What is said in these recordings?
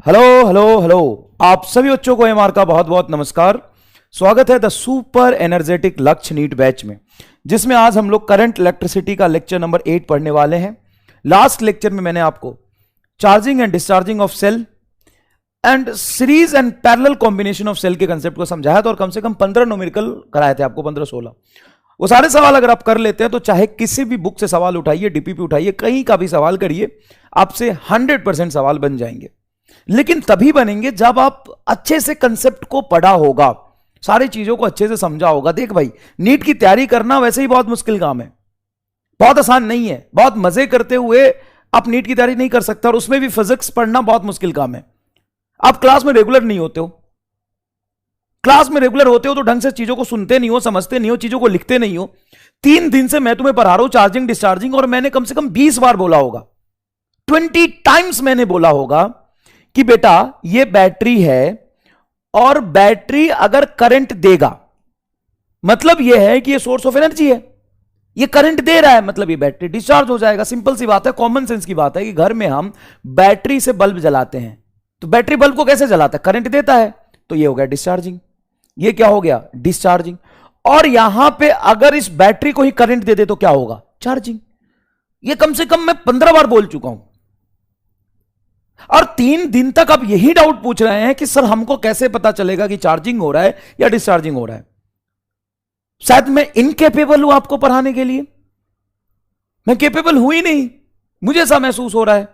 Hello hello hello. आप सभी बच्चों को एमआर का बहुत बहुत नमस्कार। स्वागत है the super energetic Lakshya NEET batch में, जिसमें आज हम लोग करंट इलेक्ट्रिसिटी का लेक्चर नंबर 8 पढ़ने वाले हैं। लास्ट लेक्चर में मैंने आपको charging and discharging of cell and series and parallel combination of cell के कंसेप्ट को समझाया था और कम से कम 15 न्यूमेरिकल कराए थे आपको, 15-16। वो सारे सवाल अगर आप कर लेते हैं तो चाहे किसी भी बुक से सवाल उठाइए, डीपीपी उठाइए, कहीं का भी सवाल करिए, आपसे 100% सवाल बन जाएंगे। लेकिन तभी बनेंगे जब आप अच्छे से कंसेप्ट को पढ़ा होगा, सारी चीजों को अच्छे से समझा होगा। देख भाई, नीट की तैयारी करना वैसे ही बहुत मुश्किल काम है, बहुत आसान नहीं है। बहुत मजे करते हुए आप नीट की तैयारी नहीं कर सकते, और उसमें भी फिजिक्स पढ़ना बहुत मुश्किल काम है। आप क्लास में रेगुलर नहीं होते हो, क्लास में रेगुलर होते हो तो ढंग से चीजों को सुनते नहीं हो, समझते नहीं हो, चीजों को लिखते नहीं हो। 3 दिन से मैं तुम्हें पढ़ा रहा हूं चार्जिंग डिस्चार्जिंग, और मैंने कम से कम 20 बार बोला होगा, 20 टाइम्स मैंने बोला होगा कि बेटा ये बैटरी है, और बैटरी अगर करंट देगा मतलब ये है कि ये सोर्स ऑफ एनर्जी है, ये करंट दे रहा है, मतलब ये बैटरी डिस्चार्ज हो जाएगा। सिंपल सी बात है, कॉमन सेंस की बात है कि घर में हम बैटरी से बल्ब जलाते हैं, तो बैटरी बल्ब को कैसे जलाता है? करंट देता है, तो ये हो गया डिस्चार्जिंग। ये क्या हो गया? डिस्चार्जिंग। और यहां पे अगर इस बैटरी को ही करंट दे दे तो क्या होगा? चार्जिंग। ये कम से कम मैं 15 बार बोल चुका हूं, और 3 दिन तक आप यही डाउट पूछ रहे हैं कि सर हमको कैसे पता चलेगा कि चार्जिंग हो रहा है या डिस्चार्जिंग हो रहा है। शायद मैं इनकेपेबल हूं आपको पढ़ाने के लिए, मैं केपेबल हूं ही नहीं, मुझे ऐसा महसूस हो रहा है।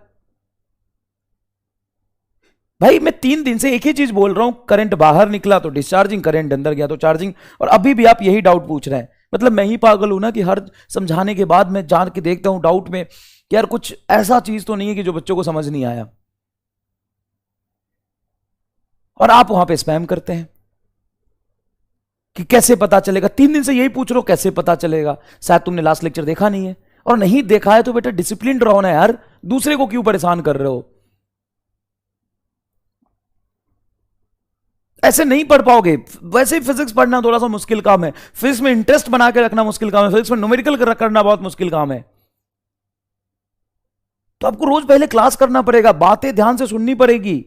भाई मैं 3 दिन से एक ही चीज बोल रहा हूं, करंट बाहर निकला तो डिस्चार्जिंग, करंट अंदर गया तो चार्जिंग, और अभी भी आप यही डाउट पूछ रहे हैं। मतलब मैं ही पागल हूं ना कि हर समझाने के बाद मैं जान के देखता हूं डाउट में कि यार कुछ ऐसा चीज तो नहीं है कि जो बच्चों को समझ नहीं आया, और आप वहां पे स्पैम करते हैं कि कैसे पता चलेगा। 3 दिन से यही पूछ रहे हो कैसे पता चलेगा। शायद तुमने लास्ट लेक्चर देखा नहीं है, और नहीं देखा है तो बेटा डिसिप्लिन रहो ना यार, दूसरे को क्यों परेशान कर रहे हो? ऐसे नहीं पढ़ पाओगे। वैसे ही फिजिक्स पढ़ना थोड़ा सा मुश्किल काम है, फिजिक्स में इंटरेस्ट बना के रखना मुश्किल काम है, फिजिक्स में न्यूमेरिकल करना बहुत मुश्किल काम है। तो आपको रोज पहले क्लास करना पड़ेगा, बातें ध्यान से सुननी पड़ेगी।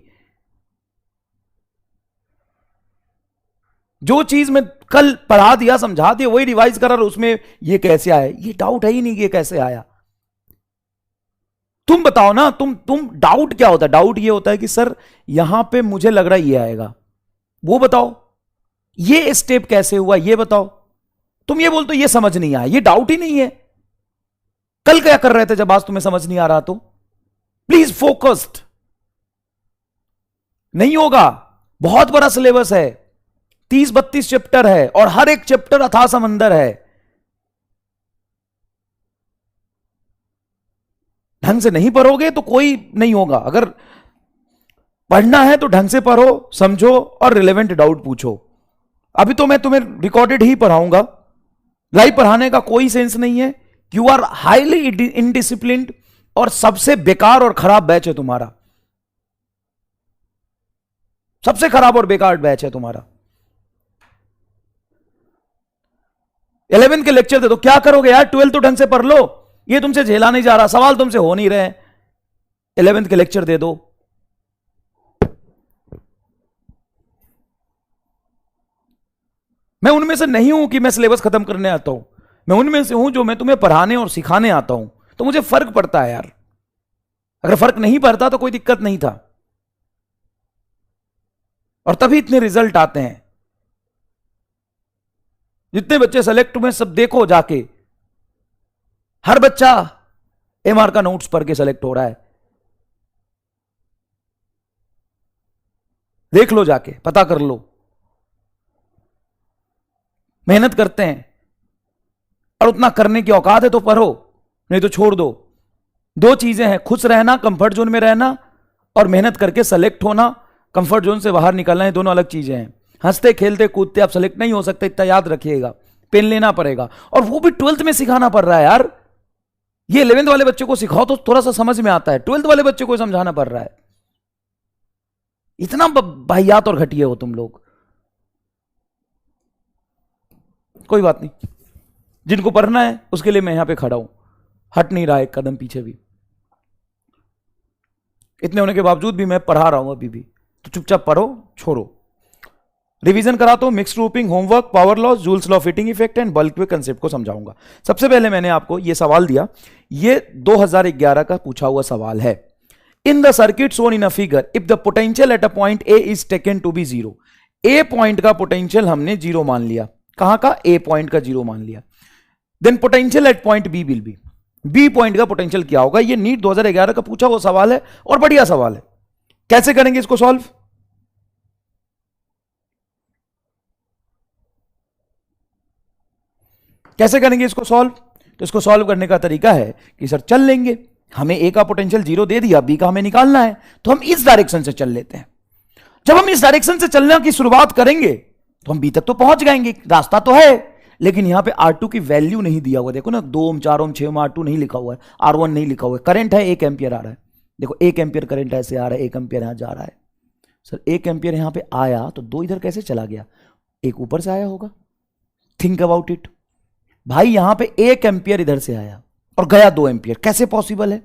जो चीज मैं कल पढ़ा दिया, समझा दिया, वही रिवाइज करा, उसमें ये कैसे आया? ये डाउट है ही नहीं कि ये कैसे आया। तुम बताओ ना, तुम डाउट क्या होता है? डाउट ये होता है कि सर यहां पे मुझे लग रहा है ये आएगा, वो बताओ। ये स्टेप कैसे हुआ ये बताओ। तुम ये बोलते हो ये समझ नहीं आया, ये डाउट ही नहीं है। कल क्या कर रहे थे जब आज तुम्हें समझ नहीं आ रहा? तो प्लीज फोकस्ड। नहीं होगा, बहुत बड़ा सिलेबस है, 30-32 चैप्टर है, और हर एक चैप्टर अथाह समंदर है। ढंग से नहीं पढ़ोगे तो कोई नहीं होगा। अगर पढ़ना है तो ढंग से पढ़ो, समझो, और रिलेवेंट डाउट पूछो। अभी तो मैं तुम्हें रिकॉर्डेड ही पढ़ाऊंगा, लाइव पढ़ाने का कोई सेंस नहीं है। यू आर हाईली इनडिसिप्लिन्ड, और सबसे बेकार और खराब बैच है तुम्हारा, सबसे खराब और बेकार बैच है तुम्हारा। 11th के लेक्चर दे दो, क्या करोगे यार? 12th तो ढंग से पढ़ लो, ये तुमसे झेला नहीं जा रहा, सवाल तुमसे हो नहीं रहे। 11th के लेक्चर दे दो। मैं उनमें से नहीं हूं कि मैं सिलेबस खत्म करने आता हूं, मैं उनमें से हूं जो मैं तुम्हें पढ़ाने और सिखाने आता हूं, तो मुझे फर्क पड़ता है यार। अगर फर्क नहीं पड़ता तो कोई दिक्कत नहीं था, और तभी इतने रिजल्ट आते हैं। जितने बच्चे सेलेक्ट हुए सब देखो जाके, हर बच्चा एमआर का नोट्स पढ़ के सेलेक्ट हो रहा है। देख लो जाके, पता कर लो। मेहनत करते हैं, और उतना करने की औकात है तो पढ़ो, नहीं तो छोड़ दो। 2 चीजें हैं, खुश रहना, कंफर्ट जोन में रहना, और मेहनत करके सेलेक्ट होना, कंफर्ट जोन से बाहर निकलना, है दोनों अलग चीजें हैं। हंसते खेलते कूदते आप सेलेक्ट नहीं हो सकते, इतना याद रखिएगा। पेन लेना पड़ेगा, और वो भी 12th में सिखाना पड़ रहा है यार। ये 11th वाले बच्चे को सिखाओ तो थोड़ा सा समझ में आता है, 12th वाले बच्चे को समझाना पड़ रहा है। इतना बाहियात और घटिया हो तुम लोग। कोई बात नहीं, जिनको पढ़ना है उसके लिए मैं यहां पे खड़ा हूं, हट नहीं रहा एक कदम पीछे भी। इतने होने के बावजूद भी मैं पढ़ा रहा हूं अभी भी, तो चुपचाप पढ़ो, छोड़ो। रिवीजन कराता हूं, mixed grouping, homework, power loss, joules law fitting effect and bulk के कंसेप्ट को समझाऊंगा। सबसे पहले मैंने आपको यह सवाल दिया, यह 2011 का पूछा हुआ सवाल है। In the circuit shown in a figure if the potential at a point A is taken to be zero. A point का पोटेंशियल हमने जीरो मान लिया, कहां का, ए पॉइंट का जीरो मान लिया। Then potential at point B will be, B point का पोटेंशियल क्या होगा। यह नीट 2011 का पूछा हुआ सवाल है और बढ़िया सवाल है। कैसे करेंगे इसको सॉल्व, कैसे करेंगे इसको सॉल्व। तो इसको सॉल्व करने का तरीका है कि सर चल लेंगे, हमें ए का पोटेंशियल जीरो दे दिया, बी का हमें निकालना है, तो हम इस डायरेक्शन से चल लेते हैं। जब हम इस डायरेक्शन से चलने की शुरुआत करेंगे तो हम बी तक तो पहुंच जाएंगे, रास्ता तो है, लेकिन यहां पे R2 की वैल्यू नहीं दिया हुआ। देखो ना, 2 ओम 4 ओम 6 ओम R2 नहीं लिखा हुआ है, R1 नहीं लिखा हुआ है। करंट है 1 एम्पियर आ रहा है, देखो 1 एम्पियर करंट ऐसे आ रहा है, 1 एम्पियर यहां जा रहा है। सर 1 एम्पियर यहां पे आया तो 2 इधर कैसे चला गया, एक ऊपर से आया होगा। थिंक अबाउट इट भाई, यहां पे 1 एम्पियर इधर से आया और गया 2 एम्पियर, कैसे पॉसिबल है।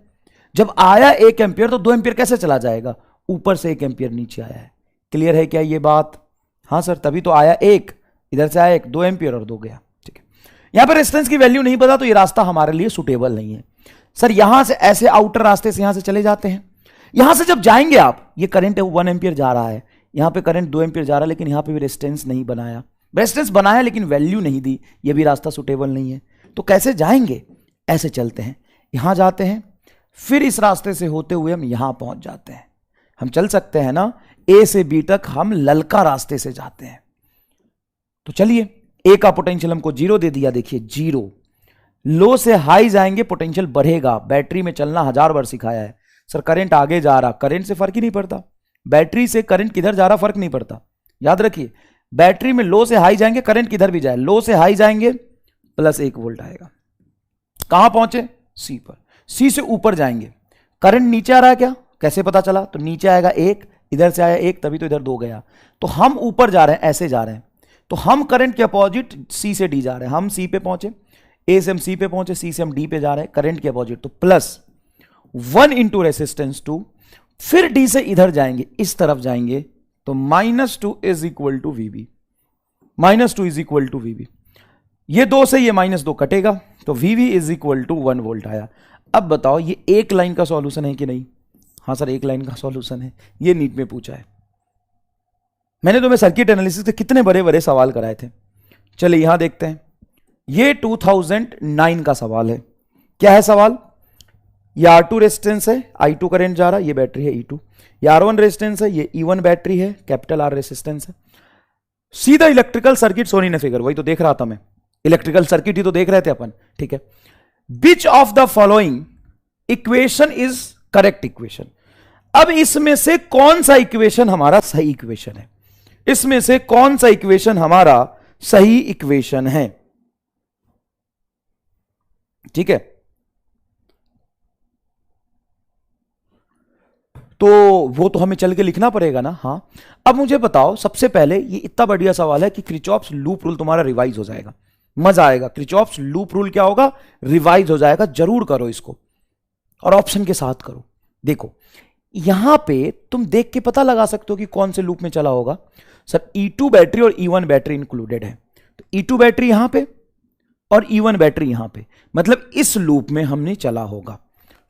जब आया 1 एम्पियर तो 2 एम्पियर कैसे चला जाएगा, ऊपर से 1 एम्पियर नीचे आया है। क्लियर है क्या ये बात। हाँ सर, तभी तो आया 1, इधर से आया 1, 2 एम्पियर और 2 गया। ठीक है, यहां पर रेजिस्टेंस की वैल्यू नहीं पता तो ये रास्ता हमारे लिए सुटेबल नहीं है। सर यहां से ऐसे आउटर रास्ते से यहां से चले जाते हैं, यहां से जब जाएंगे आप, ये करंट 1 एम्पियर जा रहा है, यहां पे करंट 2 एम्पियर जा रहा है, लेकिन यहां पे भी रेजिस्टेंस नहीं बनाया, रेजिस्टेंस बनाया लेकिन वैल्यू नहीं दी, ये भी रास्ता सुटेबल नहीं है। तो कैसे जाएंगे, ऐसे चलते हैं, यहां जाते हैं, फिर इस रास्ते से होते हुए हम यहां पहुंच जाते हैं। हम चल सकते हैं ना, ए से बी तक हम ललका रास्ते से जाते हैं। तो चलिए, ए का पोटेंशियल हमको जीरो दे दिया, देखिए जीरो। लो से हाई जाएंगे पोटेंशियल बढ़ेगा, बैटरी में चलना 1000 बार सिखाया है। सर करंट आगे जा रहा, करंट से फर्क ही नहीं पड़ता, बैटरी से करंट किधर जा रहा फर्क नहीं पड़ता। याद रखिए, बैटरी में लो से हाई जाएंगे, करंट किधर भी जाए, लो से हाई जाएंगे +1 वोल्ट आएगा। कहां पहुंचे, सी पर, सी से ऊपर जाएंगे, करंट नीचे आ रहा है क्या, कैसे पता चला, तो नीचे आएगा 1, इधर से आया 1, तभी तो इधर 2 गया। तो हम ऊपर जा रहे हैं, ऐसे जा रहे हैं, तो हम करंट के अपोजिट सी से डी जा रहे हैं। हम सी पे पहुंचे, ए से हम सी पे पहुंचे, सी से हम डी पे जा रहे हैं, करंट के अपोजिट, तो +1 इंटू रेसिस्टेंस 2, फिर डी से इधर जाएंगे, इस तरफ जाएंगे, तो -2 is equal to VB, -2 is equal to VB. ये 2 से ये -2 कटेगा, तो VV is equal to 1 volt आया। अब बताओ ये एक लाइन का सॉल्यूशन है कि नहीं। हाँ सर, एक लाइन का सॉल्यूशन है, ये नीट में पूछा है। मैंने तुम्हें सर्किट एनालिसिस के कितने बड़े बड़े सवाल कराए थे। चलिए यहां देखते हैं, ये 2009 का सवाल है। क्या है सवाल, ये R2 रेजिस्टेंस है, I2 करंट जा रहा है, ये बैटरी है E2, ये R1 रेजिस्टेंस है, ये E1 बैटरी है, कैपिटल R रेजिस्टेंस है। सीधा इलेक्ट्रिकल सर्किट सोनी ने फिगर, वही तो देख रहा था मैं, इलेक्ट्रिकल सर्किट ही तो देख रहे थे अपन। ठीक है, which of the following equation is correct equation. अब इसमें से कौन सा इक्वेशन हमारा सही इक्वेशन है, इसमें से कौन सा इक्वेशन हमारा सही इक्वेशन है। ठीक है, तो वो तो हमें चल के लिखना पड़ेगा ना। हाँ, अब मुझे बताओ, सबसे पहले ये इतना बढ़िया सवाल है कि क्रिचॉफ्स लूप रूल तुम्हारा रिवाइज हो जाएगा, मजा आएगा। क्रिचॉफ्स लूप रूल क्या होगा, रिवाइज हो जाएगा। जरूर करो इसको और ऑप्शन के साथ करो। देखो यहां पे तुम देख के पता लगा सकते हो कि कौन से लूप में चला होगा। सर E2 बैटरी और E1 बैटरी इंक्लूडेड है, तो E2 बैटरी यहां पे और E1 बैटरी यहां पे, मतलब इस लूप में हमने चला होगा।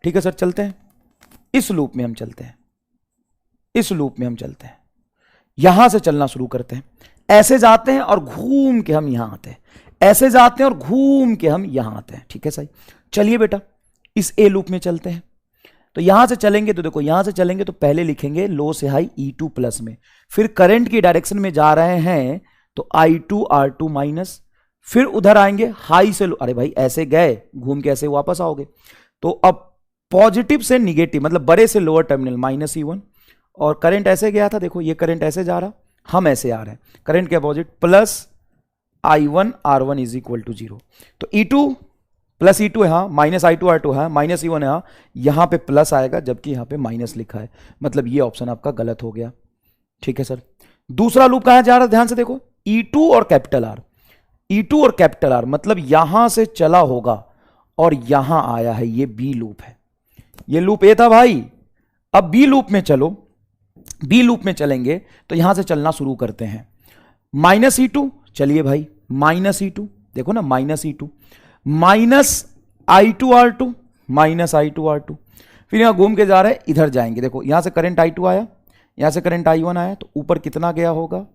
ठीक है सर, चलते हैं इस लूप में, हम चलते हैं इस लूप में, हम चलते हैं, यहां से चलना शुरू करते हैं। ऐसे जाते हैं और घूम के हम यहां आते हैं, ऐसे जाते हैं और घूम के हम यहां आते हैं। ठीक है सही, चलिए बेटा इस ए लूप में चलते हैं। तो यहां से चलेंगे तो देखो, यहां से चलेंगे तो पहले लिखेंगे लो से हाई E2 प्लस में, फिर करंट की डायरेक्शन में जा रहे हैं तो I2 R2 माइनस, फिर उधर आएंगे हाई से लो, अरे भाई ऐसे गए, घूम के ऐसे वापस आओगे। तो अब पॉजिटिव से निगेटिव, मतलब बड़े से लोअर टर्मिनल -E1, और करंट ऐसे गया था, देखो ये करंट ऐसे जा रहा, हम ऐसे आ रहे हैं, करंट के opposite +I1 R1 is equal to 0। तो E2 प्लस E2 है, हाँ, -I2 R2 है, -E1 है, हाँ, यहां पे प्लस आएगा जबकि यहां पे माइनस लिखा है, मतलब ये ऑप्शन आपका गलत हो गया। ठीक है सर, दूसरा लूप कहां जा रहा है, ध्यान से देखो, E2 और कैपिटल R, E2 और कैपिटल R, मतलब यहां से चला होगा और यहां आया है, ये बी लूप है। ये लूप ए था भाई, अब बी लूप में चलो, बी लूप में चलेंगे तो यहां से चलना शुरू करते हैं। माइनस E2, चलिए भाई माइनस E2, देखो ना minus E2, minus I2R2, minus I2R2, फिर यहां घूम के जा रहे हैं, इधर जाएंगे, देखो यहां से करंट I2 आया, यहां से करंट I1 आया, तो ऊपर कितना गया होगा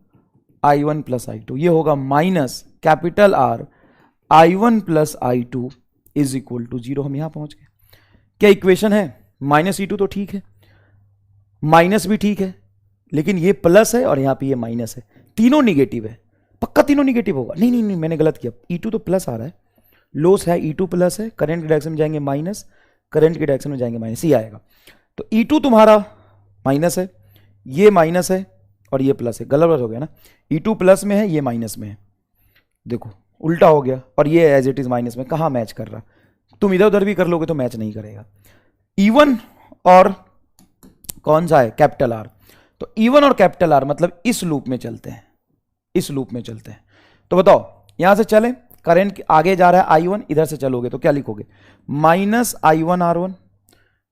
I1 प्लस I2, ये होगा minus capital R I1 plus I2 is equal to 0। हम यहां पहुंच गए। क्या इक्वेशन है? माइनस E2 तो ठीक है, माइनस भी ठीक है, लेकिन ये प्लस है और यहां पे ये माइनस है, तीनों निगेटिव है, पक्का तीनों निगेटिव होगा। नहीं नहीं नहीं, मैंने गलत किया, E2 तो प्लस आ रहा है, लॉस है, E2 प्लस है, करंट की डायरेक्शन में जाएंगे माइनस, करंट की डायरेक्शन में जाएंगे माइनस, ये आएगा। तो E2 तुम्हारा माइनस है, ये माइनस है और ये प्लस है, गलत हो गया ना, E2 प्लस में है, ये माइनस में है, देखो उल्टा हो गया, और ये एज इट इज माइनस में, कहां मैच कर रहा? तुम इधर उधर भी कर लोगे तो मैच नहीं करेगा। E1 और कौन सा है? Capital R. तो E1 और कैपिटल आर मतलब इस लूप में चलते हैं, इस लूप में चलते हैं। तो बताओ यहां से चले, करंट आगे जा रहा है I1, इधर से चलोगे तो क्या लिखोगे? माइनस I1R1,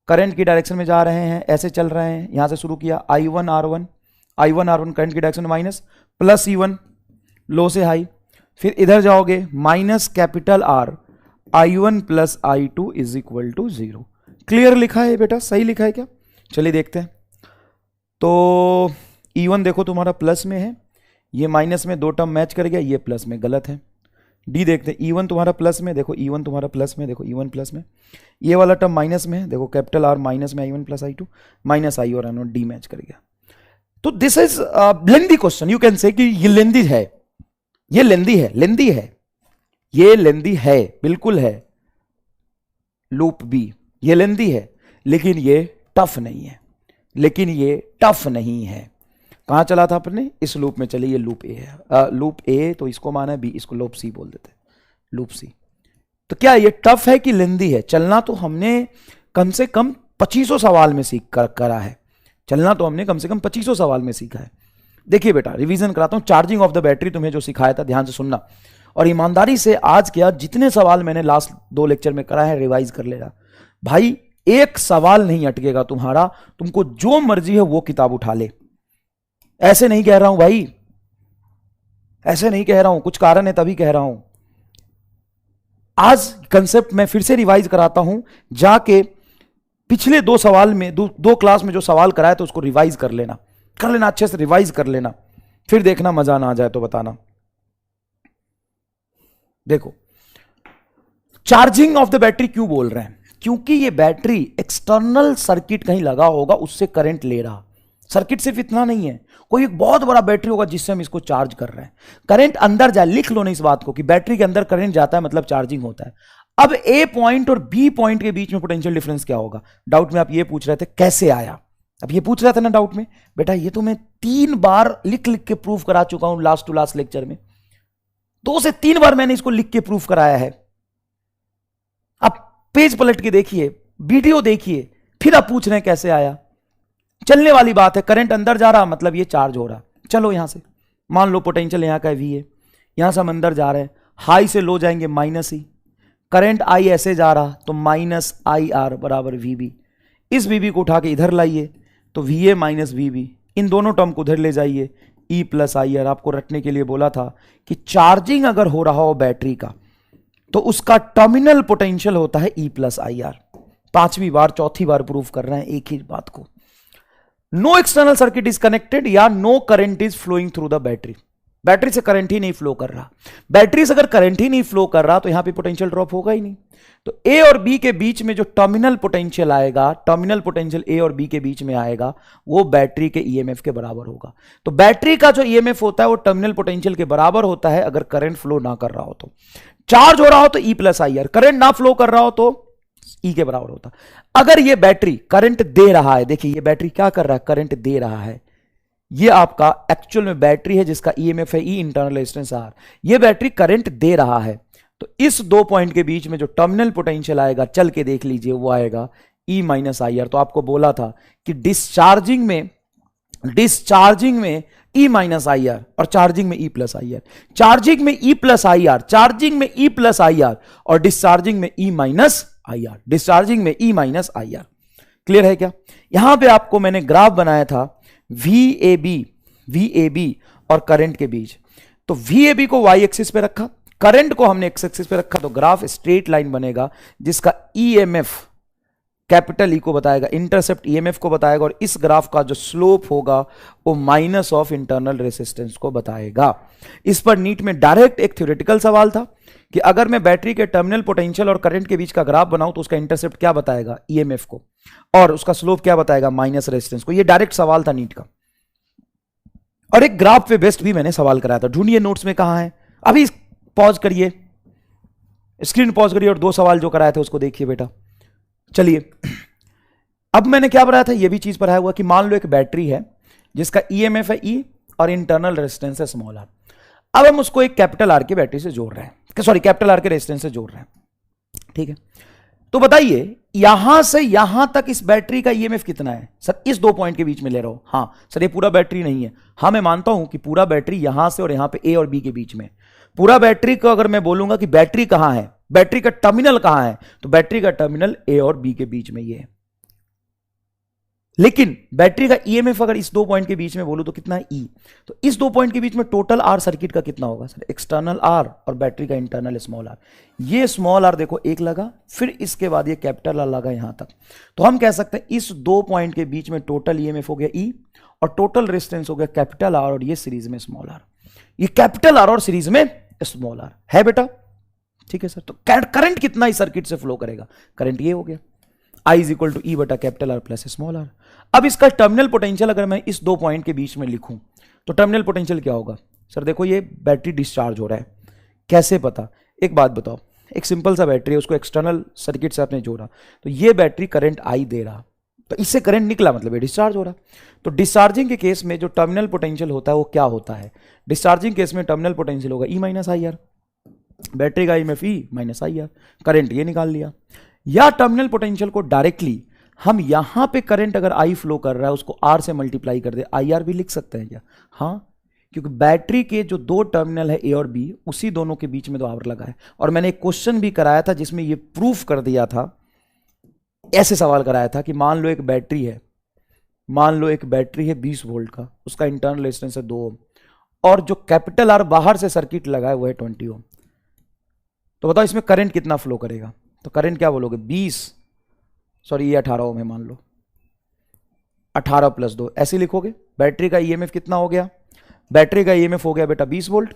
करंट की डायरेक्शन में जा रहे हैं, ऐसे चल रहे हैं, यहां से शुरू किया I1R1, I1R1 करंट की डायरेक्शन में माइनस, प्लस E1 लो से हाई, फिर इधर जाओगे minus capital R I1 plus I2 is equal to 0। Clear लिखा है बेटा? सही लिखा है क्या? चलिए देखते हैं। तो E1 देखो तुम्हारा प्लस में है, ये माइनस में, दो टर्म मैच कर गया, ये प्लस में, गलत है। डी देखते हैं, E1 तुम्हारा प्लस में, देखो E1 तुम्हारा प्लस में, देखो E1 प्लस में, ये वाला टर्म माइनस में है, देखो कैपिटल आर माइनस में I1 plus I2, minus I और डी मैच कर गया। तो this is lengthy question, you can say कि ये लेंदी है, ये लेंदी है, लेंदी है, ये लेंदी है, बिल्कुल है। लूप बी ये लेंदी है, लेकिन ये टफ नहीं है, लेकिन ये टफ नहीं है। कहां चला था अपने? इस लूप में चले, ये लूप ए है, लूप ए, तो इसको माना है बी, इसको लूप सी बोल देते हैं, लूप सी। तो क्या ये टफ है कि लेंदी है? चलना तो हमने कम से कम 2500 सवाल में सीख करा है, चलना तो हमने कम से कम 2500 सवाल में सीखा है। देखिए बेटा, रिवीजन कराता हूं, चार्जिंग ऑफ द बैटरी तुम्हें जो सिखाया था, ध्यान से सुनना, और ईमानदारी से आज क्या जितने सवाल मैंने लास्ट 2 लेक्चर में कराए हैं रिवाइज कर लेना भाई, एक सवाल नहीं अटकेगा तुम्हारा, तुमको जो मर्जी है वो किताब उठा ले। ऐसे नहीं कह रहा हूं भाई, ऐसे नहीं कह रहा हूं, कुछ कारण है तभी कह रहा हूं। आज कंसेप्ट मैं फिर से रिवाइज कराता हूं, जाके पिछले 2 सवाल में, दो क्लास में जो सवाल कराया तो उसको रिवाइज कर लेना, अच्छे से रिवाइज कर लेना, फिर देखना मजा ना आ जाए तो बताना। देखो चार्जिंग ऑफ द बैटरी क्यों बोल रहे हैं? क्योंकि ये बैटरी एक्सटर्नल सर्किट कहीं लगा होगा, उससे करंट ले रहा। सर्किट सिर्फ इतना नहीं है, कोई एक बहुत बड़ा बैटरी होगा जिससे हम इसको चार्ज कर रहे हैं, करंट अंदर जाए। लिख लो ना इस बात को कि बैटरी के अंदर करंट जाता है मतलब चार्जिंग होता है। अब ए पॉइंट और बी पॉइंट के बीच में पोटेंशियल डिफरेंस क्या होगा? डाउट में आप ये पूछ रहे थे कैसे आया, अब ये पूछ रहे थे ना डाउट में, बेटा ये तो मैं 3 बार लिख लिख के प्रूफ करा चुका हूं लास्ट टू लास्ट लेक्चर में, 2 से 3 बार मैंने इसको लिख के प्रूफ कराया है। अब पेज पलट के देखिए, वीडियो देखिए, फिर आप पूछ रहे हैं कैसे आया। चलने वाली बात है, करंट अंदर जा रहा मतलब ये चार्ज हो रहा। चलो यहां से मान लो पोटेंशियल यहां का वी है, यहां से हम अंदर जा रहे हैं, हाई से लो जाएंगे माइनस ही, करंट आई ऐसे जा रहा तो माइनस आई आर बराबर वी बी। इस वी बी को उठा के इधर लाइए तो V A minus V B, इन दोनों टर्म को उधर ले जाइए, ई प्लस आई आर। आपको रटने के लिए बोला था कि चार्जिंग अगर हो रहा हो बैटरी का तो उसका टर्मिनल पोटेंशियल होता है ई प्लस आई आर। 5वीं बार 4थी बार प्रूफ कर रहे हैं एक ही बात को। No external circuit is connected या no current is flowing through the battery, battery से करंट ही नहीं फ्लो कर रहा। बैटरी से अगर करंट ही नहीं फ्लो कर रहा तो यहां पे पोटेंशियल ड्रॉप होगा ही नहीं। तो ए और बी के बीच में जो टर्मिनल पोटेंशियल आएगा, टर्मिनल पोटेंशियल ए और बी के बीच में आएगा, वो बैटरी के ईएमएफ के बराबर होगा। तो बैटरी का जो ईएमएफ होता है वो टर्मिनल पोटेंशियल के बराबर होता है अगर करंट फ्लो ना कर रहा हो तो। चार्ज हो रहा हो तो ई प्लस आई आर, करंट ना फ्लो कर रहा हो तो ई के बराबर होता। अगर ये बैटरी करंट दे रहा है, देखिए ये बैटरी क्या कर रहा है, करंट दे रहा है। ये आपका एक्चुअल में बैटरी है जिसका ईएमएफ है ई, इंटरनल रेजिस्टेंस आर। ये बैटरी करंट दे रहा है तो इस 2 पॉइंट के बीच में जो टर्मिनल पोटेंशियल आएगा, चल के देख लीजिए, वो आएगा ई माइनस आई आर। तो आपको बोला था कि डिस्चार्जिंग में ई माइनस आई आर और चार्जिंग में E plus I R, charging में E plus I R, charging में ई प्लस आई आर और डिस्चार्जिंग में E minus I R, discharging में E minus I R. Clear है क्या? यहां पे आपको मैंने ग्राफ बनाया था VAB और करंट के बीच। तो VAB को y एक्सिस पे रखा, करंट को हमने x एक्सिस पे रखा, तो ग्राफ स्ट्रेट लाइन बनेगा जिसका EMF कैपिटल E को बताएगा, इंटरसेप्ट EMF को बताएगा, और इस ग्राफ का जो स्लोप होगा वो माइनस ऑफ इंटरनल रेसिस्टेंस को बताएगा। इस पर नीट में डायरेक्ट एक थ्योरेटिकल सवाल था कि अगर मैं बैटरी के टर्मिनल पोटेंशियल और करंट के बीच का ग्राफ बनाऊं तो उसका इंटरसेप्ट क्या बताएगा, EMF को, और उसका स्लोप क्या बताएगा, माइनस रेजिस्टेंस को। ये डायरेक्ट सवाल था नीट का, और एक ग्राफ पे बेस्ट भी मैंने सवाल कराया था। ढूंढिए नोट्स में कहां है, अभी पॉज करिए, स्क्रीन पॉज करिए और 2 सवाल जो कराए थे उसको देखिए बेटा। चलिए, अब मैंने क्या बताया था, यह भी चीज पढ़ाया हुआ कि मान लो एक बैटरी है जिसका EMF है E और इंटरनल रेजिस्टेंस है स्मॉल r। अब हम उसको एक कैपिटल R की बैटरी से जोड़ रहे हैं, सॉरी कैपिटल R के रेजिस्टेंस से जोड़ रहे हैं, ठीक है। तो बताइए यहां से यहां तक इस बैटरी का EMF कितना है? सर इस 2 पॉइंट के बीच में ले रहा हूं। हाँ सर, ये पूरा बैटरी नहीं है। हाँ मैं मानता हूं कि पूरा बैटरी यहां से और यहां पे A और B के बीच में। पूरा बैटरी को अगर मैं बोलूंगा कि बैटरी कहां है, बैटरी का टर्मिनल कहां है, तो बैटरी का टर्मिनल A और B के बीच में ये है। लेकिन बैटरी का EMF अगर इस 2 पॉइंट के बीच में बोलूं तो कितना है, E। तो इस 2 पॉइंट के बीच में टोटल R सर्किट का कितना होगा सर, एक्सटर्नल R और बैटरी का इंटरनल स्मॉल R। ये स्मॉल R देखो 1 लगा, फिर इसके बाद ये कैपिटल R लगा यहां तक। तो हम कह सकते हैं इस 2 पॉइंट के बीच में टोटल EMF हो गया E और टोटल रेजिस्टेंस हो गया कैपिटल R, और ये सीरीज में स्मॉल r। ये कैपिटल R और सीरीज में स्मॉल r है बेटा, ठीक है सर। तो करंट कितना इस सर्किट से फ्लो करेगा, करंट ये हो गया I इज इक्वल टू ई बटा capital R plus small r। अब इसका टर्मिनल पोटेंशियल अगर मैं इस 2 पॉइंट के बीच में लिखूं तो टर्मिनल पोटेंशियल क्या होगा सर? देखो ये बैटरी डिस्चार्ज हो रहा है, कैसे पता? एक बात बताओ, एक सिंपल सा बैटरी है, उसको एक्सटर्नल सर्किट से आपने जोड़ा, तो ये बैटरी करंट I दे रहा, तो इससे करंट निकला मतलब ये डिस्चार्ज हो रहा। तो डिस्चार्जिंग के केस में जो टर्मिनल पोटेंशियल होता है वो क्या होता है? डिस्चार्जिंग केस में टर्मिनल पोटेंशियल होगा E minus I are, battery का EMF E minus I are, current ये निकाल लिया। या टर्मिनल पोटेंशियल को डायरेक्टली हम यहां पे करंट अगर I फ्लो कर रहा है उसको R से मल्टीप्लाई कर दे, IR भी लिख सकते हैं क्या? हाँ, क्योंकि बैटरी के जो 2 टर्मिनल है A और B, उसी दोनों के बीच में तो R लगा है। और मैंने एक क्वेश्चन भी कराया था जिसमें ये प्रूफ कर दिया था, ऐसे सवाल कराया था कि मान लो एक बैटरी है, मान लो एक बैटरी है 20 वोल्ट का, उसका इंटरनल रेजिस्टेंस है 2 ओम, और जो कैपिटल R बाहर से सर्किट लगा है वो है 20 ओम। तो बताओ इसमें करंट कितना फ्लो करेगा? तो करंट क्या बोलोगे, 20, सॉरी ये 18 ओम है, मान लो 18 प्लस 2 ऐसे लिखोगे। बैटरी का EMF कितना हो गया? बैटरी का EMF हो गया बेटा 20 वोल्ट,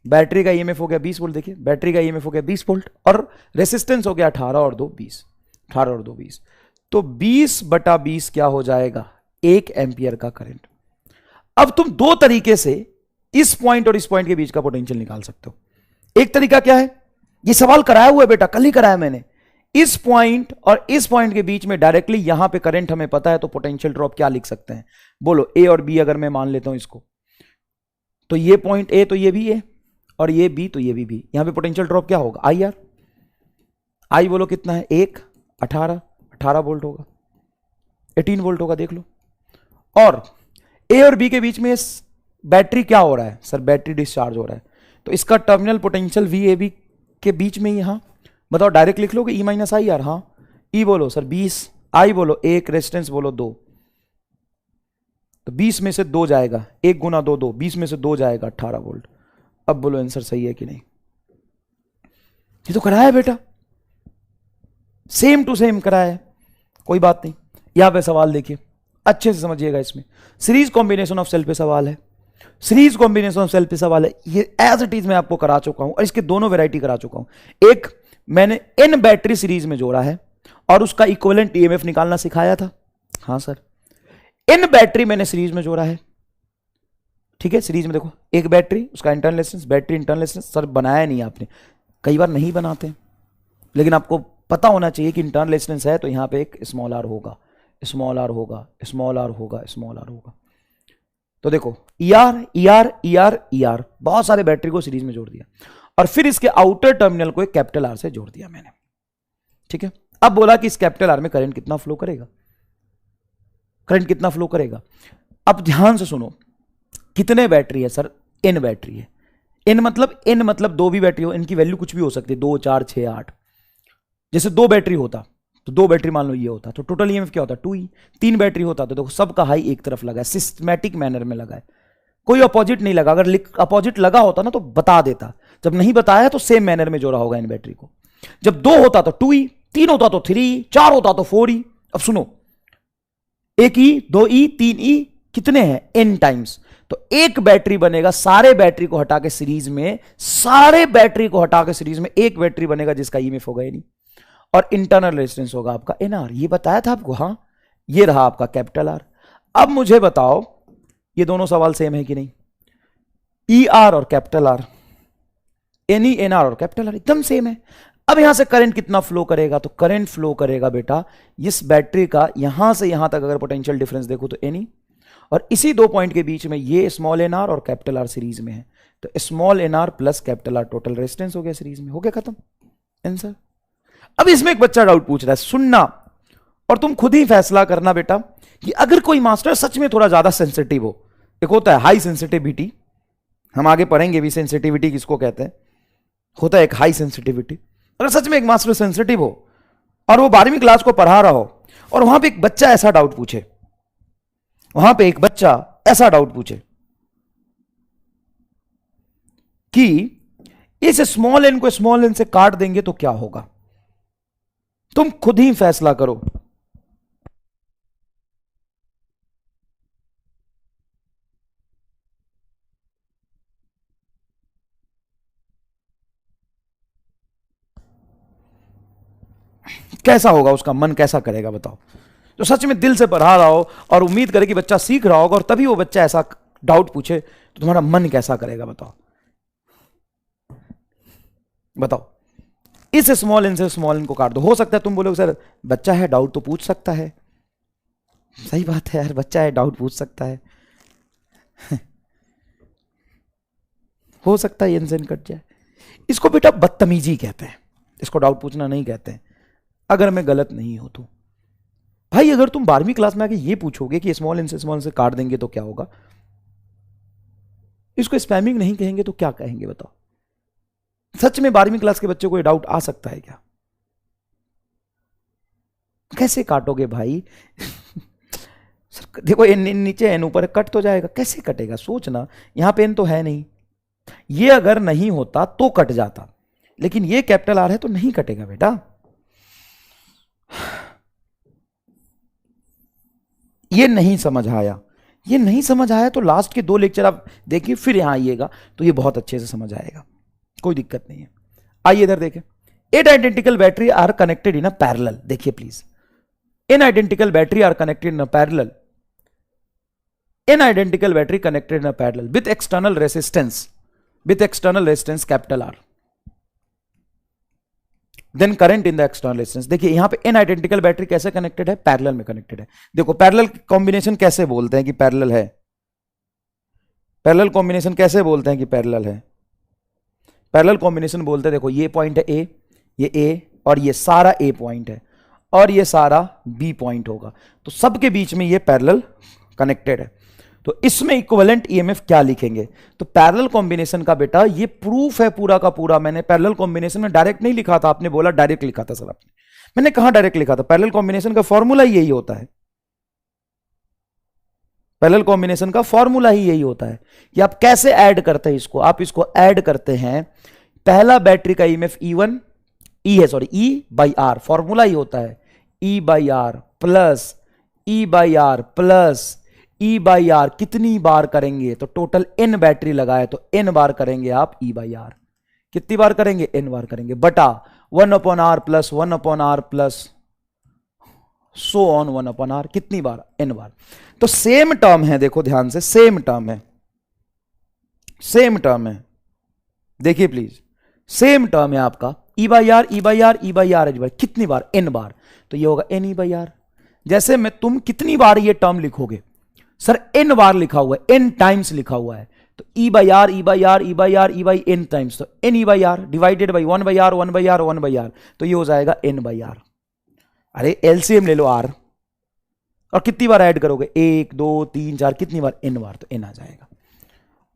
बैटरी का EMF हो गया 20 वोल्ट। देखिए बैटरी का EMF हो गया 20 वोल्ट और रेसिस्टेंस हो गया 18 और 2 20, 18 और 2 20। तो 20 बटा 20 क्या हो जाएगा? 1 एम्पियर का करंट। अब तुम 2 तरीके से इस पॉइंट और इस पॉइंट के बीच का पोटेंशियल निकाल सकते हो। एक तरीका क्या है, ये सवाल कराया हुआ है बेटा, कल ही कराया मैंने। इस पॉइंट और इस पॉइंट के बीच में डायरेक्टली यहां पे करंट हमें पता है, तो पोटेंशियल ड्रॉप क्या लिख सकते हैं? बोलो A और B अगर मैं मान लेता हूं इसको, तो ये पॉइंट A तो ये भी A और ये B तो ये भी B। यहां पे पोटेंशियल ड्रॉप क्या होगा? IR। I बोलो कितना है? 1 18 वोल्ट होगा, 18 वोल्ट होगा, देख लो। और A और B के बीच में बैटरी क्या हो रहा है सर? बैटरी डिस्चार्ज हो रहा है, तो इसका टर्मिनल पोटेंशियल VAB के बीच में यहां बताओ, डायरेक्ट लिख लोगे E माइनस आई आर। हाँ, E बोलो सर 20, I बोलो 1, रेजिस्टेंस बोलो 2, तो 20 में से 2 जाएगा, 1 गुना 2 2, 20 में से 2 जाएगा 18 वोल्ट। अब बोलो आंसर सही है कि नहीं? ये तो कराया है बेटा, सेम टू सेम कराया है, कोई बात नहीं। यहां पे सवाल देखिए, अच्छे से समझिएगा। इसमें सीरीज कॉम्बिनेशन ऑफ सेल पे सवाल है, सीरीज कॉम्बिनेशन ऑफ सेल पे सवाल है। ये एज इट इज मैं आपको करा चुका हूं और इसके दोनों वैरायटी करा चुका हूं। एक मैंने n बैटरी सीरीज में जोड़ा है और उसका इक्विवेलेंट EMF निकालना सिखाया था। हाँ सर, n बैटरी मैंने सीरीज में जोड़ा है, ठीक है। सीरीज में देखो एक बैटरी, उसका internal resistance, battery internal resistance. Sir बनाया नहीं आपने, कई बार नहीं बनाते, लेकिन आपको पता होना चाहिए कि इंटरनल रेजिस्टेंस है तो यहां पे एक स्मॉल r होगा, स्मॉल r होगा, स्मॉल r होगा, स्मॉल r होगा। तो देखो ER बहुत सारे बैटरी को सीरीज में जोड़ दिया और फिर इसके आउटर टर्मिनल को एक कैपिटल R से जोड़ दिया मैंने, ठीक है। अब बोला कि इस कैपिटल R में करंट कितना फ्लो करेगा, करंट कितना फ्लो करेगा। अब ध्यान से सुनो, कितने बैटरी है सर? n बैटरी है। n मतलब 2 भी बैटरी हो, इनकी वैल्यू कुछ भी हो सकती है, 2 4 6 8। जैसे 2 बैटरी होता तो 2 बैटरी मान लो ये होता, तो टोटल ईएमएफ क्या होता? 2E। 3 बैटरी होता तो देखो सबका हाई एक तरफ लगा है, सिस्टमैटिक मैनर में लगा है, कोई अपोजिट नहीं लगा। अगर अपोजिट लगा होता ना तो बता देता, जब नहीं बताया तो सेम मैनर में जोड़ा होगा इन बैटरी को। जब 2 होता तो 2E, 3 होता तो 3E, 4 होता तो 4E। अब सुनो, 1E, 2E, 3E कितने हैं? n times. तो एक बैटरी बनेगा, सारे बैटरी को हटा के सीरीज में, सारे बैटरी को हटा के सीरीज में एक बैटरी बनेगा जिसका ईएमएफ होगा नहीं, और इंटरनल रेजिस्टेंस होगा आपका एनआर। ये बताया था आपको, हाँ ये रहा आपका कैपिटल आर। अब मुझे बताओ ये दोनों सवाल सेम है कि नहीं? ई आर और capital R, N E N R और कैपिटल आर एकदम सेम है। अब यहां से करंट कितना फ्लो करेगा? तो करंट फ्लो करेगा बेटा इस बैटरी का यहां से यहां तक, अगर पोटेंशियल डिफरेंस देखो तो एन ई, और इसी 2 पॉइंट के बीच में ये स्मॉल एन आर और कैपिटल आर सीरीज में है, तो small N R plus capital R total resistance हो गया सीरीज में। हो गया खत्म आंसर। अब इसमें एक बच्चा डाउट पूछ रहा है, सुनना और तुम खुद ही फैसला करना बेटा कि अगर कोई मास्टर सच में थोड़ा ज्यादा सेंसिटिव हो, एक होता है हाई सेंसिटिविटी, हम आगे पढ़ेंगे भी सेंसिटिविटी किसको कहते हैं, होता है एक हाई सेंसिटिविटी। अगर सच में एक मास्टर सेंसिटिव हो और वो 12वीं क्लास को पढ़ा रहा हो और वहां पे एक बच्चा ऐसा डाउट पूछे, वहां पे एक बच्चा ऐसा डाउट पूछे कि इस स्मॉल एन को स्मॉल एन से काट देंगे तो क्या होगा, तुम खुद ही फैसला करो। कैसा होगा उसका मन, कैसा करेगा बताओ? तो सच में दिल से पढ़ा रहा हो और उम्मीद करे कि बच्चा सीख रहा होगा और तभी वो बच्चा ऐसा डाउट पूछे, तो तुम्हारा मन कैसा करेगा बताओ? बताओ, इस स्मॉल एन से स्मॉल एन को काट दो। हो सकता है तुम बोलोगे सर बच्चा है डाउट तो पूछ सकता है, सही बात है यार, बच्चा है डाउट पूछ सकता है हो सकता है एन से एन कट जाए। इसको बेटा बदतमीजी कहते हैं, इसको डाउट पूछना नहीं कहते हैं, अगर मैं गलत नहीं हूं तो। भाई अगर तुम 12वीं क्लास में आके ये पूछोगे कि स्मॉल एन से स्मॉल एन से काट देंगे तो क्या होगा, इसको स्पैमिंग नहीं कहेंगे तो क्या कहेंगे बताओ? सच में 12वीं क्लास के बच्चे को ये डाउट आ सकता है क्या? कैसे काटोगे भाई देखो एन नीचे एन ऊपर, कट तो जाएगा, कैसे कटेगा सोचना। यहां पे एन तो है नहीं, ये अगर नहीं होता तो कट जाता, लेकिन ये कैपिटल आर है तो नहीं कटेगा बेटा। ये नहीं समझ आया, ये नहीं समझ आया तो लास्ट के 2 लेक्चर आप देखिए, फिर यहां आइएगा तो ये बहुत अच्छे से समझ आएगा, कोई दिक्कत नहीं है। आइए इधर देखें, 8 identical battery are connected in a parallel. देखिए please, in identical battery are connected in a parallel, in identical battery connected in a parallel with external resistance capital R, then current in the external resistance. देखिए यहां पे इन identical battery कैसे connected है? Parallel में connected है। देखो parallel combination कैसे बोलते हैं कि पैरेलल है, पैरेलल कॉम्बिनेशन कैसे बोलते हैं कि पैरेलल है? पैरेलल कॉम्बिनेशन बोलते हैं, देखो ये पॉइंट है ए, ये ए, और ये सारा ए पॉइंट है, और ये सारा बी पॉइंट होगा, तो सबके बीच में ये पैरेलल कनेक्टेड है। तो इसमें इक्विवेलेंट ईएमएफ क्या लिखेंगे? तो पैरेलल कॉम्बिनेशन का बेटा ये प्रूफ है पूरा का पूरा। मैंने पैरेलल कॉम्बिनेशन में डायरेक्ट नहीं लिखा था, आपने बोला डायरेक्ट लिखा था सर आपने, मैंने कहा डायरेक्ट लिखा था? पैरेलल कॉम्बिनेशन का फॉर्मूला ही यही होता है, पैरेलल कॉम्बिनेशन का फॉर्मूला ही यही होता है कि आप कैसे ऐड करते हैं इसको। आप इसको ऐड करते हैं, पहला बैटरी का EMF E1 E by R, formula ही होता है E by R plus E by R plus E by R. कितनी बार करेंगे? तो टोटल n बैटरी लगाए तो n बार करेंगे आप E बाई आर। कितनी बार करेंगे? n बार करेंगे, बटा 1/r plus 1/r plus so on 1/r। कितनी बार? n बार। तो सेम टर्म है, देखो ध्यान से, सेम टर्म है, सेम टर्म है, देखिए प्लीज, सेम टर्म है आपका E by R E by R E by R एच बार। कितनी बार? n बार, तो ये होगा n E बाई आर। जैसे मैं, तुम कितनी बार ये टर्म लिखोगे? सर n बार लिखा हुआ है, n टाइम्स लिखा हुआ है, तो E by R E by R E by R E by n times, तो n E by R divided by 1 by R 1 by R 1 by R, तो ये हो जाएगा n बाई आर। अरे एलसीएम ले लो r, और कितनी बार ऐड करोगे? 1 2 3 4, कितनी बार? n बार, तो n आ जाएगा।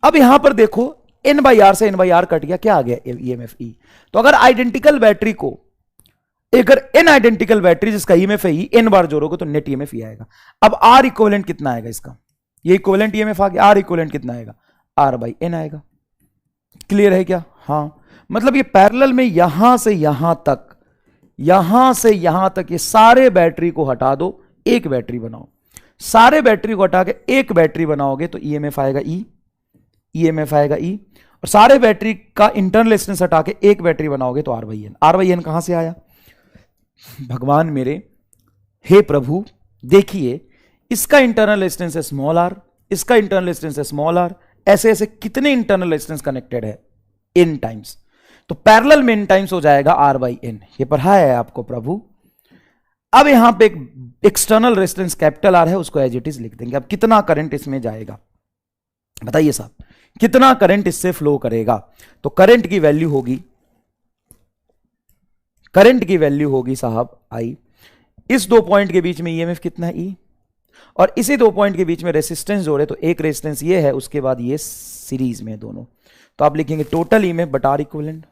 अब यहां पर देखो n बाई आर से n बाई आर कट गया, क्या आ गया? EMF E। तो अगर आइडेंटिकल बैटरी को अगर एन आइडेंटिकल बैटरी जिसका ईएमएफ है ई, एन बार जोड़ोगे तो नेट ईएमएफ ई आएगा। अब आर इक्विवेलेंट कितना आएगा इसका, ये इक्विवेलेंट ईएमएफ आ गया, आर इक्विवेलेंट कितना आएगा, आर बाई एन आएगा। क्लियर है क्या? हाँ, मतलब ये पैरेलल में यहां से यहां तक, यहां से यहां तक ये सारे बैटरी को हटा दो, एक बैटरी बनाओ। सारे बैटरी को हटा के एक बैटरी बनाओगे तो ईएमएफ आएगा ई, ईएमएफ आएगा ई, और सारे बैटरी का इंटरनल रेजिस्टेंस हटा के एक बैटरी बनाओगे तो R by N. R by N कहां से आया? भगवान मेरे, हे प्रभु, देखिए इसका इंटरनल रेजिस्टेंस है स्मॉल आर, इसका इंटरनल रेजिस्टेंस है स्मॉल आर, ऐसे ऐसे कितने इंटरनल रेजिस्टेंस कनेक्टेड है? N times. तो पैरेलल में एन टाइम्स हो जाएगा आर बाई एन। ये पढ़ाया है आपको प्रभु। अब यहां पे एक एक्सटर्नल रेजिस्टेंस कैपिटल आर है, उसको एज इट इज लिख देंगे। अब कितना करंट इसमें जाएगा बताइए साहब, कितना करंट इससे फ्लो करेगा? तो करंट की वैल्यू होगी, करंट की वैल्यू होगी साहब आई। इस दो पॉइंट के बीच में ईएमएफ कितना है ई, और इसी दो पॉइंट के बीच में रेसिस्टेंस जोड़े तो एक रेसिस्टेंस ये है, उसके बाद ये सीरीज में दोनों, तो आप लिखेंगे टोटल ईएमएफ बटा आर इक्विवेलेंट।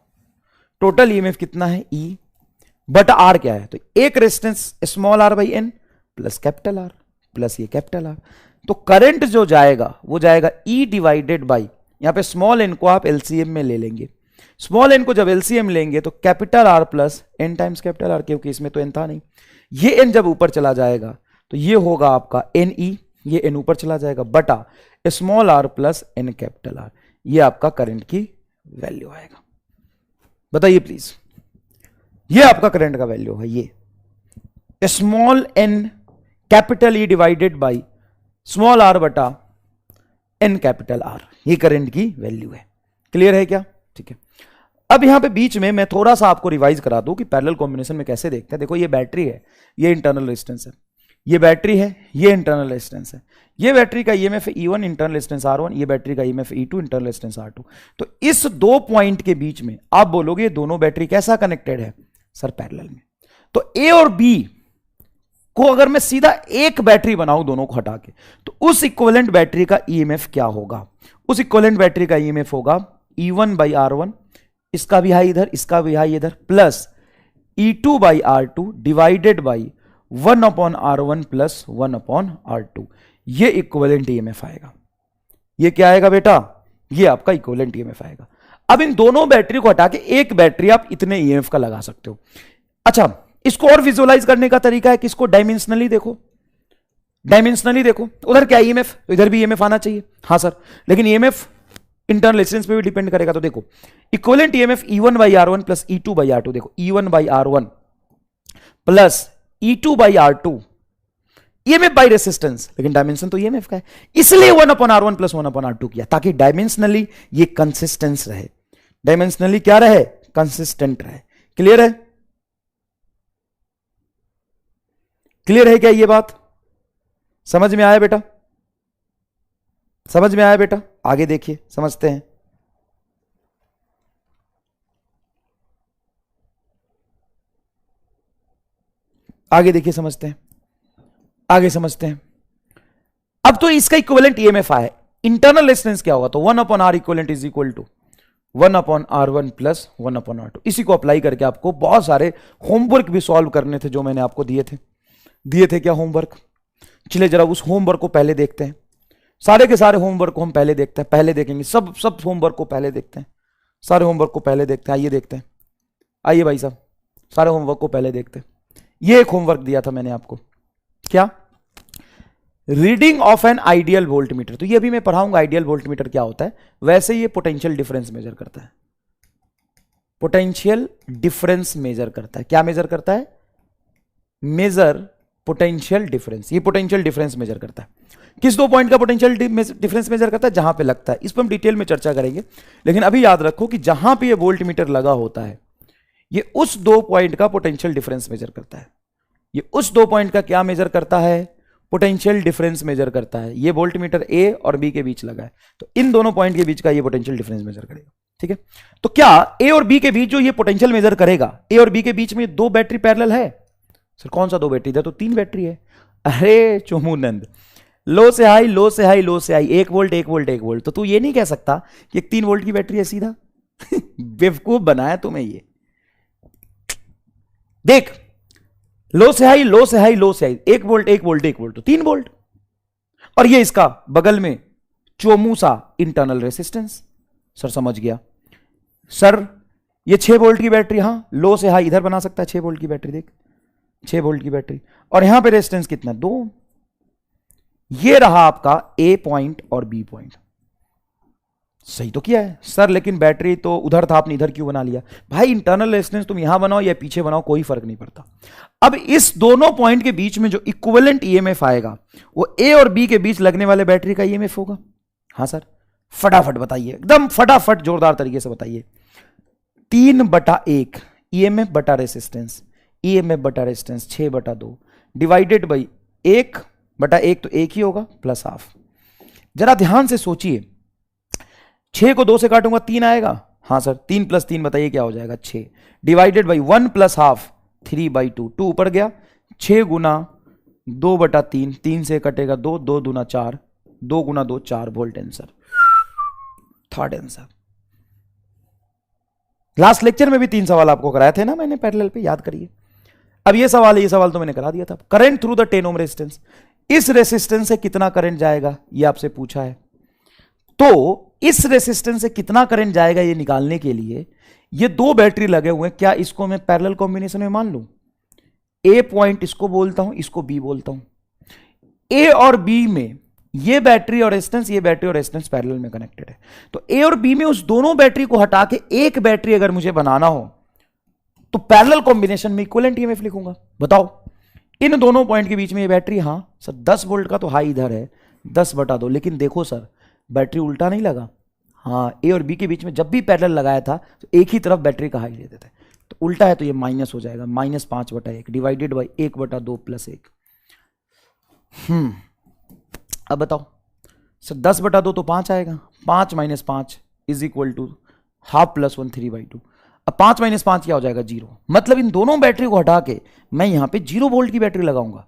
टोटल ईएमएफ कितना है ई, बटा आर क्या है, तो एक resistance small R by N plus capital R plus ये कैपिटल आर। तो करंट जो जाएगा वो जाएगा ई डिवाइडेड बाई, यहां पे स्मॉल एन को आप एलसीएम में ले लेंगे। स्मॉल एन को जब एलसीएम लेंगे तो capital R plus N times capital R, क्योंकि इसमें तो एन था नहीं। ये एन जब ऊपर चला जाएगा तो ये होगा आपका एन ई, ये एन ऊपर चला जाएगा, बटा small R plus N capital R. ये आपका करंट की वैल्यू आएगा। बताइए प्लीज, ये आपका करंट का वैल्यू है, ये small N capital E divided by small R बटा एन कैपिटल आर, ये करंट की वैल्यू है। क्लियर है क्या? ठीक है। अब यहां पे बीच में मैं थोड़ा सा आपको रिवाइज करा दूं कि पैरेलल कॉम्बिनेशन में कैसे देखते हैं। देखो ये बैटरी है, ये इंटरनल रेजिस्टेंस है, ये बैटरी है, ये इंटरनल रेजिस्टेंस है, ये बैटरी का EMF E1 internal resistance R1, ये बैटरी का EMF E2 internal resistance R2। तो इस दो पॉइंट के बीच में आप बोलोगे दोनों बैटरी कैसा कनेक्टेड है सर? पैरेलल में। तो ए और बी को अगर मैं सीधा एक बैटरी बनाऊं दोनों को हटा के, तो उस इक्विवेलेंट बैटरी का ईएमएफ क्या होगा? उस इक्विवेलेंट बैटरी का ईएमएफ होगा E1 बाई R1, इसका भी हाई इधर, इसका भी हाई इधर, plus E2 by R2 divided by 1 upon R1 plus 1 upon R2। ये इक्विवेलेंट ईएमएफ आएगा। ये क्या आएगा बेटा? ये आपका इक्विवेलेंट ईएमएफ आएगा। अब इन दोनों बैटरी को हटा के एक बैटरी आप इतने ईएमएफ का लगा सकते हो। अच्छा, इसको और विजुअलाइज करने का तरीका है कि इसको डायमेंशनली देखो, डायमेंशनली देखो। उधर क्या ईएमएफ, तो इधर भी ईएमएफ आना चाहिए। हाँ सर, लेकिन ईएमएफ इंटरनल रेजिस्टेंस पे भी डिपेंड करेगा। तो देखो equivalent EMF E1 by R1 plus E2 by R2, देखो E1 by R1 plus E2 by R2, EMF by resistance, लेकिन डायमेंशन तो ईएमएफ का है, इसलिए 1 upon R1 plus 1 upon R2 किया, ताकि डायमेंशनली ये कंसिस्टेंस रहे। डायमेंशनली क्या रहे? कंसिस्टेंट रहे। क्लियर है? क्लियर है क्या ये बात? समझ में आया बेटा? समझ में आया बेटा? आगे देखिए, समझते हैं। आगे देखिए, समझते हैं, आगे समझते हैं। अब तो इसका इक्विवेलेंट ईएमएफ है, इंटरनल रेजिस्टेंस क्या होगा? तो 1 upon R equivalent is equal to 1 upon R1 plus 1 upon R2। इसी को अप्लाई करके आपको बहुत सारे होमवर्क भी सॉल्व करने थे जो मैंने आपको दिए थे क्या होमवर्क? चलिए जरा उस होमवर्क को पहले देखते हैं। सारे के सारे होमवर्क को हम पहले देखते हैं, पहले देखेंगे सब होमवर्क को पहले देखते हैं, सारे होमवर्क को पहले देखते हैं। आइए देखते हैं, आइए भाई साहब, सारे होमवर्क को पहले देखते हैं। ये एक होमवर्क दिया था मैंने आपको, क्या? Reading of an ideal voltmeter. तो ये अभी मैं पढ़ाऊंगा आइडियल वोल्टमीटर क्या होता है। वैसे ये पोटेंशियल डिफरेंस मेजर करता है, पोटेंशियल डिफरेंस मेजर करता है। क्या मेजर करता है? Measure potential difference. ये पोटेंशियल डिफरेंस मेजर करता है। किस दो पॉइंट का पोटेंशियल डिफरेंस मेजर करता है? जहां पे लगता है। इस पर हम डिटेल में चर्चा करेंगे, लेकिन अभी याद रखो कि जहां पे ये वोल्टमीटर लगा होता है, ये उस दो पॉइंट का पोटेंशियल डिफरेंस मेजर करता है। ये उस दो पॉइंट का क्या मेजर करता है? पोटेंशियल डिफरेंस मेजर करता है। ये वोल्टमीटर ए और बी के बीच लगा है, तो इन दोनों पॉइंट के बीच का ये पोटेंशियल डिफरेंस मेजर करेगा। ठीक है, तो क्या ए और बी के बीच जो ये पोटेंशियल मेजर करेगा, ए और बी के बीच में दो बैटरी पैरेलल है? सर कौन सा दो बैटरी? इधर तो 3 बैटरी है। अरे चोमूनंद, लो से हाई, लो से हाई, लो से हाई, 1 वोल्ट 1 वोल्ट 1 वोल्ट। तो तू ये नहीं कह सकता कि एक 3 वोल्ट की बैटरी है सीधा। बेवकूफ बनाया तुम्हें ये। देख, लो से हाई, लो से हाई, लो से हाई, 1 वोल्ट 1 वोल्ट 1 वोल्ट, तो 3 वोल्ट। और ये इसका बगल में चोमूसा इंटरनल रेसिस्टेंस। सर समझ गया। सर ये 6 वोल्ट की बैटरी, हां लो से हाई इधर बना सकता है, 6 वोल्ट की बैटरी, देख 6 वोल्ट की बैटरी, और यहां पे रेजिस्टेंस कितना, 2। ये रहा आपका ए पॉइंट और बी पॉइंट। सही तो किया है सर, लेकिन बैटरी तो उधर था, आपने इधर क्यों बना लिया? भाई इंटरनल रेजिस्टेंस तुम यहां बनाओ या पीछे बनाओ, कोई फर्क नहीं पड़ता। अब इस दोनों पॉइंट के बीच में जो इक्विवेलेंट ईएमएफ आएगा वो ए और बी के बीच लगने वाले बैटरी का ईएमएफ होगा। हां सर, फटाफट बताइए, एकदम फटाफट जोरदार तरीके से बताइए। 3/1 ईएमएफ बटा रेसिस्टेंस, ईएमएफ बटा रेसिस्टेंस 6/2 डिवाइडेड बाई 1/1, तो 1 ही होगा प्लस हाफ। जरा ध्यान से सोचिए, 6 को 2 से काटूंगा 3 आएगा। हां सर, 3 + 3 बताइए क्या हो जाएगा, 6 डिवाइडेड बाई 1 + हाफ 3/2, 2 ऊपर गया, 6 गुना 2/3, 3 से कटेगा 2, 2 दूना 4, 2 गुना 2 4 volt. Answer, third answer. Last lecture में भी 3 सवाल आपको कराए थे ना मैंने पैरेलल पे, याद करिए। अब ये सवाल है, ये सवाल तो मैंने करा दिया था। Current through the 10 ohm resistance, इस रेजिस्टेंस से कितना करंट जाएगा ये आपसे पूछा है। तो इस रेजिस्टेंस से कितना करंट जाएगा ये निकालने के लिए ये 2 बैटरी लगे हुए हैं, क्या इसको मैं पैरेलल कॉम्बिनेशन में मान लूं? ए पॉइंट इसको बोलता हूं, इसको बी बोलता हूं। ए और बी में ये बैटरी और रेजिस्टेंस, ये बैटरी और रेजिस्टेंस पैरेलल में कनेक्टेड है। तो ए और बी में उस दोनों बैटरी को हटा के एक बैटरी अगर मुझे बनाना हो तो पैरेलल कॉम्बिनेशन में इक्विवेलेंट ईएमएफ लिखूंगा। बताओ, इन दोनों पॉइंट के बीच में ये बैटरी, हां सर 10 वोल्ट का तो हाई इधर है, 10/2, लेकिन देखो सर बैटरी उल्टा नहीं लगा। हाँ, ए और बी के बीच में जब भी पैरेलल लगाया था तो एक ही तरफ बैटरी का हाई लेते थे, तो उल्टा है तो ये माइनस हो जाएगा, -5/1 डिवाइडेड बाई 1/2 + 1। अब बताओ सर, 10/2 तो 5 आएगा, 5 - 5 = ½ + 1 3/2। अब 5 - 5 क्या हो जाएगा, 0। मतलब इन दोनों बैटरी को हटा के मैं यहां पे 0 वोल्ट की बैटरी लगाऊंगा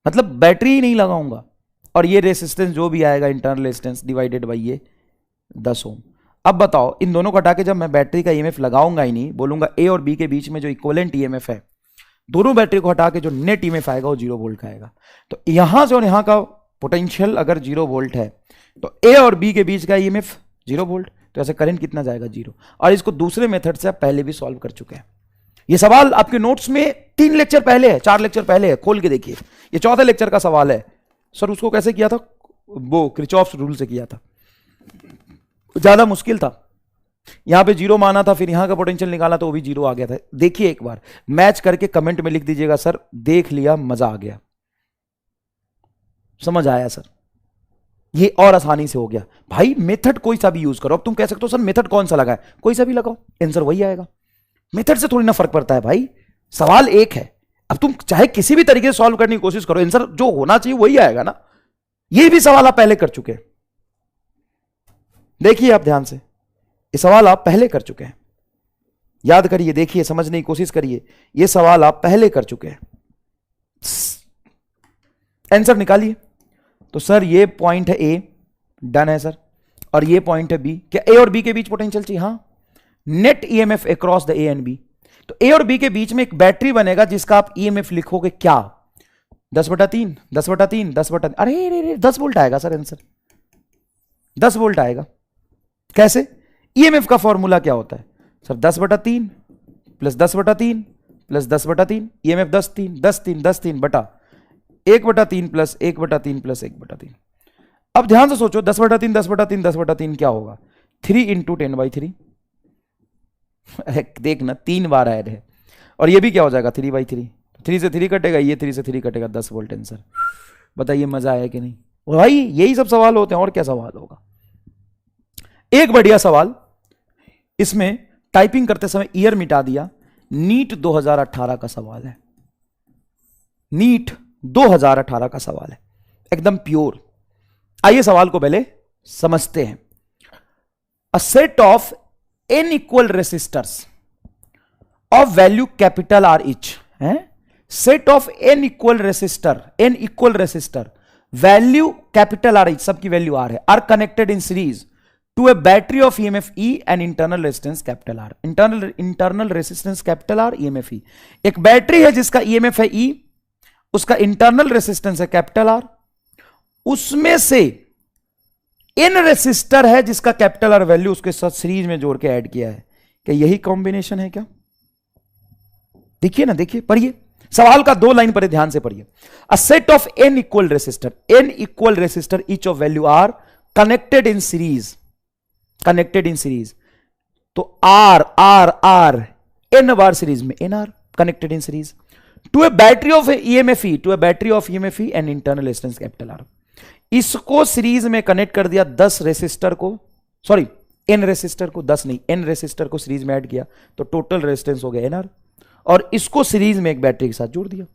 मतलब बैटरी ही नहीं लगाऊंगा, और ये रेसिस्टेंस जो भी आएगा इंटरनल रेसिस्टेंस डिवाइडेड बाई ये 10 ओम। अब बताओ, इन दोनों को हटा के जब मैं बैटरी का ईएमएफ लगाऊंगा ही नहीं, बोलूंगा ए और बी के बीच में जो इक्विवेलेंट ईएमएफ है, दोनों बैटरी को हटा के जो नेट ईएमएफ आएगा वो 0 वोल्ट का आएगा। तो यहां से और यहां का पोटेंशियल अगर 0 वोल्ट है तो ए और बी के बीच का ईएमएफ 0 वोल्ट, तो ऐसे करंट कितना जाएगा, 0। और इसको दूसरे मेथड से आप पहले भी सॉल्व कर चुके हैं। ये सवाल आपके नोट्स में 3 लेक्चर पहले है, 4 लेक्चर पहले है, खोल के देखिए। ये 14 लेक्चर का सवाल है। सर उसको कैसे किया था, वो किरचॉफ्स रूल से किया था, ज्यादा मुश्किल था। यहां पे 0 माना था, फिर यहां का पोटेंशियल निकाला तो वो भी 0 आ गया था। देखिए एक बार मैच करके कमेंट में लिख दीजिएगा, सर देख लिया, मजा आ गया, समझ आया सर, ये और आसानी से हो गया। भाई मेथड कोई सा भी यूज करो। अब तुम कह सकते हो सर मेथड कौन सा लगाए, कोई सा भी लगाओ, आंसर वही आएगा। मेथड से थोड़ी ना फर्क पड़ता है भाई, सवाल एक है। अब तुम चाहे किसी भी तरीके से सॉल्व करने की कोशिश करो, आंसर जो होना चाहिए वही आएगा ना। ये भी सवाल आप पहले कर चुके हैं, देखिए आप ध्यान से, ये सवाल आप पहले कर चुके हैं, याद करिए, देखिए समझने की कोशिश करिए, ये सवाल आप पहले कर चुके हैं। आंसर निकालिए। तो सर ये पॉइंट है ए, डन है सर, और ये पॉइंट है बी। क्या ए और बी के बीच पोटेंशियल चाहिए? हां, net EMF across the A and B. तो ए और बी के बीच में एक बैटरी बनेगा जिसका आप ईएमएफ लिखोगे क्या, 10/3 10/3 10/3, अरे 10 वोल्ट आएगा सर आंसर, 10 वोल्ट आएगा। कैसे? ईएमएफ का फॉर्मूला क्या होता है सर, 10/3 + 10/3 + 10/3, ईएमएफ 10 3 10 3 10 3 बटा 1/3 + 1/3 + 1/3। अब ध्यान से सोचो, 10/3 10/3 10/3 क्या होगा, 3 × 10/3। देखना 3 बार ऐड है, और ये भी क्या हो जाएगा 3/3, 3 से 3 कटेगा, ये 3 से 3 कटेगा, 10 वोल्ट आंसर। बताइए मजा आया कि नहीं भाई? यही सब सवाल होते हैं, और क्या सवाल होगा। एक बढ़िया सवाल, इसमें टाइपिंग करते समय ईयर मिटा दिया, नीट 2018 का सवाल है, नीट 2018 का सवाल है, एकदम प्योर। आइए सवाल को पहले समझते हैं। A set of n equal resistors of value capital R each है, set of n equal resistor, n equal resistor value capital R each, सबकी वैल्यू आर है, R connected in series to a battery of EMF E and internal resistance capital R. Internal resistance capital R, EMF E. एक battery है जिसका EMF है E, उसका internal resistance है capital R, उसमें से इन रेसिस्टर है जिसका कैपिटल आर वैल्यू उसके साथ सीरीज में जोड़ के ऐड किया है। क्या यही कॉम्बिनेशन है क्या? देखिए ना, देखिए, पढ़िए सवाल का 2 लाइन पर ध्यान से पढ़िए। A set of n equal resistor each of value R connected in series, तो आर आर आर n बार सीरीज में nr connected in series to a battery of EMF E and internal resistance capital R. इसको series में connect कर दिया 10 resistor को, sorry n resistor को, 10 नहीं, n रेसिस्टर को सीरीज में ऐड किया तो टोटल रेजिस्टेंस हो गया nr, और इसको सीरीज में एक बैटरी के साथ जोड़ दिया।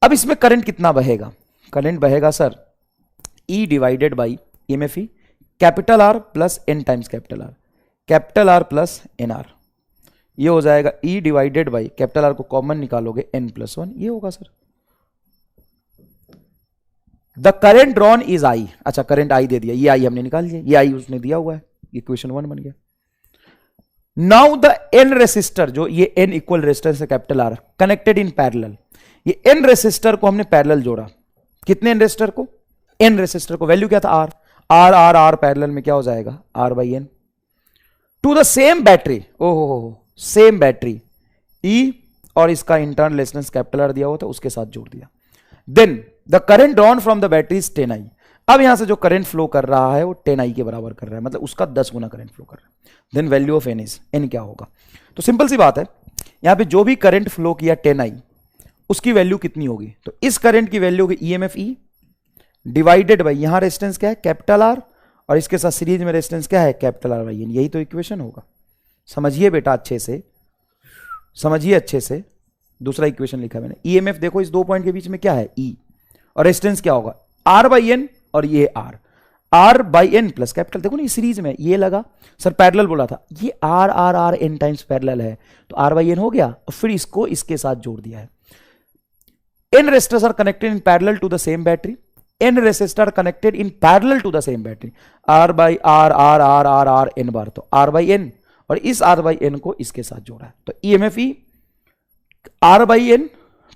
अब इसमें करंट कितना बहेगा? करंट बहेगा sir E divided by EMF E, capital R plus n times capital R plus nr। ये हो जाएगा E divided by, capital R को कॉमन निकालोगे, n+1, ये होगा sir. The current drawn is I। अच्छा, करंट I दे दिया, ये I हमने निकाल लिया, ये I उसने दिया हुआ है, इक्वेशन 1 बन गया। नाउ द n रेसिस्टर, जो ये n इक्वल रेजिस्टेंस है capital R, connected in parallel. ये n रेसिस्टर को हमने पैरेलल जोड़ा। कितने n रेसिस्टर को? n रेसिस्टर को। वैल्यू क्या था? R। R R R parallel में क्या हो जाएगा? R by n to the same battery. ओहो, सेम बैटरी E और इसका इंटरनल रेजिस्टेंस कैपिटल R दिया हुआ था, उसके साथ जोड़ दिया। Then the current drawn from the battery is 10I। अब यहां से जो करंट फ्लो कर रहा है वो 10I के बराबर कर रहा है, मतलब उसका 10 गुना करंट फ्लो कर रहा है। Then value of n is, n क्या होगा? तो सिंपल सी बात है, यहां पे जो भी करंट फ्लो किया 10I, उसकी वैल्यू कितनी होगी? तो इस करंट की वैल्यू होगी ईएमएफ ई डिवाइडेड बाई, यहां रेजिस्टेंस क्या है? कैपिटल आर, और इसके साथ सीरीज में रेजिस्टेंस क्या है? Capital R by N. यही तो इक्वेशन होगा। समझिए बेटा अच्छे से, समझिए अच्छे से। दूसरा इक्वेशन लिखा मैंने, ईएमएफ देखो इस 2 पॉइंट के बीच में क्या है? ई, और रेजिस्टेंस क्या होगा? आर बाई एन, और ये R by N plus capital. देखो ना, ये सीरीज में ये लगा, सर पैरेलल बोला था, ये R R R N times parallel है, तो आर बाई एन हो गया, और फिर इसको इसके साथ जोड़ दिया है। N resistors are connected in parallel to the same battery, N resistor connected in parallel to the same battery, R by R R R R R N बार, तो आर बाई एन, और इस आर बाई एन को इसके साथ जोड़ा है, तो EMF E R by N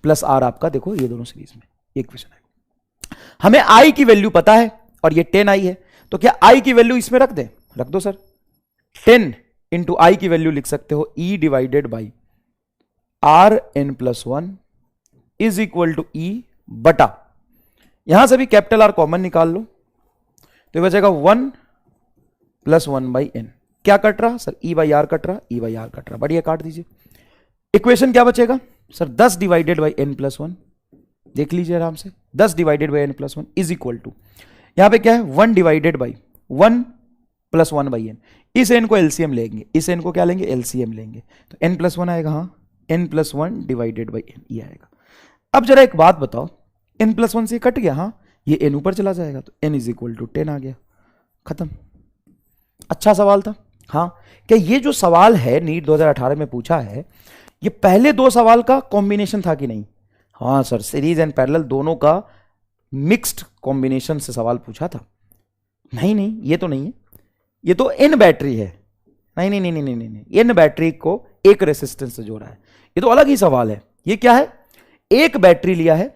plus R, आपका देखो ये दोनों सीरीज में इक्वेशन है। हमें I की वैल्यू पता है और ये 10I है, तो क्या I की वैल्यू इसमें रख दें? रख दो सर। 10 इंटू I की वैल्यू लिख सकते हो E divided by Rn+1 is equal to E बटा, यहां से भी कैपिटल R कॉमन निकाल लो, तो ये बचेगा 1 + 1/n। क्या कट रहा sir? E by R cut रहा, E बाई आर कट रहा, बढ़िया काट दीजिए। इक्वेशन क्या बचेगा सर? 10 डिवाइडेड बाई n+1, देख लीजिए आराम से, 10 divided by n+1 is equal to, यहां पे क्या है? 1 डिवाइडेड बाई 1 + 1/n। इस n को एलसीएम लेंगे, इस n को क्या लेंगे? एलसीएम लेंगे, तो n+1 आएगा, हाँ, n+1 डिवाइडेड बाई n, ये आएगा। अब जरा एक बात बताओ, n+1 से कट गया, हाँ, ये n ऊपर चला जाएगा, तो n इज इक्वल टू 10 आ गया, खत्म। अच्छा सवाल था, हाँ। क्या ये जो सवाल है नीट 2018 में पूछा है, ये पहले 2 सवाल का कॉम्बिनेशन था कि नहीं? हाँ सर, सीरीज एंड पैरेलल दोनों का मिक्स्ड कॉम्बिनेशन से सवाल पूछा था। नहीं नहीं, ये तो नहीं है, ये तो n बैटरी है। नहीं नहीं नहीं नहीं नहीं नहीं, n बैटरी को एक रेसिस्टेंस से जोड़ा है, ये तो अलग ही सवाल है। ये क्या है? एक बैटरी लिया है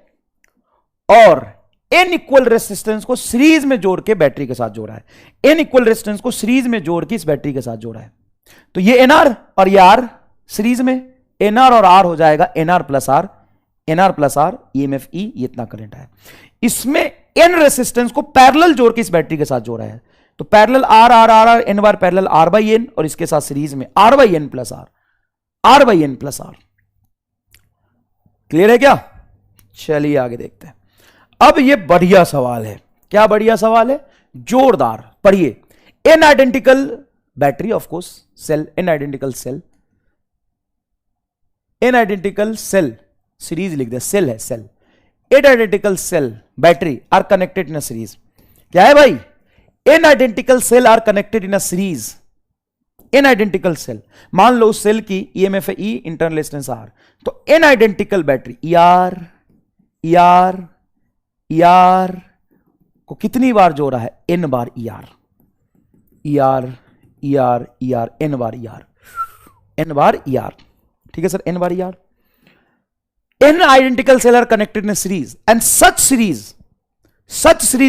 और n इक्वल रेसिस्टेंस को सीरीज में जोड़ के बैटरी के साथ जोड़ा है, n इक्वल रेसिस्टेंस को सीरीज में जोड़ के इस बैटरी के साथ जोड़ा है, तो ये nr और ये r सीरीज में, nr और r हो जाएगा nr प्लस r, ईएमएफ ई, ये इतना करंट है। इसमें n रेसिस्टेंस को पैरेलल जोड़ के इस बैटरी के साथ जोड़ा है, तो parallel r r r r n bar parallel r by n, और इसके साथ सीरीज में r by n plus r by n plus r। Clear है क्या? चलिए आगे देखते हैं। अब ये बढ़िया सवाल है। क्या बढ़िया सवाल है? जोरदार, पढ़िए। N identical battery, of course cell, N identical cell, N identical cell, series लिख दे, सेल है cell, N identical cell battery are connected in a series. क्या है भाई? N identical cell are connected in a series. N identical cell, मान लो उस cell की ईएमएफ है ई, इंटरनल रेजिस्टेंस आर, तो N identical battery E R E R E R को कितनी बार जोड़ा है? एन बार ER, E R E R E R N बार ई आर, एन बार ई आर, ठीक है सर, एन बार E R. n identical cell are connected in a series and such series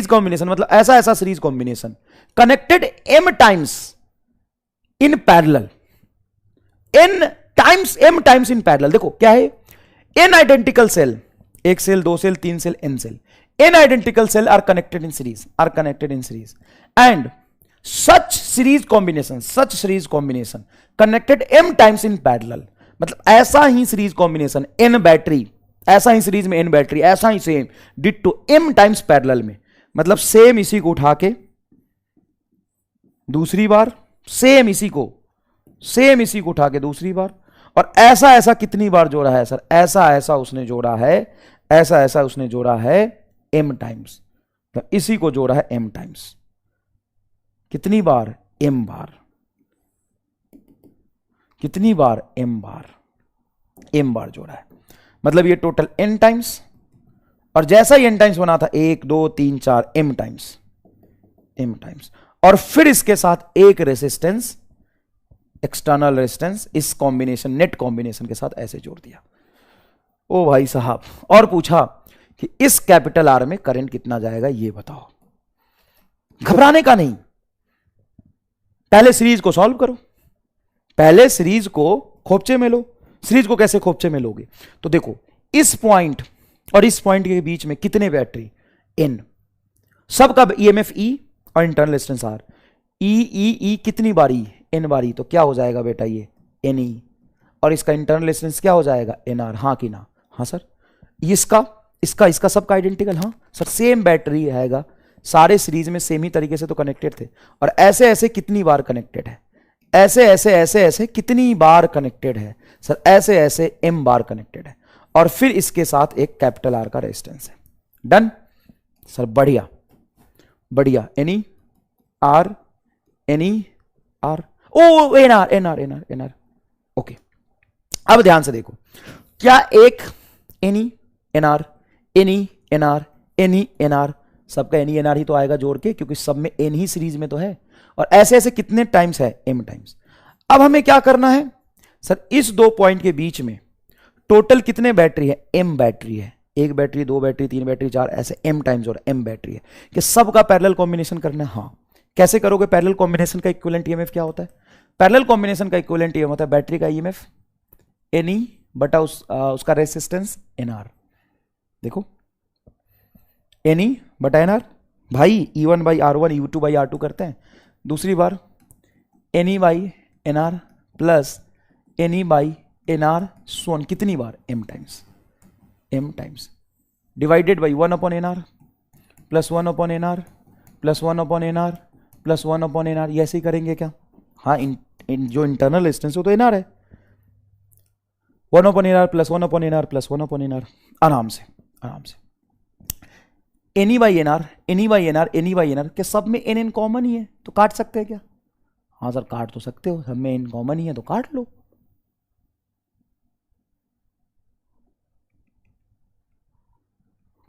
combination मतलब ऐसा series combination connected m times in parallel, n times in parallel। देखो क्या है, n identical cell, एक cell, दो cell, तीन cell, n cell, n identical cell are connected in series and such series combination connected m times in parallel। मतलब ऐसा ही series combination n battery, ऐसा ही सीरीज में n बैटरी, ऐसा ही same ditto m times parallel में, मतलब सेम इसी को उठा के दूसरी बार, सेम इसी को उठा के दूसरी बार, और ऐसा कितनी बार जोड़ा है सर, ऐसा उसने जोड़ा है, ऐसा उसने जोड़ा है m टाइम्स, तो इसी को जोड़ा है m टाइम्स, कितनी बार, m बार, कितनी बार, m बार जोड़ा है, मतलब ये टोटल n टाइम्स, और जैसा ही n टाइम्स बना था 1 2 3 4 m टाइम्स, और फिर इसके साथ एक रेसिस्टेंस, एक्सटर्नल रेसिस्टेंस, इस कॉम्बिनेशन, नेट कॉम्बिनेशन के साथ ऐसे जोड़ दिया। ओ भाई साहब, और पूछा कि इस कैपिटल आर में करंट कितना जाएगा ये बताओ। घबराने का नहीं, पहले सीरीज को सॉल्व करो, पहले सीरीज को खोपचे में लो। सीरीज को कैसे खोपचे में लोगे, तो देखो इस पॉइंट और इस पॉइंट के बीच में कितने बैटरी, n, सबका ईएमएफ E और इंटरनल रेजिस्टेंस R, E कितनी बारी, n बारी, तो क्या हो जाएगा बेटा ये Ne, और इसका इंटरनल रेजिस्टेंस क्या हो जाएगा Nr, हाँ कि ना, हाँ सर। इसका सबका आइडेंटिकल, हाँ सर, सेम बैटरी आएगा, सारे सीरीज में सेम ही तरीके से तो कनेक्टेड थे, और ऐसे कितनी बार कनेक्टेड है, ऐसे कितनी बार कनेक्टेड है सर, ऐसे m बार कनेक्टेड है, और फिर इसके साथ एक कैपिटल R का रेजिस्टेंस है। डन सर, बढ़िया, Ni R ओ NR, ओके। अब ध्यान से देखो, क्या एक Ni NR सबका Ni NR ही तो आएगा जोड़ के, क्योंकि सब में n ही सीरीज में तो है, और ऐसे कितने टाइम्स है, m टाइम्स। अब हमें क्या करना है सर, इस दो पॉइंट के बीच में टोटल कितने बैटरी है, m बैटरी है, एक बैटरी, दो बैटरी, तीन बैटरी, चार, ऐसे m टाइम्स और m बैटरी है, कि सबका पैरेलल कॉम्बिनेशन करना है। हाँ, कैसे करोगे, पैरेलल कॉम्बिनेशन का इक्विवेलेंट ईएमएफ क्या होता है, पैरेलल कॉम्बिनेशन का इक्विवेलेंट ईएमएफ होता है बैटरी का ईएमएफ Ni बटा उसका रेजिस्टेंस Nr। देखो Ni बटा Nr, भाई E1 by R1 U2 by R2 करते हैं, दूसरी बार Ni by Nr plus Ni by Nr सोन, कितनी बार, m times, divided by 1 upon Nr plus 1 upon Nr plus 1 upon Nr plus 1 upon Nr, ये ऐसे ही करेंगे क्या, हाँ, जो इंटरनल रेजिस्टेंस हो तो Nr है, 1 upon Nr plus 1 upon Nr plus 1 upon Nr, आराम से Ni बाई Nr के सब में n कॉमन ही है, तो काट सकते हैं क्या, हाँ सर काट तो सकते हो, सब में n कॉमन ही है तो काट लो।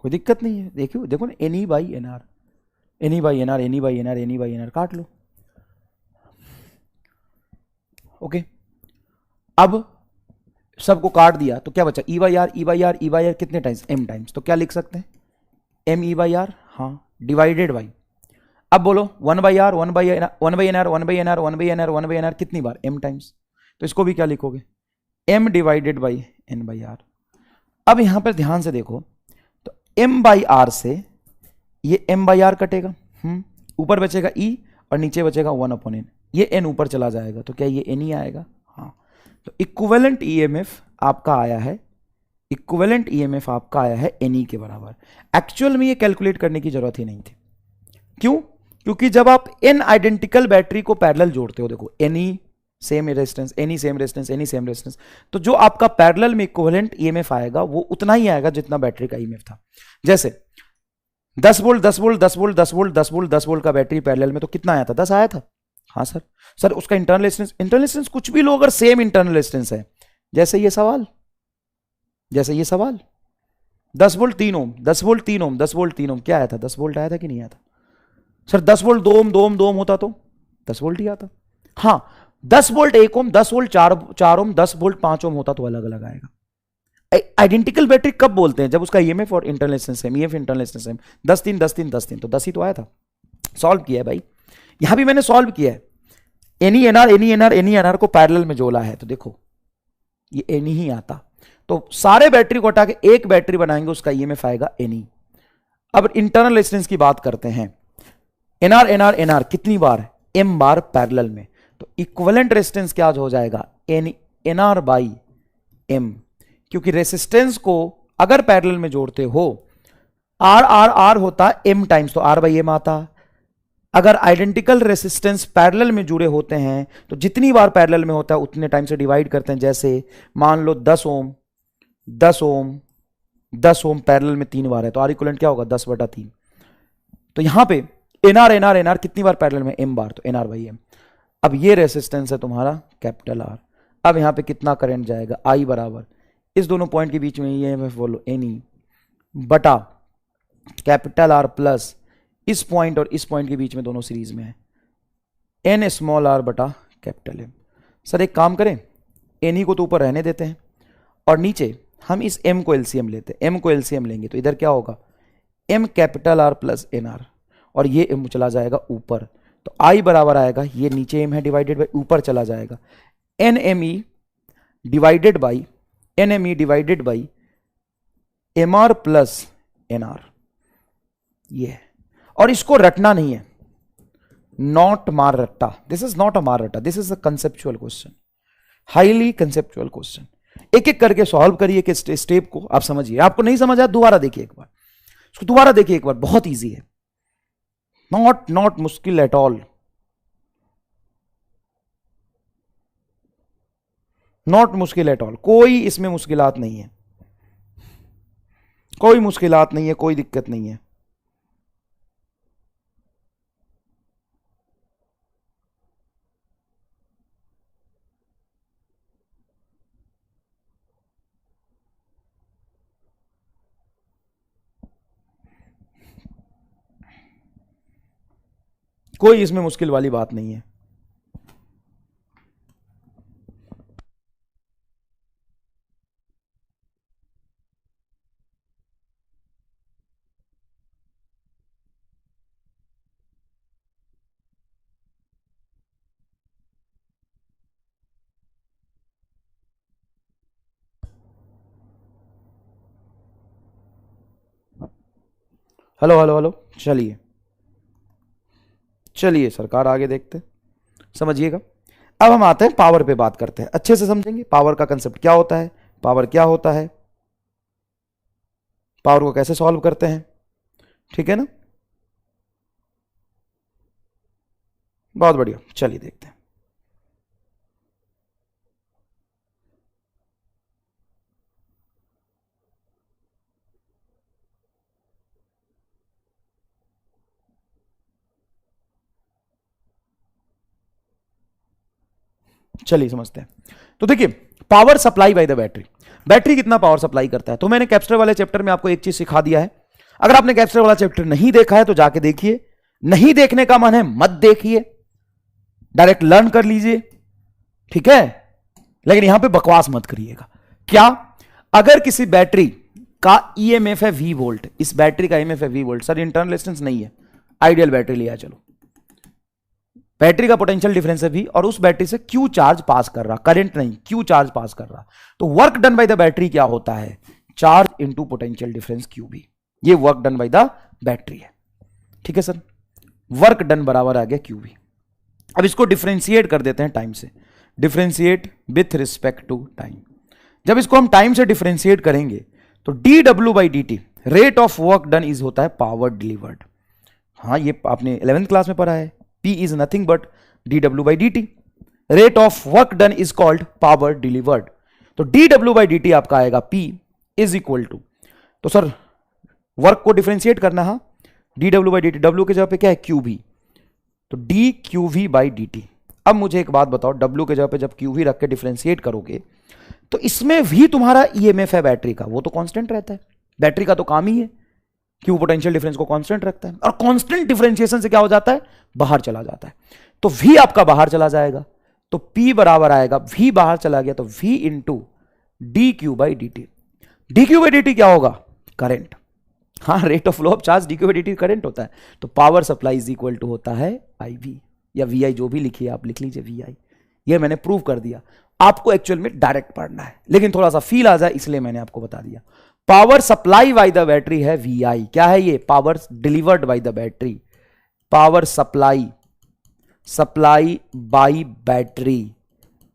कोई दिक्कत नहीं है, देखो ना, Ni बाई Nr काट लो। ओके, अब सबको काट दिया तो क्या बचा, E बाई आर कितने टाइम्स, m टाइम्स, तो क्या लिख सकते हैं, m E बाई आर, हाँ, डिवाइडेड बाई, अब बोलो 1 बाई आर, 1 बाई एनआर कितनी बार, m टाइम्स, तो इसको भी क्या लिखोगे, m divided by n by R. अब यहां पर ध्यान से देखो, तो m बाई आर से ये m बाई आर कटेगा, ऊपर बचेगा E और नीचे बचेगा 1 अपॉन n, ये n ऊपर चला जाएगा, तो क्या ये n ही आएगा, हाँ। तो इक्विवेलेंट ईएमएफ आपका आया है, Ni के बराबर। एक्चुअल में ये कैलकुलेट करने की जरूरत ही नहीं थी, क्यों, क्योंकि जब आप n आइडेंटिकल बैटरी को पैरेलल जोड़ते हो, देखो Ni सेम रेजिस्टेंस, तो जो आपका पैरेलल में इक्विवेलेंट ईएमएफ आएगा वो उतना ही आएगा जितना बैटरी का ईएमएफ था। जैसे 10 वोल्ट का बैटरी पैरेलल में तो कितना आया था, 10 आया था, हाँ सर उसका इंटरनल रेजिस्टेंस कुछ भी लो, अगर सेम इंटरनल रेजिस्टेंस है, जैसे ये सवाल 10 वोल्ट 3 ओम, 10 वोल्ट 3 ओम, 10 वोल्ट 3 ओम, क्या आया था, 10 वोल्ट आया था कि नहीं आया था सर, 10 वोल्ट 2 ओम होता तो 10 वोल्ट ही आता। हाँ 10 वोल्ट 1 ओम, 10 वोल्ट 4 ओम, 10 वोल्ट 5 ओम होता तो अलग अलग आएगा। आइडेंटिकल बैटरी कब बोलते हैं? जब उसका ईएमएफ और internal resistance same, EMF internal resistance same. 10 3 10 3 10 3 तो 10 ही तो आया था। सॉल्व किया है भाई, यहां भी मैंने सॉल्व किया है। एनी एनआर को पैरेलल में जोड़ा है तो देखो ये एनी ही आता। तो सारे बैटरी को हटा के एक बैटरी बनाएंगे, उसका ईएमएफ आएगा एनी। अब इंटरनल रेजिस्टेंस की बात करते हैं। एनआर कितनी बार? एम बार पैरेलल में, तो इक्विवेलेंट रेजिस्टेंस क्या हो जाएगा? एनआर बाई एम, क्योंकि रेजिस्टेंस को अगर पैरेलल में जोड़ते हो आर होता एम टाइम्स, तो आर बाई एम आता। अगर आइडेंटिकल रेजिस्टेंस पैरेलल में जुड़े होते हैं तो जितनी बार पैरेलल में होता है उतने टाइम से डिवाइड करते हैं। जैसे मान लो 10 ओम 10 ओम 10 ओम पैरेलल में 3 बार है, तो आर इक्विवेलेंट क्या होगा? 10/3। तो यहां पे एनआर कितनी बार पैरेलल में? एम बार, तो एनआर बाई एम। अब ये रेजिस्टेंस है तुम्हारा कैपिटल आर। अब यहां पे कितना करंट जाएगा? आई बराबर इस दोनों पॉइंट के बीच में ईएमएफ बोलो एनी बटा कैपिटल आर प्लस इस पॉइंट और इस पॉइंट के बीच में दोनों सीरीज में है एन स्मॉल आर बटा कैपिटल एम। सर एक काम करें, एनी को तो ऊपर रहने देते हैं और नीचे हम इस एम को एलसीएम लेते हैं। एम को एलसीएम लेंगे तो इधर क्या होगा? M capital R plus N R, और ये एम चला जाएगा ऊपर, तो आई बराबर आएगा, ये नीचे एम है डिवाइडेड बाई ऊपर चला जाएगा N M E divided by M R plus N R. ये और इसको रटना नहीं है, नॉट मार रट्टा, दिस इज नॉट अ मार रट्टा, this is a conceptual question, highly conceptual question. एक एक करके सॉल्व करिए कि स्टेप को आप समझिए। आपको नहीं समझ आया दोबारा देखिए एक बार, इसको दोबारा देखिए एक बार, बहुत इजी है, नॉट मुश्किल एट ऑल, नॉट मुश्किल एट ऑल। कोई इसमें मुश्किलात नहीं है, कोई मुश्किलात नहीं है, कोई दिक्कत नहीं है। कोई इसमें मुश्किल वाली बात नहीं है। हेलो हेलो हेलो, चलिए चलिए सरकार आगे देखते, समझिएगा। अब हम आते हैं पावर पे, बात करते हैं, अच्छे से समझेंगे पावर का कंसेप्ट क्या होता है, पावर क्या होता है, पावर को कैसे सॉल्व करते हैं, ठीक है ना। बहुत बढ़िया, चलिए देखते हैं। चलिए समझते हैं। तो देखिए power supply by the battery, battery कितना पावर सप्लाई करता है। तो मैंने कैपेसिटर वाले चैप्टर में आपको एक चीज सिखा दिया है, अगर आपने कैपेसिटर वाला चैप्टर नहीं देखा है तो जाके देखिए, नहीं देखने का मन है मत देखिए, डायरेक्ट लर्न कर लीजिए, ठीक है। लेकिन यहां पे बकवास मत करिएगा। क्या? अगर किसी बैटरी का ईएमएफ है V वोल्ट, इस बैटरी का ईएमएफ है V volt, sir internal resistance नहीं है, आइडियल बैटरी लिया, चलो बैटरी का पोटेंशियल डिफरेंस है V और उस बैटरी से Q चार्ज पास कर रहा, करंट नहीं Q चार्ज पास कर रहा, तो work done by the battery क्या होता है? Charge into potential difference QB, ये work done by the battery है, ठीक है सर। वर्क डन बराबर आ गया QB। अब इसको डिफरेंशिएट कर देते हैं टाइम से, differentiate with respect to time. जब इसको हम टाइम से डिफरेंशिएट करेंगे तो dW/dt rate of work done is होता है पावर डिलीवर्ड। हाँ ये आपने 11th क्लास में पढ़ा है, P is nothing but dW/dt, rate of work done is called power delivered. तो dW/dt आपका आएगा P इज इक्वल टू, तो सर वर्क को डिफरेंशिएट करना, हाँ dW/dt, W के जगह पे क्या है? QV, तो dQV/dt। अब मुझे एक बात बताओ, W के जगह पे जब QV रख के डिफरेंशिएट करोगे तो इसमें भी तुम्हारा ईएमएफ है बैटरी का, वो तो कांस्टेंट रहता है, बैटरी का तो काम ही है कि वो पोटेंशियल डिफरेंस को कांस्टेंट रखता है, और कांस्टेंट डिफरेंशिएशन से क्या हो जाता है? बाहर चला जाता है। तो V आपका बाहर चला जाएगा, तो P बराबर आएगा, V बाहर चला गया तो V into D Q by D T. D Q by D T क्या होगा? करंट। हाँ, rate of flow of charge D Q by D T current होता है। तो power supply is equal to होता है IV या VI, जो भी लिखिए आप, लिख लीजिए VI। ये मैंने प्रूव कर दिया। आपको एक्चुअल में डायरेक्ट पढ़ना है, लेकिन थोड़ा सा फील आ जाए इसलिए मैंने आपको बता दिया। Power supply by the battery है VI। क्या है ये? Power delivered by the battery. Power supply by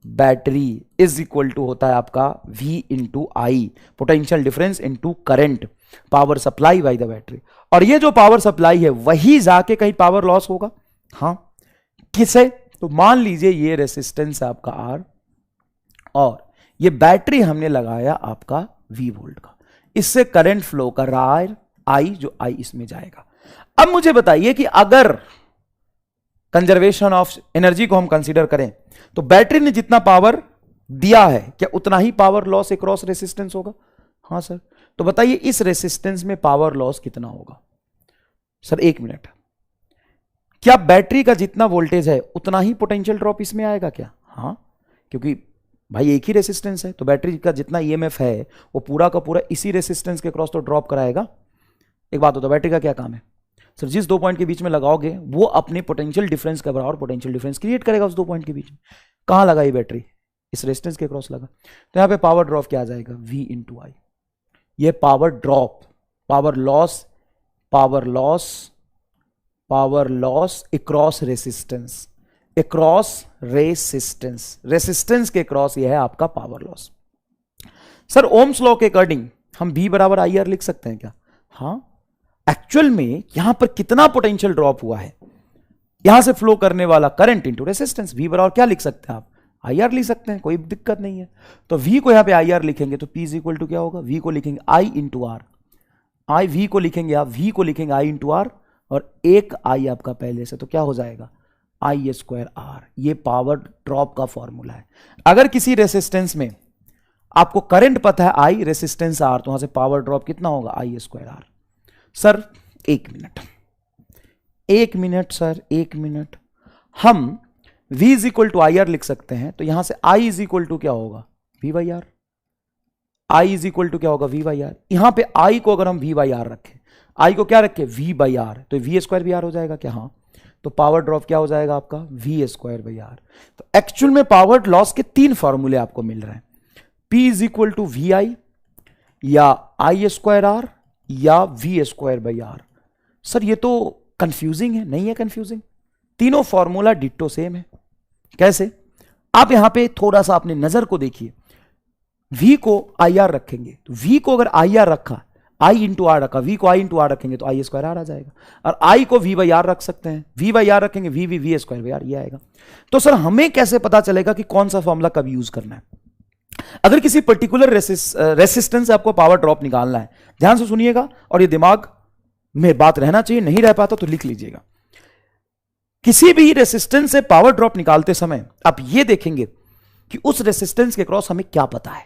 battery is equal to होता है आपका V into I, potential difference into current, power supply by the battery. और ये जो पावर सप्लाई है वही जाके कहीं पावर लॉस होगा। हाँ, किसे? तो मान लीजिए ये रेसिस्टेंस है आपका R और ये बैटरी हमने लगाया आपका V वोल्ट का, इससे करंट फ्लो कर रहा है I, जो I इसमें जाएगा। अब मुझे बताइए कि अगर कंजर्वेशन ऑफ एनर्जी को हम कंसीडर करें तो बैटरी ने जितना पावर दिया है क्या उतना ही पावर लॉस अक्रॉस रेसिस्टेंस होगा? हाँ सर। तो बताइए इस रेसिस्टेंस में पावर लॉस कितना होगा? Sir 1 minute. क्या बैटरी का जितना वोल्टेज है उतना ही पोटेंशियल ड्रॉप इसमें आएगा क्या? हाँ, क्योंकि भाई एक ही रेसिस्टेंस है, तो बैटरी का जितना ईएमएफ है वो पूरा का पूरा इसी रेसिस्टेंस के क्रॉस तो ड्रॉप कराएगा। एक बात होता है, बैटरी का क्या काम है? सर जिस 2 पॉइंट के बीच में लगाओगे वो अपने पोटेंशियल डिफरेंस के बराबर पोटेंशियल डिफरेंस क्रिएट करेगा उस 2 पॉइंट के बीच में। कहां लगा ये बैटरी? इस रेजिस्टेंस के क्रॉस लगा। तो यहां पे पावर ड्रॉप क्या आ जाएगा? V इंटू आई। ये power drop, power loss across resistance के क्रॉस ये है आपका power loss. Sir Ohm's law के अकॉर्डिंग हम V बराबर IR लिख सकते हैं क्या? हाँ, एक्चुअल में यहां पर कितना पोटेंशियल ड्रॉप हुआ है, यहां से फ्लो करने वाला करंट इंटू रेसिस्टेंस, V बराबर क्या लिख सकते हैं आप? IR लिख सकते हैं, कोई दिक्कत नहीं है। तो V को यहां पे IR लिखेंगे तो P इज इक्वल टू क्या होगा? V को लिखेंगे I इंटू आर, V को लिखेंगे आप, V को लिखेंगे I इंटू आर और एक I आपका पहले से, तो क्या हो जाएगा? I square R। ये पावर ड्रॉप का फॉर्मूला है। अगर किसी रेसिस्टेंस में आपको करंट पता है I, रेसिस्टेंस R, तो वहां से पावर ड्रॉप कितना होगा? I square R। Sir 1 minute, हम V is equal to IR लिख सकते हैं, तो यहां से I इज इक्वल टू क्या होगा? V by R. I is equal to क्या होगा? V by R. यहां पे I को अगर हम V बाई आर रखें, I को क्या रखें? V बाई आर, तो V स्क्वायर बाई आर हो जाएगा क्या? हाँ, तो पावर ड्रॉप क्या हो जाएगा आपका? V square by R. तो एक्चुअल में पावर लॉस के 3 फॉर्मूले आपको मिल रहे हैं, P is equal to VI या I स्क्वायर आर या V square by R. Sir ये तो कंफ्यूजिंग है। नहीं है कंफ्यूजिंग, तीनों फॉर्मूला डिट्टो सेम है। कैसे? आप यहां पे थोड़ा सा अपने नजर को देखिए, V को IR रखेंगे तो V को अगर IR रखा, I इंटू आर रखा, V को I इंटू आर रखेंगे तो I स्क्वायर आर आ जाएगा, और I को V बाई आर रख सकते हैं, V बाई आर रखेंगे V स्क्वायर बाई आर, ये आएगा। तो सर हमें कैसे पता चलेगा कि कौन सा फॉर्मूला कब यूज करना है? अगर किसी पर्टिकुलर रेसिस्टेंस से आपको पावर ड्रॉप निकालना है, ध्यान से सुनिएगा और ये दिमाग में बात रहना चाहिए, नहीं रह पाता तो लिख लीजिएगा। किसी भी रेसिस्टेंस से पावर ड्रॉप निकालते समय आप ये देखेंगे कि उस रेसिस्टेंस के क्रॉस हमें क्या पता है।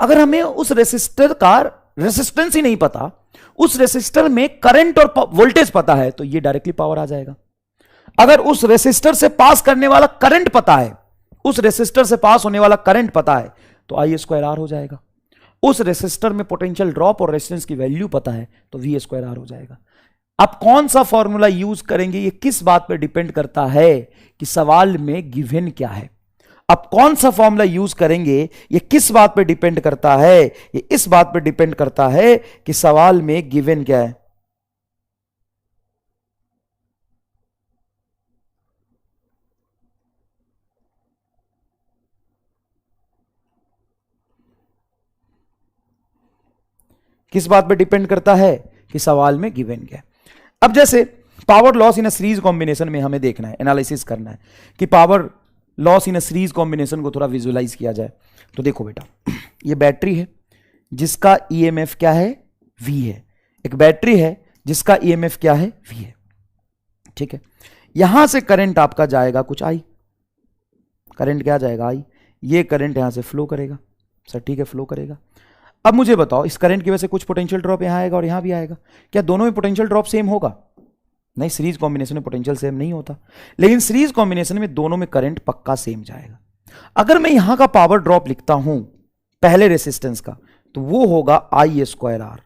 अगर हमें उस रेसिस्टर का रेसिस्टेंस ही नहीं पता, उस रेसिस्टर में करंट और वोल्टेज पता है, तो ये डायरेक्टली पावर आ जाएगा। अगर उस रेसिस्टर से पास करने वाला करंट पता है, उस रेसिस्टर से पास होने वाला करंट पता है, तो I स्क्वायर आर हो जाएगा। उस रेसिस्टर में पोटेंशियल ड्रॉप और रेजिस्टेंस की वैल्यू पता है, तो V स्क्वायर आर हो जाएगा। आप कौन सा फॉर्मूला यूज करेंगे ये किस बात पर डिपेंड करता है कि सवाल में गिवन क्या है। आप कौन सा फॉर्मूला यूज करेंगे ये किस बात पर डिपेंड करता है, ये इस बात पर डिपेंड करता है कि सवाल में गिवन क्या है। किस बात पर डिपेंड करता है कि सवाल में गिवन क्या है। अब जैसे power loss in a series combination में हमें देखना है, एनालिसिस करना है कि power loss in a series combination को थोड़ा विजुअलाइज किया जाए। तो देखो बेटा, ये बैटरी है जिसका ईएमएफ क्या है? V है। एक बैटरी है जिसका ईएमएफ क्या है? V है। ठीक है, यहां से करंट आपका जाएगा कुछ I, करंट क्या जाएगा? I। ये करंट यहां से फ्लो करेगा। सर ठीक है, फ्लो करेगा। अब मुझे बताओ, इस करंट की वजह से कुछ पोटेंशियल ड्रॉप यहां आएगा और यहां भी आएगा, क्या दोनों में पोटेंशियल ड्रॉप सेम होगा? नहीं, सीरीज कॉम्बिनेशन में पोटेंशियल सेम नहीं होता, लेकिन सीरीज कॉम्बिनेशन में दोनों में करंट पक्का सेम जाएगा। अगर मैं यहां का पावर ड्रॉप लिखता हूं पहले रेसिस्टेंस का, तो वो होगा I square R,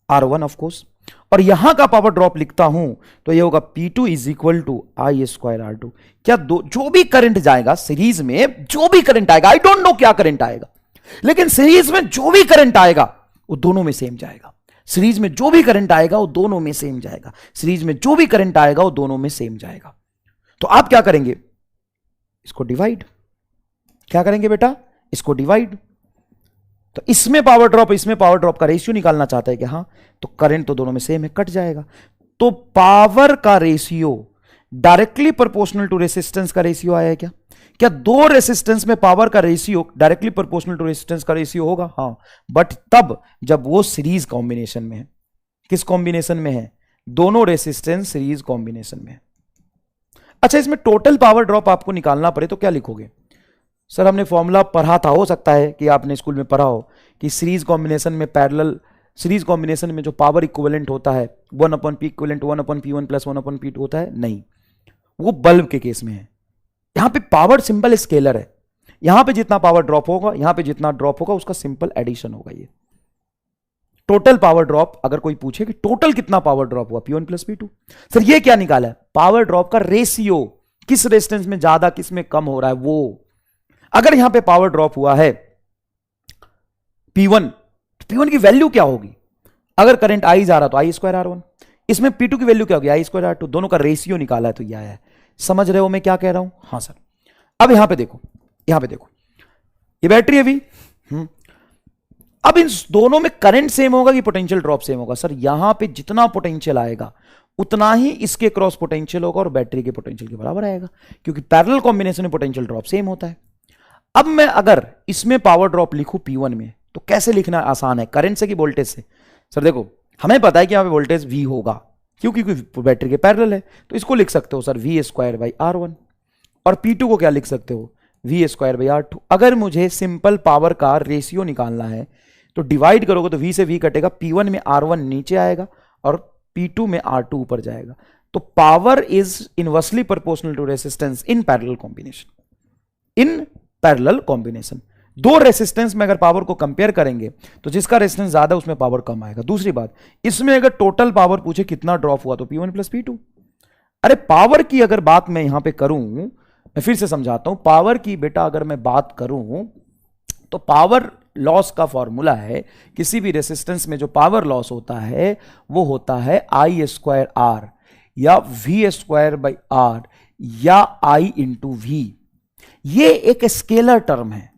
R1 of course, और यहां का पावर ड्रॉप लिखता हूं तो ये होगा P2 is equal to I square R2। क्या जो भी करंट जाएगा सीरीज में, जो भी करंट आएगा, आई डोंट नो क्या करंट आएगा, लेकिन सीरीज में जो भी करंट आएगा वो दोनों में सेम जाएगा। सीरीज में जो भी करंट आएगा वो दोनों में सेम जाएगा। सीरीज में जो भी करंट आएगा वो दोनों में सेम जाएगा। तो आप क्या करेंगे, इसको डिवाइड, क्या करेंगे बेटा, इसको डिवाइड। तो इसमें पावर ड्रॉप, इसमें पावर ड्रॉप का रेशियो निकालना चाहता है कि हां, तो करंट तो दोनों में सेम है, कट जाएगा। तो पावर का ratio directly proportional to resistance का रेशियो आया है क्या? क्या दो रेसिस्टेंस में पावर का ratio directly proportional to resistance का रेशियो होगा? हां, बट तब जब वो सीरीज कॉम्बिनेशन में है। किस कॉम्बिनेशन में है? दोनों रेसिस्टेंस सीरीज कॉम्बिनेशन में है। अच्छा, इसमें टोटल पावर ड्रॉप आपको निकालना पड़े तो क्या लिखोगे? सर हमने फॉर्मूला पढ़ा था, हो सकता है कि आपने स्कूल में पढ़ा हो कि सीरीज कॉम्बिनेशन में पैरेलल, सीरीज कॉम्बिनेशन में जो पावर इक्विवेलेंट होता है 1/p equivalent 1/p1 plus 1/p2 होता है। नहीं, वो बल्ब के केस में है। यहां पे पावर सिंपल स्केलर है, यहां पे जितना पावर ड्रॉप होगा, यहां पे जितना ड्रॉप होगा उसका सिंपल एडिशन होगा। ये टोटल पावर ड्रॉप, अगर कोई पूछे कि टोटल कितना पावर ड्रॉप हुआ, P1 प्लस P2, सर ये क्या निकाला है? पावर ड्रॉप का रेशियो, किस रेजिस्टेंस में ज्यादा किस में कम हो रहा है वो। अगर यहां पे पावर ड्रॉप हुआ है P1, P1 की वैल्यू क्या होगी? अगर करंट आई जा रहा तो आई स्क्वायर R1, इसमें P2 की वैल्यू क्या होगी? आई स्क्वायर R2। दोनों का रेशियो निकाला है तो यह आया है। समझ रहे हो मैं क्या कह रहा हूं? हां सर। अब यहां पे देखो, यहां पे देखो, ये बैटरी अभी अब इन दोनों में करंट सेम होगा कि पोटेंशियल ड्रॉप सेम होगा? सर यहां पे जितना पोटेंशियल आएगा उतना ही इसके क्रॉस पोटेंशियल होगा और बैटरी के पोटेंशियल के बराबर आएगा, क्योंकि पैरेलल कॉम्बिनेशन में पोटेंशियल ड्रॉप सेम होता है। अब मैं अगर इसमें पावर ड्रॉप लिखूं P1 में, तो कैसे लिखना आसान है, करंट से कि वोल्टेज से? सर देखो, हमें पता है कि यहां पे वोल्टेज V होगा, क्योंकि बैटरी के पैरेलल है, तो इसको लिख सकते हो sir V square by R1, और P2 को क्या लिख सकते हो? V square by R2। अगर मुझे सिंपल पावर का रेशियो निकालना है तो डिवाइड करोगे तो V से V कटेगा, P1 में R1 नीचे आएगा और P2 में R2 ऊपर जाएगा। तो power is inversely proportional to resistance in parallel combination. In parallel combination दो रेसिस्टेंस में अगर पावर को कंपेयर करेंगे तो जिसका रेसिस्टेंस ज्यादा उसमें पावर कम आएगा। दूसरी बात, इसमें अगर टोटल पावर पूछे कितना ड्रॉप हुआ तो P1 प्लस P2। अरे पावर की अगर बात मैं यहां पे करूं, मैं फिर से समझाता हूं, पावर की बेटा अगर मैं बात करूं तो पावर लॉस का फॉर्मूला है, किसी भी रेसिस्टेंस में जो पावर लॉस होता है वो होता है आई स्क्वायर आर या V स्क्वायर बाई आर या I इंटू V। ये एक स्केलर टर्म है,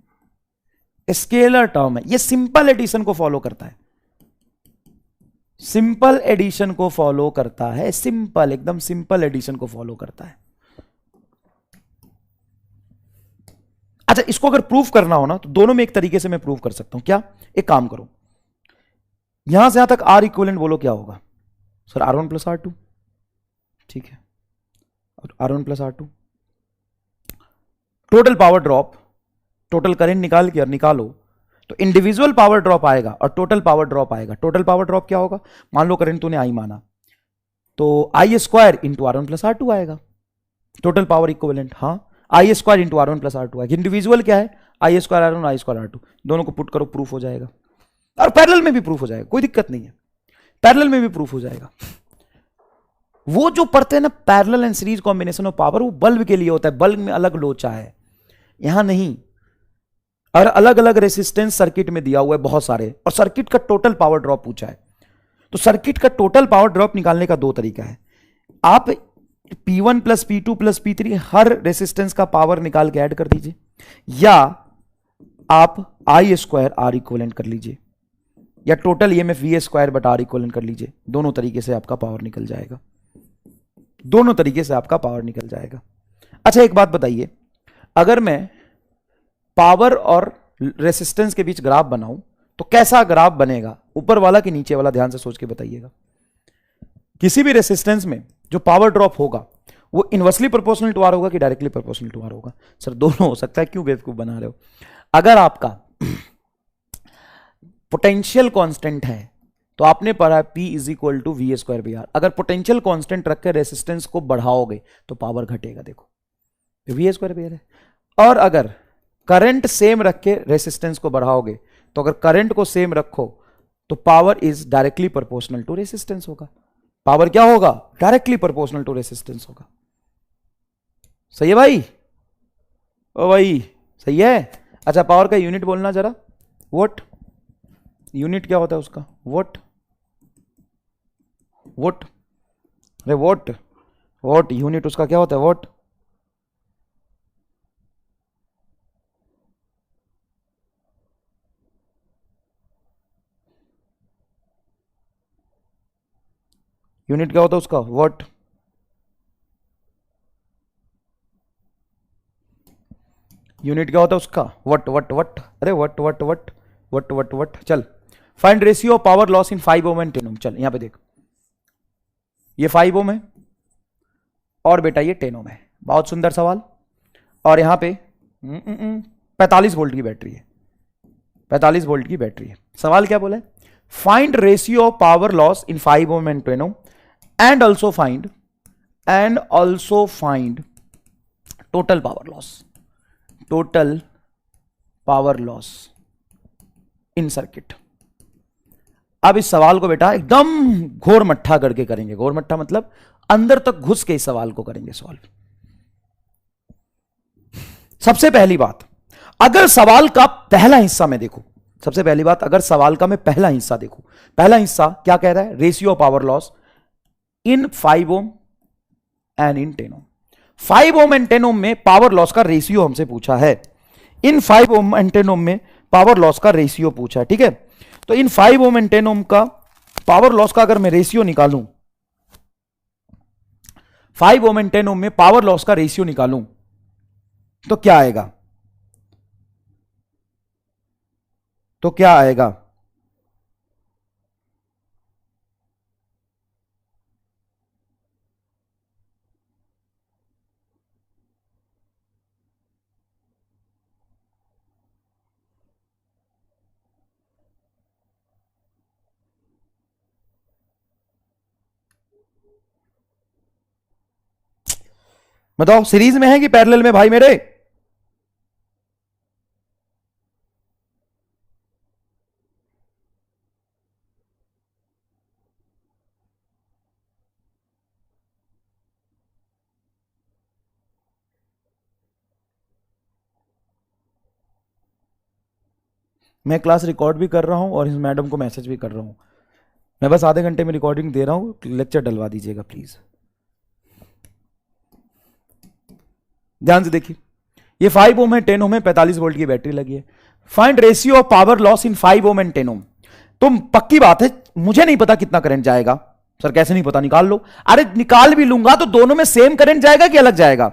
स्केलर टर्म है। ये सिंपल एडिशन को फॉलो करता है, सिंपल एडिशन को फॉलो करता है, सिंपल, एकदम सिंपल एडिशन को फॉलो करता है। अच्छा, इसको अगर प्रूफ करना हो ना तो दोनों में एक तरीके से मैं प्रूफ कर सकता हूं। क्या? एक काम करो, यहां से यहां तक R इक्विवेलेंट बोलो क्या होगा? सर R1 प्लस R2, ठीक है, और R1 plus R2। Total power drop, total current निकाल के और निकालो तो इंडिविजुअल पावर ड्रॉप आएगा और टोटल पावर ड्रॉप आएगा। टोटल पावर ड्रॉप क्या होगा? मान लो करंट तूने आई माना तो आई square into R1 plus R2 आएगा, टोटल पावर इक्विवेलेंट। हाँ, आई square into R1 plus R2 आएगा। इंडिविजुअल क्या है? I square R1 I square R2, दोनों को पुट करो, प्रूफ हो जाएगा। और पैरेलल में भी प्रूफ हो जाएगा, कोई दिक्कत नहीं है, पैरेलल में भी प्रूफ हो जाएगा। वो जो पढ़ते हैं ना parallel and series combination of power, वो बल्ब के लिए होता है, बल्ब में अलग लोचा है, यहां नहीं। और अलग अलग रेसिस्टेंस सर्किट में दिया हुआ है बहुत सारे, और सर्किट का टोटल पावर ड्रॉप पूछा है। तो सर्किट का टोटल पावर ड्रॉप निकालने का दो तरीका है। आप P1 plus P2 plus P3 हर रेसिस्टेंस का पावर निकाल के ऐड कर दीजिए, या आप आई स्क्वायर आर इक्विवेलेंट कर लीजिए, या total EMF V square but R equivalent कर लीजिए। दोनों तरीके से आपका पावर निकल जाएगा, दोनों तरीके से आपका पावर निकल जाएगा। अच्छा एक बात बताइए, अगर मैं पावर और रेसिस्टेंस के बीच ग्राफ बनाऊं तो कैसा ग्राफ बनेगा? ऊपर वाला कि नीचे वाला? ध्यान से सोच के बताइएगा। किसी भी रेसिस्टेंस में जो पावर ड्रॉप होगा वो इनवर्सली प्रोपोर्शनल टू आर होगा कि डायरेक्टली प्रोपोर्शनल टू आर होगा? सर दोनों हो सकता है, क्यों बेवकूफ बना रहे हो? अगर आपका पोटेंशियल कांस्टेंट है तो आपने पढ़ा P is equal to V square by R. अगर पोटेंशियल कांस्टेंट रख के रेसिस्टेंस को बढ़ाओगे तो पावर घटेगा, देखो वी स्क्वायर बाई आर है। और अगर करंट सेम रख के रेसिस्टेंस को बढ़ाओगे तो अगर करंट को सेम रखो तो power is directly proportional to resistance होगा। पावर क्या होगा? डायरेक्टली प्रोपोर्शनल टू रेसिस्टेंस होगा। सही है भाई? ओ भाई सही है। अच्छा पावर का यूनिट बोलना जरा, वोट। यूनिट क्या होता है उसका? वोट। वोट, अरे वोट, वोट यूनिट उसका क्या होता है? वोट। यूनिट क्या होता है उसका? वॉट। यूनिट क्या होता है उसका? वट वट वट, अरे what what what what what what. चल find ratio of power loss in 5 ohm and 10 ohm. चल यहां पे देख, ये 5 ओम है और बेटा ये 10 ओम है। बहुत सुंदर सवाल। और यहां पे 45 वोल्ट की बैटरी है, 45 वोल्ट की बैटरी है। सवाल क्या बोला है? Find ratio of power loss in 5 ohm and 10 ohm and also find total power loss in circuit। अब इस सवाल को बेटा एकदम घोर मट्ठा करके करेंगे। घोर मट्ठा मतलब अंदर तक घुस के इस सवाल को करेंगे सॉल्व। सबसे पहली बात, अगर सवाल का पहला हिस्सा में देखो, सबसे पहली बात अगर सवाल का मैं पहला हिस्सा देखूं, पहला हिस्सा क्या कह रहा है? Ratio of power loss in 5 ohm and in 10 ohm. 5 ohm and 10 ohm में पावर लॉस का रेशियो हमसे पूछा है। इन 5 ओम एंड 10 ओम में पावर लॉस का रेशियो पूछा है, ठीक है। तो इन 5 ओम एंड 10 ओम का पावर लॉस का अगर मैं रेशियो निकालूं, 5 ओम एंड 10 ओम में पावर लॉस का रेशियो निकालूं तो क्या आएगा? तो क्या आएगा? बताओ सीरीज में है कि पैरेलल में भाई मेरे? मैं क्लास रिकॉर्ड भी कर रहा हूं और इस मैडम को मैसेज भी कर रहा हूं। मैं बस आधे घंटे में रिकॉर्डिंग दे रहा हूं, लेक्चर डलवा दीजिएगा प्लीज। ध्यान से देखिए, ये 5 ओम है, 10 ओम है, 45 वोल्ट की बैटरी लगी है। Find ratio of power loss in 5 ohm and 10 ओम। तुम पक्की बात है, मुझे नहीं पता कितना करंट जाएगा। सर कैसे नहीं पता? निकाल लो। अरे निकाल भी लूंगा तो दोनों में सेम करंट जाएगा कि अलग जाएगा?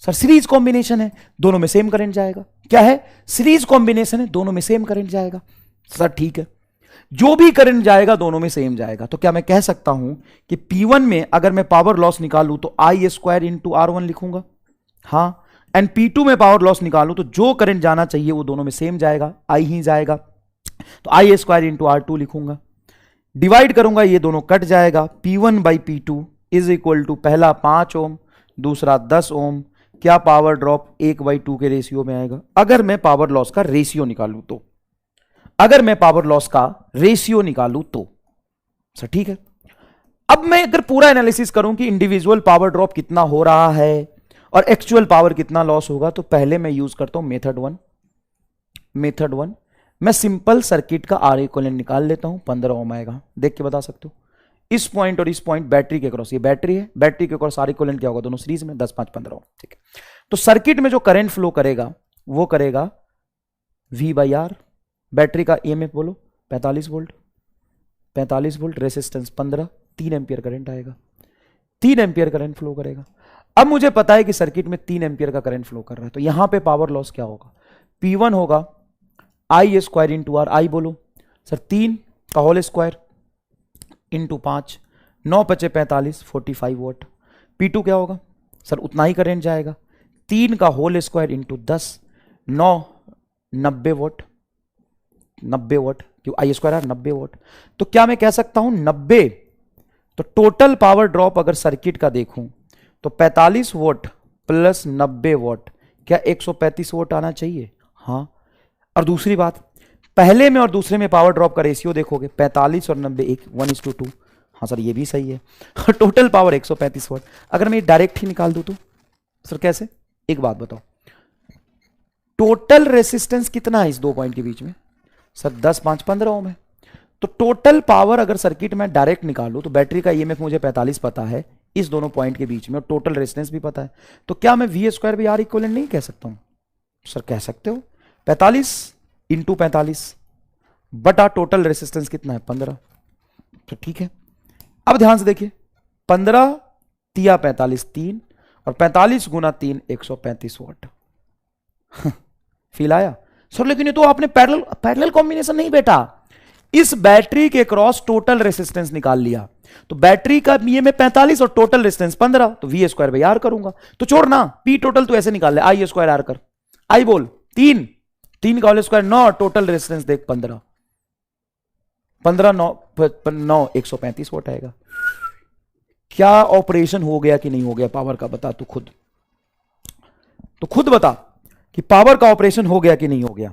सर सीरीज कॉम्बिनेशन है, दोनों में सेम करंट जाएगा। क्या है? सीरीज कॉम्बिनेशन है, दोनों में सेम करंट जाएगा। सर ठीक है, जो भी करंट जाएगा दोनों में सेम जाएगा। तो क्या मैं कह सकता हूं कि P1 में अगर मैं पावर लॉस निकालूं तो आई स्क्वायर इंटू R1 लिखूंगा, हाँ। एंड P2 में पावर लॉस निकालूं तो जो करंट जाना चाहिए वो दोनों में सेम जाएगा, आई ही जाएगा, तो आई स्क्वायर इंटू R2 लिखूंगा। डिवाइड करूंगा, ये दोनों कट जाएगा। P1 by P2 is equal to पहला 5 ओम, दूसरा 10 ओम। क्या पावर ड्रॉप 1/2 के रेशियो में आएगा? अगर मैं पावर लॉस का रेशियो निकालूं तो, अगर मैं पावर लॉस का रेशियो निकालूं तो सर ठीक है। अब मैं अगर पूरा एनालिसिस करूं कि इंडिविजुअल पावर ड्रॉप कितना हो रहा है और एक्चुअल पावर कितना लॉस होगा, तो पहले मैं यूज करता हूं मेथड वन। मैं सिंपल सर्किट का आर इक्विवेलेंट निकाल लेता हूं, 15 ओम आएगा। देख के बता सकते हो, इस पॉइंट और इस पॉइंट बैटरी के क्रॉस, ये बैटरी है, बैटरी के क्रॉस आर इक्विवेलेंट क्या होगा? दोनों सीरीज में 10 5 15 ओम, ठीक है। तो सर्किट में जो करंट फ्लो करेगा वो करेगा V बाई आर। बैटरी का EMF बोलो 45 volt, 45 volt, resistance 15, 3 ampere current आएगा, 3 एम्पियर करंट फ्लो करेगा। अब मुझे पता है कि सर्किट में 3 एम्पियर का करंट फ्लो कर रहा है, तो यहां पे पावर लॉस क्या होगा? P1 होगा आई स्क्वायर इंटू आर। आई बोलो सर 3 का whole square into 5, 9 × 5 = 45, 45 vote. P2 क्या होगा? सर उतना ही करंट जाएगा, 3 का whole square into 10, 9 90 watt, 90 watt. क्यों आई स्क्वायर आर 90 वोट। तो क्या मैं कह सकता हूं 90, तो टोटल पावर ड्रॉप अगर सर्किट का देखूं तो 45 वोट प्लस 90 वोट, क्या 135 वोट आना चाहिए? हाँ। और दूसरी बात, पहले में और दूसरे में पावर ड्रॉप का रेशियो देखोगे 45 और 90 1:2। हाँ सर ये भी सही है। Total power 135 vote. अगर मैं डायरेक्ट ही निकाल दूं तो सर कैसे? एक बात बताओ, टोटल रेसिस्टेंस कितना है इस दो पॉइंट के बीच में? सर 10 5 15 ओम है। तो टोटल पावर अगर सर्किट में डायरेक्ट निकालूं तो बैटरी का ईएमएफ मुझे 45 पता है इस दोनों पॉइंट के बीच में, और टोटल रेजिस्टेंस भी पता है। तो क्या मैं V square by R equivalent नहीं कह सकता हूं? सर कह सकते हो। 45 इंटू 45 बटा टोटल रेजिस्टेंस कितना है 15। तो ठीक है, अब ध्यान से देखिए, 15 तिया 45 3, और 45 गुना 3 135 वोट। फील आया? सर लेकिन ये तो आपने पैरेलल कॉम्बिनेशन नहीं बेटा, इस बैटरी के क्रॉस टोटल रेसिस्टेंस निकाल लिया। तो बैटरी का ये में 45 और टोटल रेसिस्टेंस 15, तो वी स्क्वायर बाई आर करूंगा। तो छोड़ ना, पी टोटल तो ऐसे निकाल ले, आई स्क्वायर आर कर। आई बोल 3 का होल स्क्वायर 9, टोटल रेसिस्टेंस देख 15 9 135 वोट आएगा। क्या ऑपरेशन हो गया कि नहीं हो गया पावर का? बता तू खुद, तो खुद बता कि पावर का ऑपरेशन हो गया कि नहीं हो गया।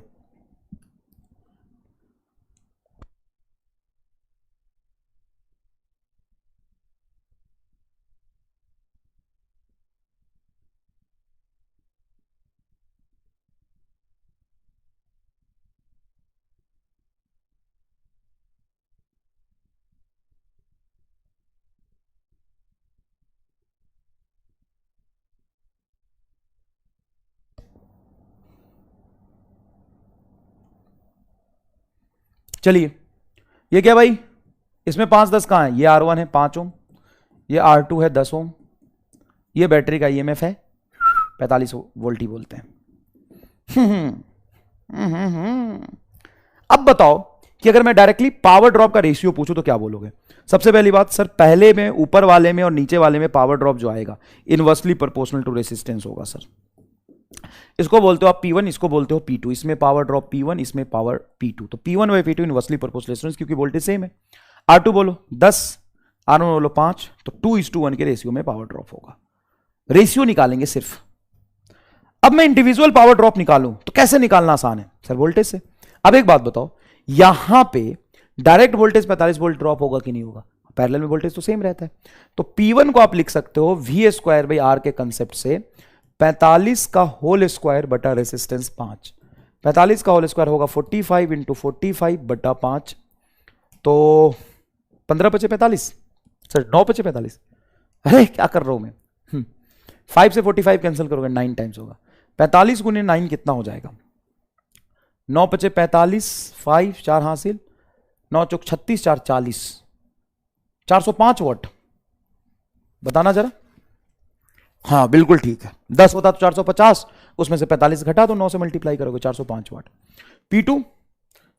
चलिए, ये क्या भाई, इसमें 5 10 कहां है? ये R1 है 5 ओम, ये R2 है 10 ओम, ये बैटरी का ईएमएफ है 45 वोल्ट ही बोलते हैं। अब बताओ कि अगर मैं डायरेक्टली पावर ड्रॉप का रेशियो पूछूं तो क्या बोलोगे? सबसे पहली बात सर, पहले में ऊपर वाले में और नीचे वाले में पावर ड्रॉप जो आएगा इनवर्सली प्रोपोर्शनल टू रेसिस्टेंस होगा सर। इसको बोलते हो आप P1, इसको बोलते हो P2। इसमें पावर ड्रॉप P1, इसमें पावर P2। तो P1 by P2 inversely proportional, क्योंकि वोल्टेज सेम है। R2 बोलो 10, R1 बोलो 5, तो 2:1 के रेशियो में पावर ड्रॉप होगा। रेशियो निकालेंगे सिर्फ। अब मैं इंडिविजुअल पावर ड्रॉप निकालूं तो कैसे निकालना आसान है? सर वोल्टेज से। अब एक बात बताओ, यहां पे डायरेक्ट वोल्टेज 45 वोल्ट ड्रॉप होगा कि नहीं होगा? पैरेलल में वोल्टेज तो सेम रहता है। तो P1 को आप लिख सकते हो वी स्क्वायर बाई आर के कंसेप्ट से 45 का होल स्क्वायर बटा रेसिस्टेंस 5। 45 का होल स्क्वायर होगा 45 इंटू 45 बटा 5, तो 15 पचे 45, सर 9 पचे 45। अरे क्या कर रहा हूं मैं, 5 से 45 कैंसिल करोगे 9 टाइम्स होगा। 45 गुने 9 कितना हो जाएगा? 9 पचे 45, 5 4 हासिल, 9 चौक 36, 4 40, 405 वॉट। बताना जरा। हाँ बिल्कुल ठीक है, 10 होता तो 450, उसमें से 45 घटा दो, 9 से मल्टीप्लाई करोगे 405 वाट। P2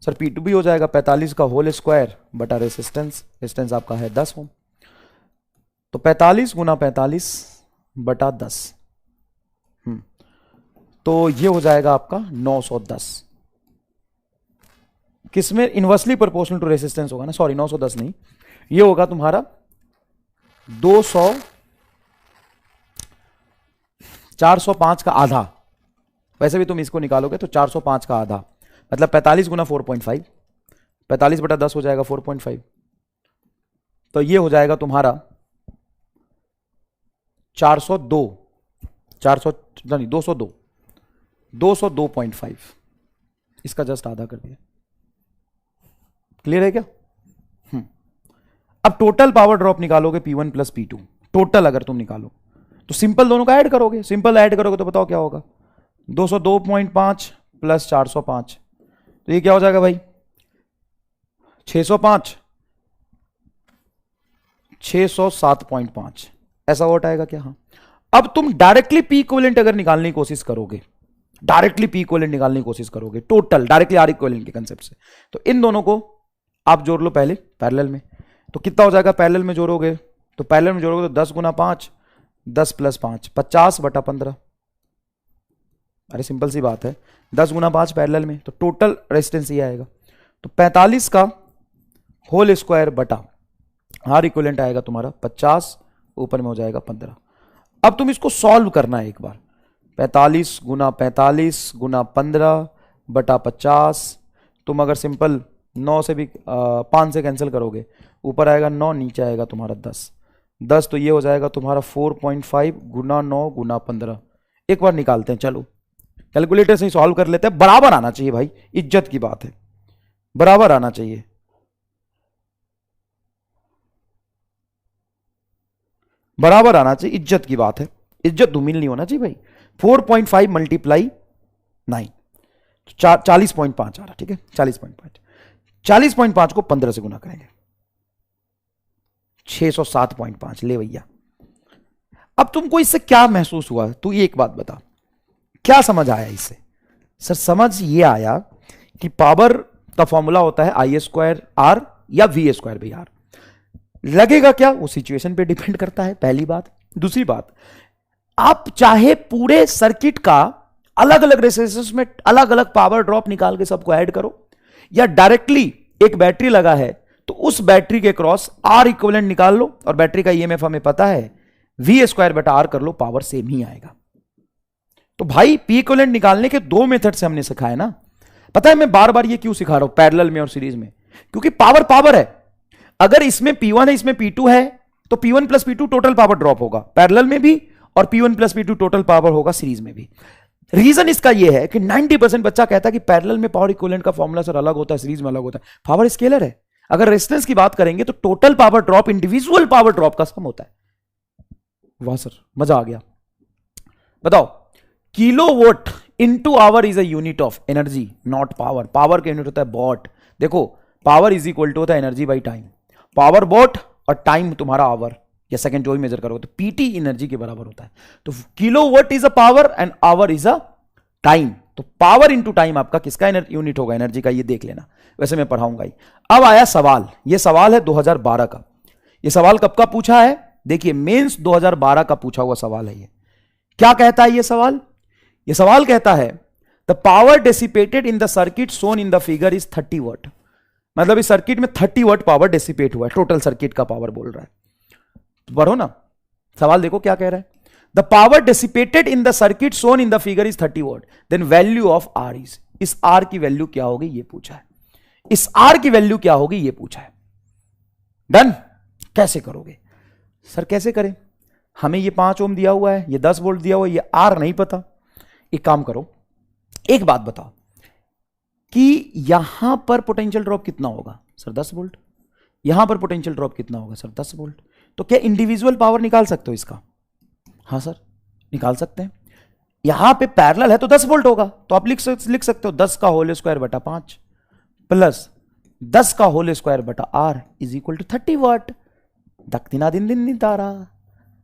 सर, P2 भी हो जाएगा 45 का होल स्क्वायर बटा रेसिस्टेंस आपका है 10 ओम, तो 45 गुना 45 बटा 10, तो ये हो जाएगा आपका 910। किसमें? इनवर्सली प्रोपोर्शनल टू रेसिस्टेंस होगा ना, सॉरी 910 नहीं, ये होगा तुम्हारा 405 का आधा। वैसे भी तुम इसको निकालोगे तो 405 का आधा मतलब 45 गुना 4.5, 45 बटा 10 हो जाएगा 4.5, तो ये हो जाएगा तुम्हारा 402, 202.5, इसका जस्ट आधा कर दिया। क्लियर है क्या? अब टोटल पावर ड्रॉप निकालोगे P1 प्लस P2, टोटल अगर तुम निकालो तो सिंपल दोनों का ऐड करोगे, सिंपल ऐड करोगे तो बताओ क्या होगा? 202.5 प्लस 405, तो ये क्या हो जाएगा भाई? 605, 607.5 ऐसा वोट आएगा क्या? हाँ। अब तुम डायरेक्टली पी इक्विवेलेंट अगर निकालने की कोशिश करोगे, डायरेक्टली पी इक्विवेलेंट निकालने की कोशिश करोगे टोटल डायरेक्टली आर इक्विवेलेंट के कंसेप्ट से, तो इन दोनों को आप जोड़ लो पहले पैरेलल में, तो कितना हो जाएगा पैरेलल में जोड़ोगे? तो पैरेलल में जोड़ोगे तो 10 गुना 5, 10 प्लस 5 50 बटा 15। अरे सिंपल सी बात है, 10 गुना 5 पैरेलल में, तो टोटल रेजिस्टेंस ये आएगा तो 45 का होल स्क्वायर बटा आर इक्विवेलेंट आएगा तुम्हारा 50, ऊपर में हो जाएगा 15। अब तुम इसको सॉल्व करना है एक बार। 45 गुना 45 गुना 15 बटा 50। तुम अगर सिंपल 9 से भी 5 से कैंसिल करोगे, ऊपर आएगा 9, नीचे आएगा तुम्हारा 10। 10 तो ये हो जाएगा तुम्हारा 4.5 गुना 9 गुना 15। एक बार निकालते हैं, चलो कैलकुलेटर से ही सॉल्व कर लेते हैं। बराबर आना चाहिए भाई, इज्जत की बात है, बराबर आना चाहिए। बराबर आना चाहिए, इज्जत की बात है, इज्जत धूमिल नहीं होना चाहिए भाई। 4.5 मल्टीप्लाई 9, 40.5 आ रहा, ठीक है 40.5। 40.5 को 15 से गुना करेंगे, 607.5 ले भैया। अब तुमको इससे क्या महसूस हुआ, तू ये एक बात बता, क्या समझ आया इससे? सर समझ ये आया कि पावर का फॉर्मूला होता है आई स्क्वायर आर या वी स्क्वायर बाई आर। लगेगा क्या, वो सिचुएशन पे डिपेंड करता है, पहली बात। दूसरी बात, आप चाहे पूरे सर्किट का अलग अलग रेजिस्टेंस में अलग अलग पावर ड्रॉप निकाल के सबको ऐड करो, या डायरेक्टली एक बैटरी लगा है तो उस बैटरी के क्रॉस आर इक्विवेलेंट निकाल लो, और बैटरी का ईएमएफ हमें पता है वी स्क्वायर बटा आर कर लो, पावर सेम ही आएगा। तो भाई पी इक्विवेलेंट निकालने के दो मेथड से हमने सिखाया ना। पता है मैं बार बार ये क्यों सिखा रहा हूं पैरेलल में और सीरीज में? क्योंकि पावर पावर है। अगर इसमें P1 है इसमें P2 है तो P1 plus P2 total power drop होगा पैरेलल में भी, और P1 plus P2 total power होगा सीरीज में भी। रीजन इसका यह है कि 90% बच्चा कहता है कि पैरेलल में पावर इक्विवेलेंट का फॉर्मूला सर अलग होता है, सीरीज में अलग होता है। पावर स्केलर है। अगर रेजिस्टेंस की बात करेंगे तो total power drop individual power drop का सम होता है। वाह सर मजा आ गया। बताओ, kilowatt into our is a unit of energy not power. Power का यूनिट होता है वॉट। देखो पावर इज इक्वल टू होता है energy by time. Power what और टाइम तुम्हारा आवर या सेकंड जो भी मेजर करोगे तो पीटी एनर्जी के बराबर होता है। तो kilowatt is a power and our is a time. तो पावर इंटू टाइम आपका किसका यूनिट होगा एनर्जी का, ये देख लेना, वैसे मैं पढ़ाऊंगा ही। अब आया सवाल, ये सवाल है 2012 का। ये सवाल कब का पूछा है? देखिए मेंस 2012 का पूछा हुआ सवाल है ये। क्या कहता है ये सवाल? ये सवाल कहता है the power dissipated in the circuit shown in the figure is 30 वाट। मतलब इस सर्किट में 30 वाट पावर डेसिपेट हुआ है, टोटल सर्किट का पावर बोल रहा है। तो पढ़ो ना सवाल, देखो क्या कह रहा है। The power dissipated in the circuit shown in the figure is 30 watt, then value of R is. इस आर की वैल्यू क्या होगी ये पूछा है। इस आर की वैल्यू क्या होगी ये पूछा है। डन। कैसे करोगे सर, कैसे करें? हमें ये 5 ओम दिया हुआ है, ये 10 वोल्ट दिया हुआ है, ये आर नहीं पता। एक काम करो, एक बात बताओ कि यहां पर पोटेंशियल ड्रॉप कितना होगा सर? 10 वोल्ट। यहां पर पोटेंशियल ड्रॉप कितना होगा सर? 10 वोल्ट। तो क्या इंडिविजुअल पावर निकाल सकते हो इसका? हाँ सर निकाल सकते हैं। यहां पे पैरेलल है तो 10 वोल्ट होगा, तो आप लिख सकते हो 10 का होल स्क्वायर बटा 5 प्लस 10 का होल स्क्वायर बटा आर इज इक्वल टू 30 वाट। दक्तिना दिन दिन नहीं तारा,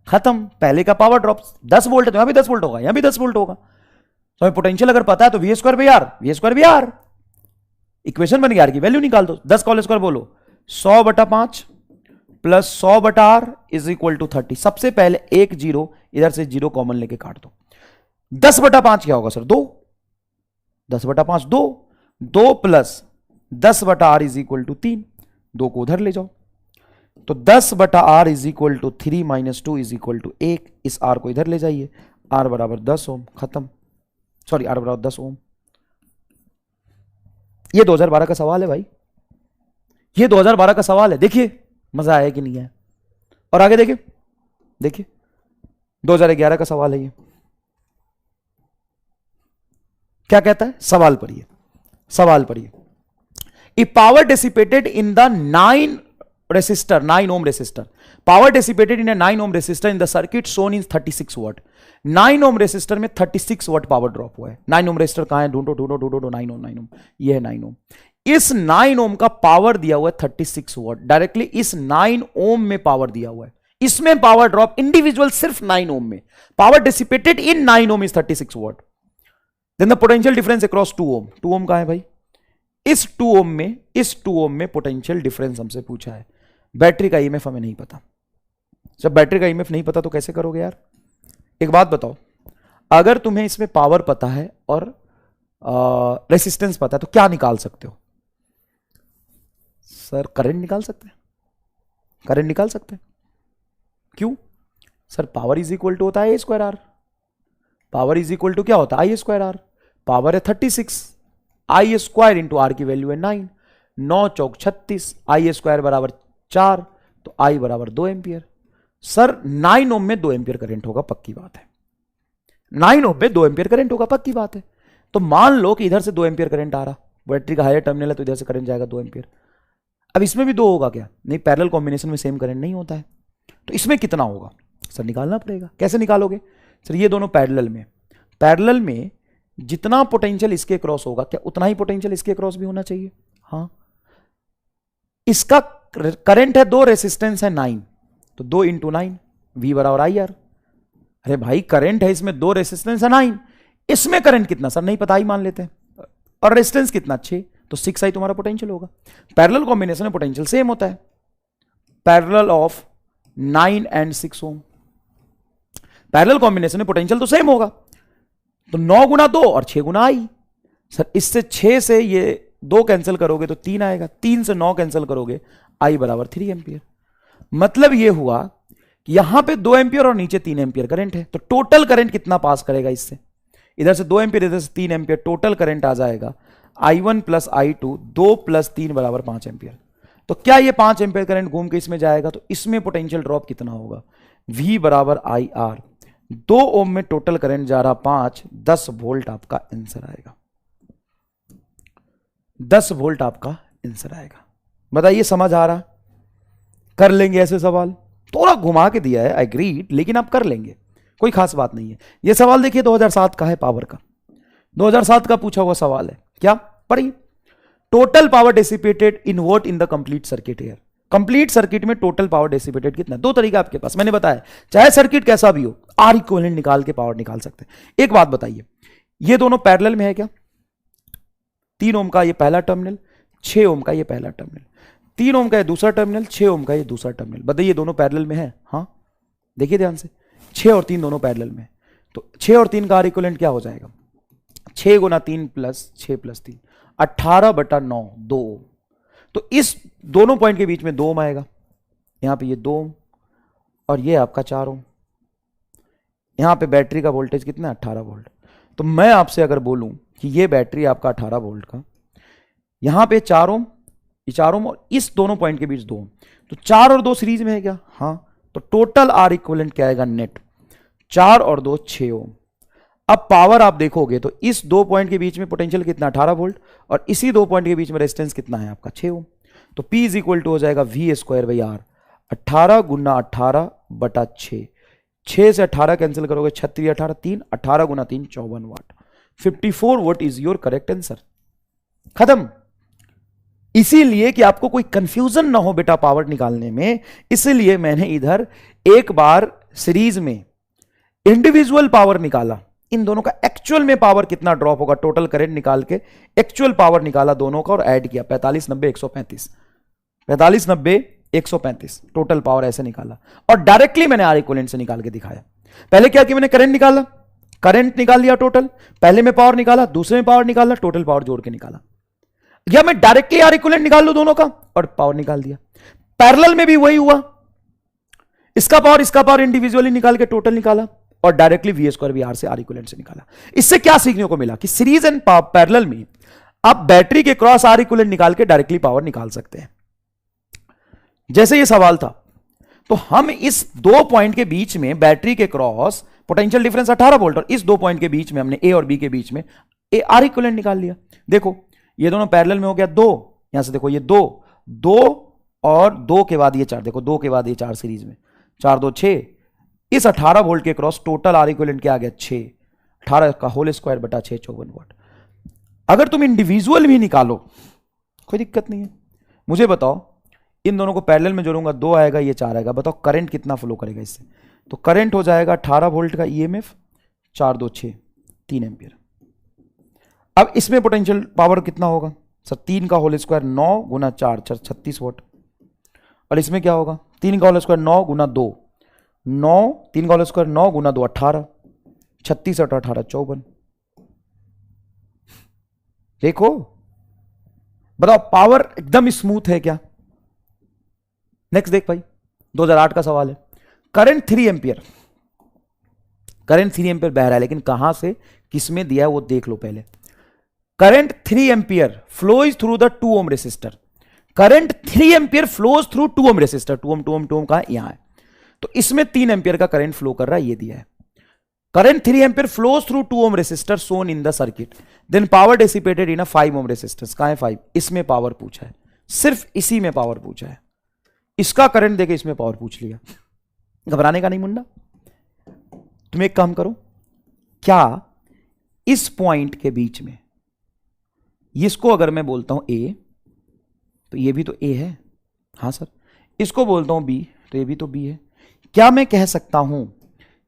खत्म। पहले का पावर ड्रॉप 10 वोल्ट है तो यहां भी 10 वोल्ट होगा, यहां भी 10 वोल्ट होगा। तो पोटेंशियल अगर पता है तो V square by R, V square by R. Equation बन गया, आर की वैल्यू निकाल दो। 10 का होल स्क्वायर बोलो 100 बटा 5 प्लस 100 बटा आर इज इक्वल टू 30। सबसे पहले एक जीरो इधर से जीरो कॉमन लेके काट दो। 10 बटा 5 क्या होगा सर? 2। 10 बटा 5 2, 2 प्लस 10 बटा आर इज इक्वल टू 3। 2 को उधर ले जाओ तो 10 बटा R is equal to 3 minus 2 is equal to 1। इस आर को इधर ले जाइए, आर बराबर 10 ओम, खत्म। सॉरी आर बराबर 10 ओम। ये 2012 का सवाल है भाई, ये 2012 का सवाल है। देखिए मजा आया कि नहीं आया? और आगे देखिए, देखिए 2011 का सवाल है ये। क्या कहता है? सवाल पढ़िए, सवाल पढ़िए। A power dissipated in the 9 resistor 9 ohm resistor, power dissipated in a 9 ohm resistor in the circuit shown is 36 watt। 9 ohm resistor में 36 watt पावर ड्रॉप हुआ है। 9 ohm resistor कहां है? ढूंढो ढूंढो ढूंढो। 9 ohm 9 ohm ये है 9 ohm। इस 9 ohm का पावर दिया हुआ है 36 watt। डायरेक्टली इस 9 ohm में पावर दिया हुआ है। इसमें पावर ड्रॉप इंडिविजुअल सिर्फ 9 ohm में, power dissipated in 9 ohm is 36 watt। Then the potential difference across 2 ohm। 2 ohm कहां है भाई? इस 2 ohm में, इस 2 ohm में पोटेंशियल डिफरेंस हमसे पूछा है। बैटरी का ईएमएफ हमें नहीं पता। जब बैटरी का ईएमएफ नहीं पता तो कैसे करोगे यार? एक बात बताओ, अगर तुम्हें इसमें पावर पता है और रेसिस्टेंस पता है तो क्या निकाल सकते हो? सर करंट निकाल सकते हैं, करंट निकाल सकते हैं। क्यों सर? पावर इज इक्वल टू होता है A square R. Power is equal to क्या होता है? I square R. पावर है 36, आई स्क्वायर इंटू आर की वैल्यू है 9, 9 चौक 36, आई स्क्वायर बराबर 4, तो आई बराबर 2 एम्पियर। सर 9 ओम में 2 एम्पियर करंट होगा, पक्की बात है। 9 ओम में 2 एम्पियर करंट होगा, पक्की बात है। तो मान लो कि इधर से 2 एम्पियर करंट आ रहा, बैटरी का हायर टर्मिनल है तो इधर से करंट जाएगा 2 एम्पियर। अब इसमें भी 2 होगा क्या? नहीं, पैरेलल कॉम्बिनेशन में सेम करंट नहीं होता है। तो इसमें कितना होगा सर? निकालना पड़ेगा। कैसे निकालोगे सर? ये दोनों पैरेलल में, पैरेलल में जितना पोटेंशियल इसके क्रॉस होगा, क्या उतना ही पोटेंशियल इसके क्रॉस भी होना चाहिए? हाँ। इसका करंट है 2, रेसिस्टेंस है 9, तो 2 इंटू 9, वी बराबर आई आर। अरे भाई करंट है इसमें 2, रेसिस्टेंस है 9, इसमें करंट कितना सर? नहीं पता, ही मान लेते हैं। और रेसिस्टेंस कितना? 6, तो 6 आई तुम्हारा पोटेंशियल होगा। पैरेलल कॉम्बिनेशन में पोटेंशियल सेम होता है, parallel of 9 and 6 ohm. Parallel combination में पोटेंशियल तो सेम होगा, तो 9 गुना 2 और 6 गुना आई। सर इससे 6 से ये 2 कैंसिल करोगे तो 3 आएगा, 3 से 9 कैंसिल करोगे, आई बराबर 3 एम्पियर। मतलब ये हुआ कि यहां पे 2 एम्पियर और नीचे 3 एम्पियर करंट है, तो टोटल करंट कितना पास करेगा इससे? इधर से 2 एम्पियर, इधर से 3 एम्पियर, टोटल करंट आ जाएगा I1 प्लस I2, 2 प्लस 3 बराबर 5 एम्पियर। तो क्या ये 5 एम्पियर करंट घूम के इसमें जाएगा, तो इसमें पोटेंशियल ड्रॉप कितना होगा? V बराबर आई आर। 2 ओम में टोटल करंट जा रहा 5, 10 वोल्ट आपका आंसर आएगा। 10 वोल्ट आपका आंसर आएगा। बताइए समझ आ रहा? कर लेंगे ऐसे सवाल? थोड़ा घुमा के दिया है, एग्रीड, लेकिन आप कर लेंगे, कोई खास बात नहीं है। यह सवाल देखिए 2007 का है, पावर का 2007 का पूछा हुआ सवाल है। क्या पढ़िए? Total power dissipated in what in the complete circuit here. Complete circuit में टोटल पावर डेसिपेटेड कितना? 2 तरीका आपके पास, मैंने बताया, चाहे सर्किट कैसा भी हो, आर इक्विवेलेंट निकाल के पावर निकाल सकते हैं। एक बात बताइए, ये दोनों पैरेलल में है क्या? 3 ओम का ये पहला टर्मिनल, 6 ओम का ये पहला टर्मिनल, 3 ओम का ये दूसरा टर्मिनल, 6 ओम का ये दूसरा टर्मिनल। बताइए दोनों पैरेलल में है? हाँ, देखिए ध्यान से, 6 और 3 दोनों पैरेलल में, तो 6 और 3 का आर इक्विवेलेंट क्या हो जाएगा? 6 गुना 3 प्लस 6 प्लस 3, 18/9, 2 ओम। तो इस दोनों पॉइंट के बीच में 2 ओम आएगा, यहां पे ये 2 ओम और ये आपका 4 ओम। यहां पे बैटरी का वोल्टेज कितना है? 18 वोल्ट। तो मैं आपसे अगर बोलूं कि ये बैटरी आपका 18 वोल्ट का, यहां पे 4 ओम, ये 4 ओम और इस दोनों पॉइंट के बीच 2 ओम, तो 4 और 2 सीरीज में है क्या? हाँ। तो टोटल आर इक्विवेलेंट क्या आएगा? नेट 4 और 2 6 ओम। अब पावर आप देखोगे तो इस 2 पॉइंट के बीच में पोटेंशियल कितना? 18 वोल्ट, और इसी 2 पॉइंट के बीच में रेजिस्टेंस कितना है आपका? 6 ओम। तो P इज इक्वल टू हो जाएगा वी स्क्वायर बाई आर, 18 गुना 18 बटा 6, 6 से 18 कैंसिल करोगे, 36 18 3, 18 गुना 3 54 watt, 54 watt is your correct answer. खत्म। इसीलिए कि आपको कोई कंफ्यूजन ना हो बेटा पावर निकालने में, इसलिए मैंने इधर एक बार सीरीज में इंडिविजुअल पावर निकाला, इन दोनों का एक्चुअल में पावर कितना ड्रॉप होगा, टोटल करंट निकाल के एक्चुअल पावर निकाला दोनों का और ऐड किया, 45 90 135, 45 90 135 टोटल पावर ऐसे निकाला, और डायरेक्टली मैंने आर इक्विवेलेंट से निकाल के दिखाया। पहले क्या किया मैंने? करंट निकाला, करंट निकाल लिया टोटल, पहले में पावर निकाला, दूसरे में पावर निकाला, टोटल पावर जोड़ के निकाला। या मैं डायरेक्टली आर इक्विवेलेंट निकाल लूं दोनों का और पावर निकाल दिया। पैरेलल में भी वही हुआ, इसका पावर इंडिविजुअली निकाल के टोटल निकाला और directly V square V R से आर इक्विवेलेंट से निकाला। इससे क्या सीखने को मिला कि सीरीज एंड पैरेलल में आप बैटरी के क्रॉस आर इक्विवेलेंट निकाल के डायरेक्टली पावर निकाल सकते हैं। जैसे ये सवाल था, तो हम इस 2 पॉइंट के बीच में बैटरी के क्रॉस पोटेंशियल डिफरेंस 18 वोल्ट और इस 2 पॉइंट के बीच में हमने ए और बी के बीच में आर इक्विवेलेंट निकाल लिया। देखो ये दोनों पैरेलल में हो गया 2, यहां से देखो ये 2 2 और 2 के बाद ये 4, देखो 2 के बाद ये 4 सीरीज में, 4 2 6, इस 18 वोल्ट के क्रॉस टोटल आर इक्विवेलेंट क्या आ गया? 6, 18 का होल स्क्वायर बटा 6 54 वाट। अगर तुम इंडिविजुअल भी निकालो कोई दिक्कत नहीं है। मुझे बताओ इन दोनों को पैरेलल में जोड़ूंगा, 2 आएगा ये 4 आएगा, बताओ करंट कितना फ्लो करेगा इससे? तो करंट हो जाएगा 18 वोल्ट का ईएमएफ, 4 2 6 3 एम्पियर। अब इसमें पोटेंशियल पावर कितना होगा सर? 3 का होल स्क्वायर 9 गुना 4 36 वाट, और इसमें क्या होगा? 3 का होल स्क्वायर 9 गुना 2 9, 3 का होल स्क्वायर 9 गुना 2 18, 36 और 18 54। देखो बताओ पावर एकदम स्मूथ है क्या? नेक्स्ट देख भाई, 2008 का सवाल है। करंट 3 एंपियर, करंट 3 एंपियर बह रहा है, लेकिन कहां से किसमें दिया है वो देख लो पहले। Current 3 ampere flows through the 2 ohm resistor. Current 3 ampere flows through 2 ohm resistor. 2 ओम 2 ओम 2 ओम कहां है? यहां है। तो इसमें 3 एंपियर का करंट फ्लो कर रहा है, ये दिया है। Current 3 ampere flows through 2 ohm resistor shown in the circuit, then power dissipated in a 5 ohm resistor. कहां है 5? इसमें पावर पूछा है, सिर्फ इसी में पावर पूछा है। इसका करंट देके इसमें पावर पूछ लिया। घबराने का नहीं मुंडा। तुम एक काम करो, क्या इस पॉइंट के बीच में, इसको अगर मैं बोलता हूं ए, तो ये भी तो ए है, हां सर। इसको बोलता हूं बी, तो ये भी तो बी है। क्या मैं कह सकता हूं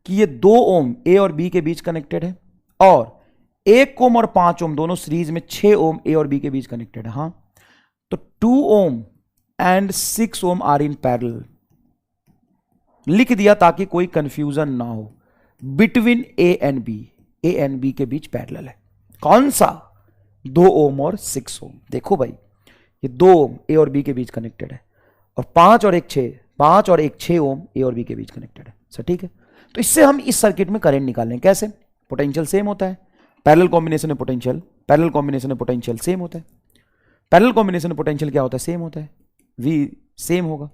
कि ये 2 ओम ए और बी के बीच कनेक्टेड है, और 1 ओम और 5 ओम दोनों सीरीज में 6 ओम ए और बी के बीच कनेक्टेड है? हां। तो 2 ohm and 6 ohm are in parallel. लिख दिया ताकि कोई कंफ्यूजन ना हो। Between A and B, A and B के बीच पैरेलल है। कौन सा? 2 ओम और 6 ओम। देखो भाई, ये 2 ओम ए और बी के बीच कनेक्टेड है, और 5 और 1 6, 5 और 1 6 ओम ए और बी के बीच कनेक्टेड है। सर ठीक है। तो इससे हम इस सर्किट में करंट निकालें। कैसे? पोटेंशियल सेम होता है, पैरेलल कॉम्बिनेशन में पोटेंशियल, पैरेलल कॉम्बिनेशन में पोटेंशियल सेम होता है। पैरेलल कॉम्बिनेशन में पोटेंशियल क्या होता है? सेम होता है, V सेम होगा।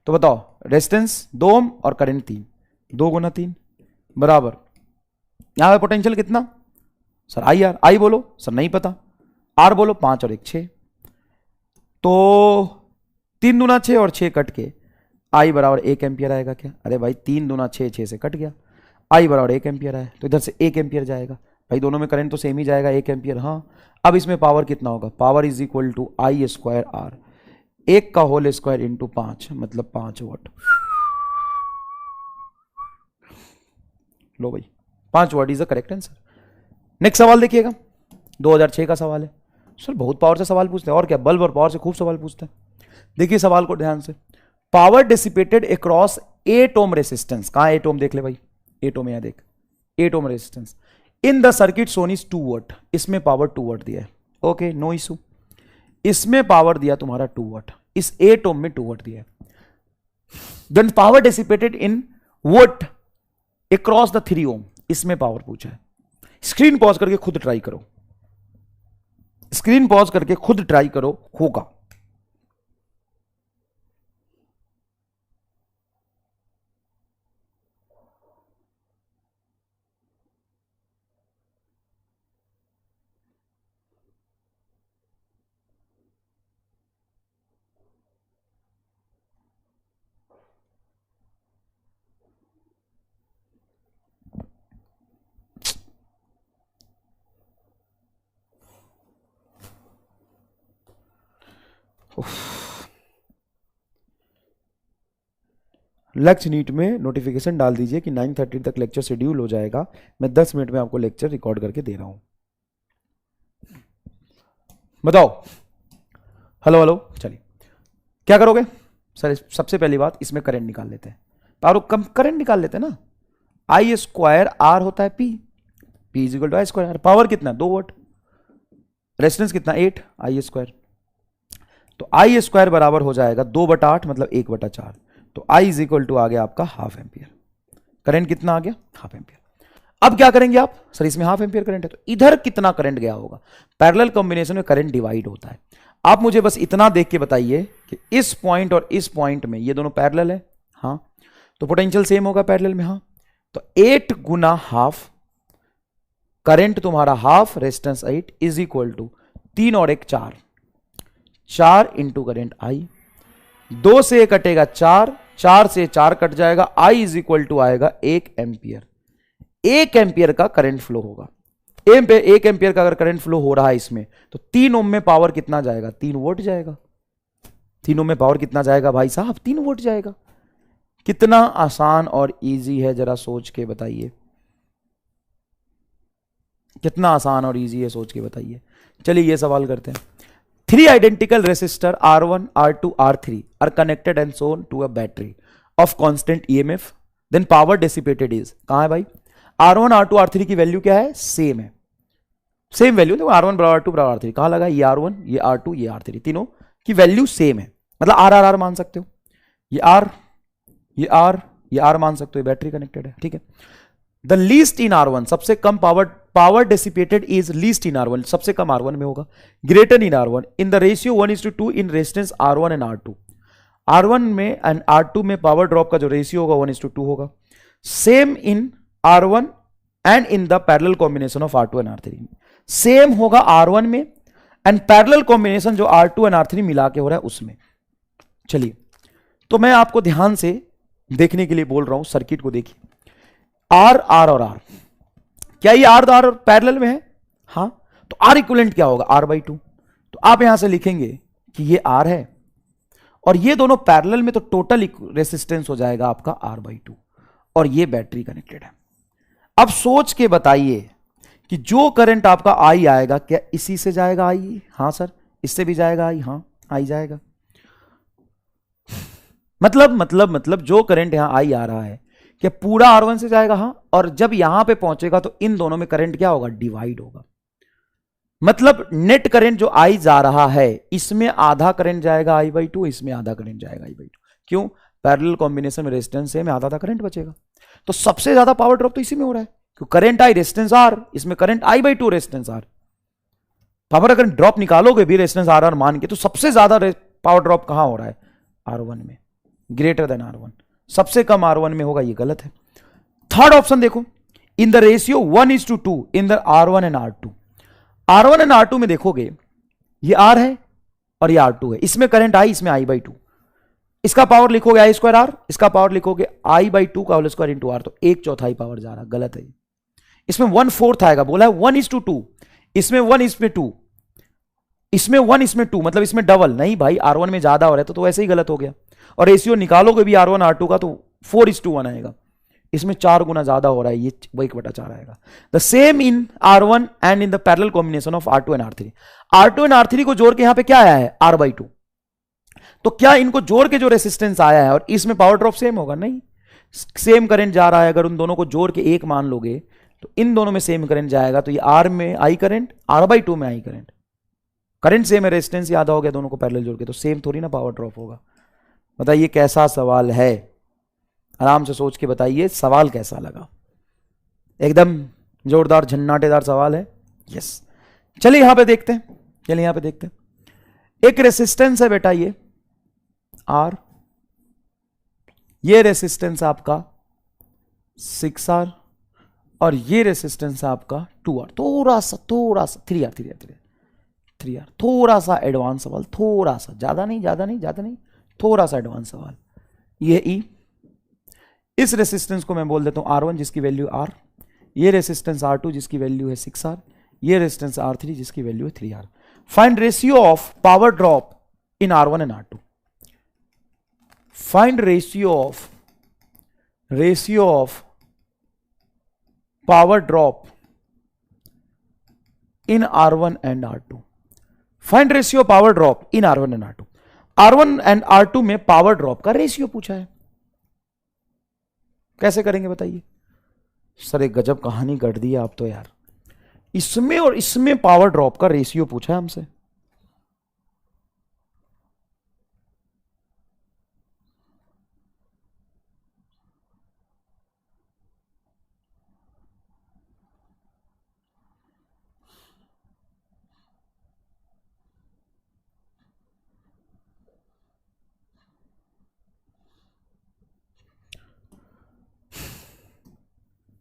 तो बताओ, रेजिस्टेंस 2 ओम और करंट 3, 2 गुना 3 बराबर, यहां पे पोटेंशियल कितना? Sir I R. आई बोलो सर, नहीं पता। आर बोलो, 5 और 1 6, तो 3 दूना 6 और 6 कट के आई बराबर 1 एम्पियर आएगा क्या? अरे भाई 3 दूना 6, 6 से कट गया, आई बराबर 1 एम्पियर आया, तो इधर से 1 एम्पियर जाएगा। भाई दोनों में करंट तो सेम ही जाएगा, 1 एम्पियर। हाँ, अब इसमें पावर कितना होगा? Power is equal to I square R, 1 का होल स्क्वायर इंटू 5, मतलब 5 वाट। लो भाई, 5 what is the correct answer. Next सवाल देखिएगा, 2006 का सवाल है। सर बहुत पावर से सवाल पूछते हैं, और क्या, बल्ब और पावर से खूब सवाल पूछते हैं। देखिए सवाल को ध्यान से। Power dissipated across 8 ohm resistance. कहां 8 ओम? देख ले भाई, 8 ओम यहां देख, 8 ohm resistance in the circuit shown is 2 watt. इसमें पावर 2 वाट दिया है, ओके नो इशू। इसमें पावर दिया तुम्हारा 2 वाट, इस 8 ओम में 2 वाट दिया है। Then power dissipated in watt across the 3 ohm, इसमें पावर पूछा है। स्क्रीन पॉज करके खुद ट्राई करो, स्क्रीन पॉज करके खुद ट्राई करो, होगा। लक्ष्य नीट में नोटिफिकेशन डाल दीजिए कि 9:30 तक लेक्चर शेड्यूल हो जाएगा। मैं 10 मिनट में आपको लेक्चर रिकॉर्ड करके दे रहा हूं। बताओ, हेलो हेलो। चलिए क्या करोगे? सर सबसे पहली बात, इसमें करंट निकाल लेते हैं। पावर कम करंट निकाल लेते हैं ना। आई स्क्वायर आर होता है P, P is equal to I square R. Power कितना? 2 वाट। रेजिस्टेंस कितना? 8, आई स्क्वायर। तो आई स्क्वायर बराबर हो जाएगा 2/8, मतलब 1/4। तो I इज इक्वल टू आ गया आपका हाफ एम्पियर। करंट कितना आ गया? Half ampere. अब क्या करेंगे आप? सर इसमें हाफ एम्पियर करंट है, तो इधर कितना करंट गया होगा? पैरेलल कॉम्बिनेशन में करंट डिवाइड होता है। आप मुझे बस इतना देख के बताइए कि इस पॉइंट और इस पॉइंट में ये दोनों पैरेलल है, हाँ, तो पोटेंशियल सेम होगा पैरेलल में, हाँ। तो 8 गुना हाफ, करंट तुम्हारा half, resistance 8 is equal to 3 और 1 4, 4 इंटू करंट आई। 2 से कटेगा 4, 4 से 4 कट जाएगा, I इज इक्वल टू आएगा 1 एम्पियर। 1 एम्पियर का करंट फ्लो होगा। 1 एम्पियर का अगर करंट फ्लो हो रहा है इसमें, तो 3 ओम में पावर कितना जाएगा? 3 वोल्ट जाएगा। 3 ओम में पावर कितना जाएगा भाई साहब? 3 वोल्ट जाएगा। कितना आसान और इजी है, जरा सोच के बताइए। कितना आसान और इजी है, सोच के बताइए। चलिए ये सवाल करते हैं। 3 identical resistor R1, R2, R3 are connected and shown to a battery of constant EMF. Then power dissipated is, कहां है भाई? R1, R2, R3 की वैल्यू क्या है? सेम है, सेम वैल्यू। देखो R1 बराबर R2 बराबर R3, कहां लगा? ये R1, ये R2, ये R3, तीनों की वैल्यू सेम है, मतलब RRR मान सकते हो। ये आर, ये आर, ये आर मान सकते हो, बैटरी कनेक्टेड है, ठीक है। द लीस्ट इन R1, सबसे कम power dissipated is least in R1, सबसे कम R1 में होगा। Greater in R1 in the ratio 1:2 in resistance R1 and R2। R1 में एंड R2 में पावर ड्रॉप का जो रेशियो होगा 1:2 होगा। Same in R1 and in the parallel combination of R2 and R3, same होगा R1 में and parallel combination जो R2 and R3 मिला के हो रहा है उसमें। चलिए, तो मैं आपको ध्यान से देखने के लिए बोल रहा हूं, सर्किट को देखिए। आर आर और आर, क्या ये आर आर पैरेलल में है? हाँ, तो आर इक्विवेलेंट क्या होगा? R/2। तो आप यहां से लिखेंगे कि ये आर है और ये दोनों पैरेलल में, तो टोटल रेसिस्टेंस हो जाएगा आपका R/2 और ये बैटरी कनेक्टेड है। अब सोच के बताइए कि जो करंट आपका आई आएगा, क्या इसी से जाएगा आई? हाँ सर, इससे भी जाएगा आई? हाँ, आई जाएगा। मतलब जो करंट यहां आई आ रहा है, क्या पूरा R1 से जाएगा? हाँ, और जब यहां पे पहुंचेगा तो इन दोनों में करंट क्या होगा? डिवाइड होगा। मतलब नेट करंट जो आई जा रहा है, इसमें आधा करंट जाएगा I/2, इसमें आधा करंट जाएगा I/2। क्यों? पैरेलल कॉम्बिनेशन में रेजिस्टेंस है, में आधा आधा करंट बचेगा। तो सबसे ज्यादा पावर ड्रॉप तो इसी में हो रहा है, क्योंकि करंट आई रेजिस्टेंस R, इसमें current I/2 resistance R। Power अगर ड्रॉप निकालोगे भी रेजिस्टेंस R मान के, तो सबसे ज्यादा पावर ड्रॉप कहां हो रहा है? R1 में, ग्रेटर देन R1। सबसे कम R1 में होगा, ये गलत है। थर्ड ऑप्शन देखो, इन the ratio 1:2 in the R1 and R2। R1 and R2 में देखोगे, ये R है और ये R2 है, इसमें करंट आई, इसमें I/2। इसका पावर लिखोगे I²R, इसका पावर लिखोगे I/2 का होल स्क्वायर इंटू R, तो 1/4 पावर जा रहा, गलत है। इसमें 1/4 आएगा, बोला है 1:2, इसमें 1:2, इसमें 1:2, मतलब इसमें डबल नहीं भाई, R1 में ज्यादा हो रहा है तो वैसे ही गलत हो गया। और रेशियो निकालोगे भी R1 R2 का, तो 4:1 आएगा, इसमें 4 गुना ज्यादा हो रहा है, ये 1/4 आएगा। The same in R1 and in the parallel combination of R2 and R3। R2 and R3 को जोड़ के यहां पे क्या आया है? R/2। तो क्या इनको जोड़ के जो रेसिस्टेंस आया है और इसमें पावर ड्रॉप सेम होगा? नहीं, सेम करंट जा रहा है। अगर उन दोनों को जोड़ के एक मान लोगे तो इन दोनों में सेम करंट जाएगा, तो ये R में आई करंट, R/2 में आई करंट, करंट सेम है, रेजिस्टेंस याद हो गया, दोनों को पैरेलल जोड़ के, तो सेम थोड़ी ना पावर ड्रॉप होगा। बताइए कैसा सवाल है? आराम से सोच के बताइए, सवाल कैसा लगा? एकदम जोरदार झन्नाटेदार सवाल है। यस, चलिए यहां पे देखते हैं, चलिए यहां पे देखते हैं। एक रेसिस्टेंस है बेटा, ये R, ये रेसिस्टेंस आपका 6R और ये रेसिस्टेंस आपका 2R। थोड़ा सा 3R, थोड़ा सा एडवांस सवाल, थोड़ा सा, ज्यादा नहीं, थोड़ा सा एडवांस सवाल। ये E, इस रेसिस्टेंस को मैं बोल देता हूं R1 जिसकी वैल्यू R, ये रेसिस्टेंस R2 जिसकी वैल्यू है 6R, ये रेसिस्टेंस R3 जिसकी वैल्यू है 3R। Find ratio of power drop in R1 and R2। Find ratio of power drop in R1 and R2। Find ratio power drop in R1 and R2। R1 and R2 में power drop का ratio पूछा है, कैसे करेंगे बताइए? Sir एक गजब कहानी गढ़ दी आप तो यार, इसमें और इसमें पावर ड्रॉप का रेशियो पूछा है हमसे।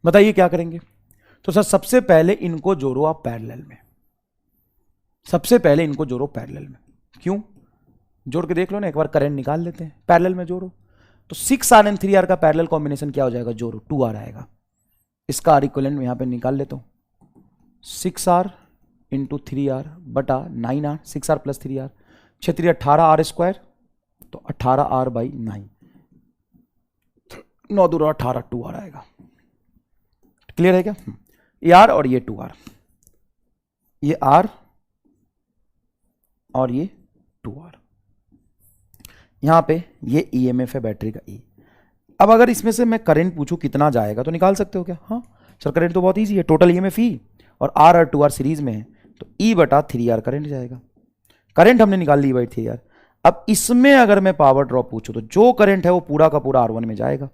बताइए क्या करेंगे? तो सर सबसे पहले इनको जोड़ो आप पैरेलल में, सबसे पहले इनको जोड़ो पैरेलल में। क्यों? जोड़ के देख लो ना एक बार, करंट निकाल लेते हैं, पैरेलल में जोड़ो। तो 6R एंड 3R का पैरेलल कॉम्बिनेशन क्या हो जाएगा? जोड़ो, 2R आएगा। इसका R इक्विवेलेंट में यहां पे निकाल लेता हूं, 6R इंटू 3R बटा 9R, 6R plus 3R, 6×3 18R², तो 18R/9, 9×2 18, 2R आएगा। क्लियर है क्या? ये R और ये 2R, ये R और ये 2R। यहां पे ये EMF है बैटरी का E। अब अगर इसमें से मैं करंट पूछूं कितना जाएगा, तो निकाल सकते हो क्या? हाँ सर, करंट तो बहुत इजी है, टोटल EMF E और R और 2R सीरीज में है, तो E/3R करंट जाएगा। करंट हमने निकाल ली E/3R। अब इसमें अगर मैं पावर ड्रॉप पूछूं तो जो करंट है वो पूरा का पूरा R1 में जाएगा।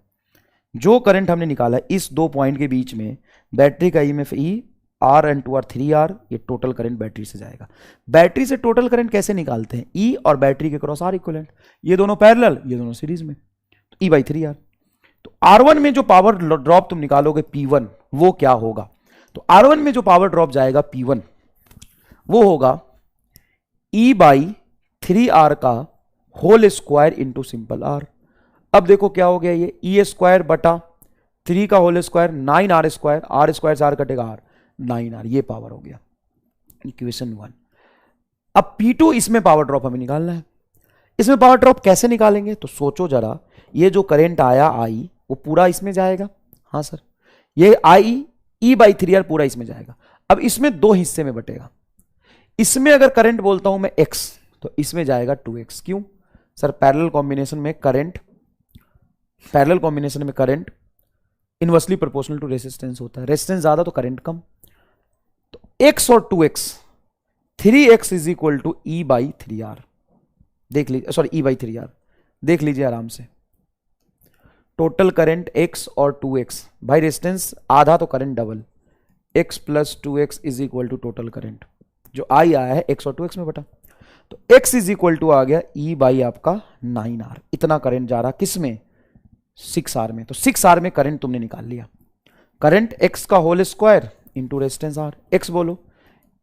जो करंट हमने निकाला है इस दो पॉइंट के बीच में, बैटरी का EMF E are and 2R 3R, ये टोटल करंट बैटरी से जाएगा। बैटरी से टोटल करंट कैसे निकालते हैं? ई और बैटरी के क्रॉस आर इक्विवेलेंट, ये दोनों पैरेलल, ये दोनों सीरीज में, तो ई बाई 3R। तो R1 में जो पावर ड्रॉप तुम निकालोगे P1, वो क्या होगा? तो R1 में जो पावर ड्रॉप जाएगा P1 वो होगा E बाई 3R का whole square into simple R। अब देखो क्या हो गया, ये E स्क्वायर बटा 3 का whole square 9R square, R square से R कटेगा R, 9R, ये पावर हो गया इक्वेशन 1। अब P2 इसमें पावर ड्रॉप हमें निकालना है। इसमें पावर ड्रॉप कैसे निकालेंगे? तो सोचो जरा, ये जो करंट आया आई वो पूरा इसमें जाएगा, हाँ सर, ये आई E बाई 3R पूरा इसमें जाएगा। अब इसमें दो हिस्से में बटेगा। इसमें अगर करंट बोलता हूं मैं X, तो इसमें जाएगा 2X। क्यों सर? पैरेलल कॉम्बिनेशन में current inversely proportional to resistance होता है, रेजिस्टेंस ज्यादा तो करंट कम। तो X और 2X, 3X is equal to E by 3R, देख लीजिए, सॉरी E बाई 3R, देख लीजिए आराम से। टोटल करंट X और 2X, भाई रेजिस्टेंस आधा तो current double, X plus 2X is equal to total current, जो I आया है X और 2X में बटा, तो X इज इक्वल टू आ गया E बाई आपका 9R। इतना करंट जा रहा किस में? 6R में। तो 6R में करंट तुमने निकाल लिया। करंट X का whole square into resistance R, X बोलो,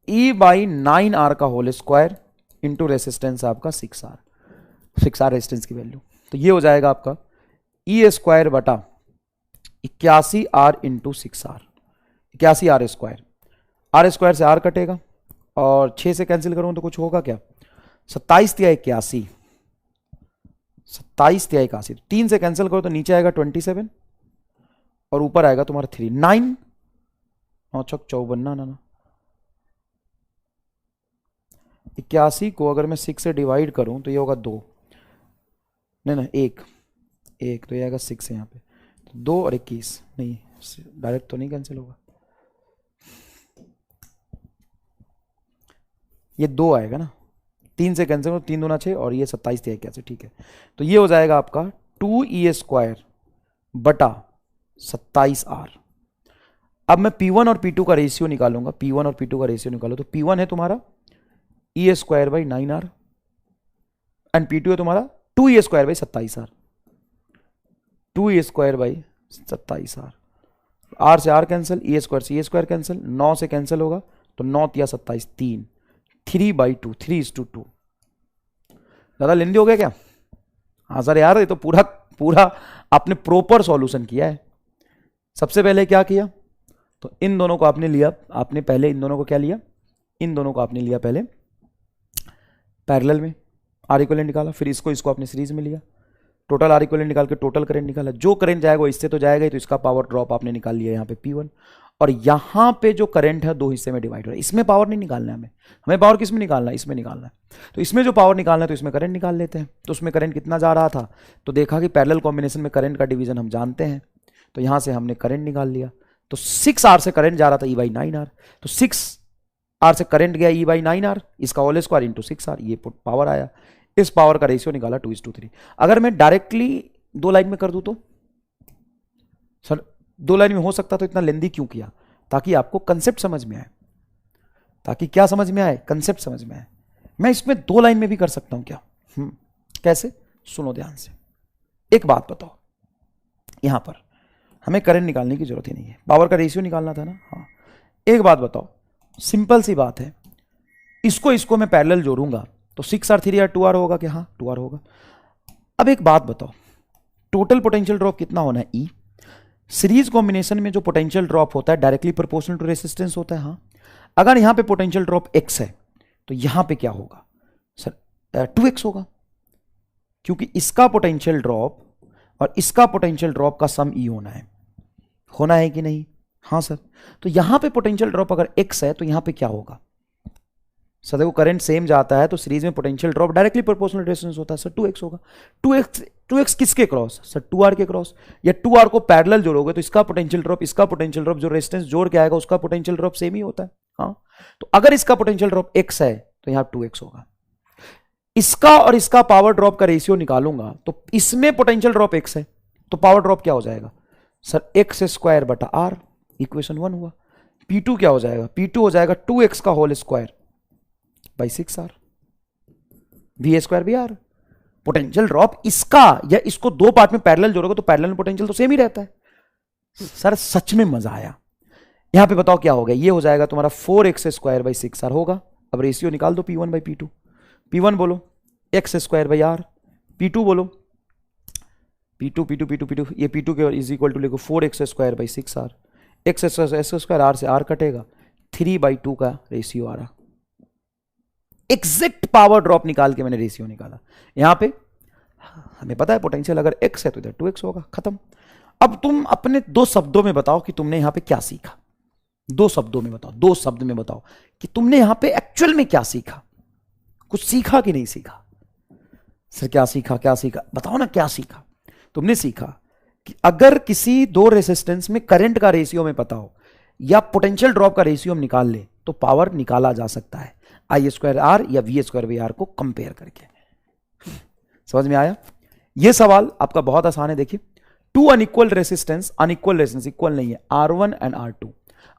E बाई 9R का होल स्क्वायर इंटू रेजिस्टेंस आपका 6R रेजिस्टेंस की वैल्यू, तो ये हो जाएगा आपका E स्क्वायर बटा 81R into 6R, 81R square, R square से R कटेगा और 6 से कैंसिल करूं तो कुछ होगा क्या? 27 या 81, 27 या 81, 3 से कैंसिल करो तो नीचे आएगा 27 और ऊपर आएगा तुम्हारा 3, 9 और 54 ना 81 को अगर मैं 6 से डिवाइड करूं तो ये होगा 2, नहीं एक तो ये आएगा 6 है यहाँ पे, तो 2 और 21, नहीं डायरेक्ट तो नहीं कैंसिल होगा, ये 2 आएगा ना, 3 से कैंसिल हो, 3 दूना 6 और ये 27 या 81, ठीक है। तो ये हो जाएगा आपका 2E स्क्वायर बटा 27R। अब मैं P1 और P2 का रेशियो निकालूंगा, P1 और P2 का रेशियो निकालो, तो P1 है तुम्हारा E square by 9R and P2 है तुम्हारा 2E square by 27R, 2E square by 27R, R से R कैंसिल, E स्क्वायर से E स्क्वायर कैंसिल, 9 से कैंसिल होगा तो 9 या 27, 3/2, 3:2। ज्यादा लेंदी हो गया क्या? हाँ सर यार, ये तो पूरा आपने प्रॉपर सॉल्यूशन किया है। सबसे पहले क्या किया, तो इन दोनों को आपने लिया, आपने पहले इन दोनों को क्या लिया, इन दोनों को आपने लिया पहले पैरेलल में, आर इक्विवेलेंट निकाला, फिर इसको आपने सीरीज में लिया, टोटल आर इक्विवेलेंट निकाल के टोटल करंट निकाला, जो करंट जाएगा इससे तो जाएगा ही, तो इसका पावर ड्रॉप आपने निकाल लिया यहाँ पे P1, और यहां पे जो करंट है दो हिस्से में डिवाइड हो रहा है, इसमें पावर नहीं निकालना है हमें पावर किस में निकालना है? इसमें निकालना है। तो इसमें जो पावर निकालना है तो इसमें करंट निकाल लेते हैं। तो उसमें करंट कितना जा रहा था, तो देखा कि पैरेलल कॉम्बिनेशन में करंट का डिवीजन हम जानते हैं, तो यहां से हमने करंट निकाल लिया। तो 6R से करंट जा रहा था E बाई 9R, तो 6R से करंट गया E बाई 9R, इसका होल स्क्वायर इंटू 6R, ये पावर आया। इस पावर का रेशियो निकाला 2:3। अगर मैं डायरेक्टली 2 लाइन में कर दूं तो सर 2 लाइन में हो सकता, तो इतना लेंदी क्यों किया? ताकि आपको कंसेप्ट समझ में आए, ताकि क्या समझ में आए? कंसेप्ट समझ में आए। मैं इसमें 2 लाइन में भी कर सकता हूं क्या? कैसे? सुनो ध्यान से, एक बात बताओ, यहां पर हमें करंट निकालने की जरूरत ही नहीं है, पावर का रेशियो निकालना था ना। हाँ, एक बात बताओ, सिंपल सी बात है, इसको मैं पैरेलल जोड़ूंगा तो 6R 3R 2R होगा क्या? हाँ 2R होगा। अब एक बात बताओ, टोटल पोटेंशियल ड्रॉप कितना होना है? E। सीरीज कॉम्बिनेशन में जो पोटेंशियल ड्रॉप होता है डायरेक्टली प्रोपोर्शनल टू रेजिस्टेंस होता है। हाँ, अगर यहां पे पोटेंशियल ड्रॉप X है तो यहां पे क्या होगा सर? 2X होगा, क्योंकि इसका पोटेंशियल ड्रॉप और इसका पोटेंशियल ड्रॉप का सम E होना है कि नहीं? हाँ सर। तो यहां पे पोटेंशियल ड्रॉप अगर X है तो यहां पे क्या होगा सर? देखो करंट सेम जाता है तो सीरीज में potential drop directly proportional resistance होता है सर, 2X होगा। 2X किसके क्रॉस सर? 2R के क्रॉस। या 2R को पैरेलल जोड़ोगे तो इसका पोटेंशियल ड्रॉप जो रेजिस्टेंस जोड़ के आएगा उसका पोटेंशियल ड्रॉप सेम ही होता है। हाँ, तो अगर इसका पोटेंशियल ड्रॉप X है तो यहां 2X होगा। इसका और इसका पावर ड्रॉप का रेशियो निकालूंगा तो इसमें पोटेंशियल ड्रॉप x है, तो पावर ड्रॉप क्या हो जाएगा सर, एक्स स्क्वायर बटा आर, इक्वेशन 1 हुआ। P2 क्या हो जाएगा, P2 हो जाएगा 2x का whole square by 6r, V square by R. Potential drop इसका या इसको दो पार्ट में पैरेलल जोड़ोगे तो पैरेलल में पोटेंशियल तो सेम ही रहता है। सर सच में मजा आया। यहां पे बताओ क्या हो गया, ये हो जाएगा तुम्हारा 4x स्क्वायर बाई 6r होगा। अब रेशियो निकाल दो P1 बाई P2। P1 बोलो x square by are, P2 बोलो P2 ये P2 के इज इक्वल टू लिखो 4x square by 6r, X square R से आर कटेगा, 3/2 का रेशियो आ रहा। एग्जैक्ट पावर ड्रॉप निकाल के मैंने रेशियो निकाला। यहां पे हमें पता है पोटेंशियल अगर x है तो इधर 2x होगा, खत्म। अब तुम अपने दो शब्दों में बताओ कि तुमने यहां पे क्या सीखा, दो शब्दों में बताओ, दो शब्द में बताओ कि तुमने यहां पे एक्चुअल में क्या सीखा, कुछ सीखा कि नहीं सीखा। सर क्या सीखा, क्या सीखा बताओ ना, क्या सीखा। तुमने सीखा कि अगर किसी दो रेसिस्टेंस में करंट का रेशियो में पता हो या पोटेंशियल ड्रॉप का रेशियो हम निकाल ले तो पावर निकाला जा सकता है आई स्क्वायर आर या वी स्क्वायर वी आर को कंपेयर करके। समझ में आया। यह सवाल आपका बहुत आसान है। देखिए, टू अनइक्वल रेसिस्टेंस इक्वल नहीं है, R1 and R2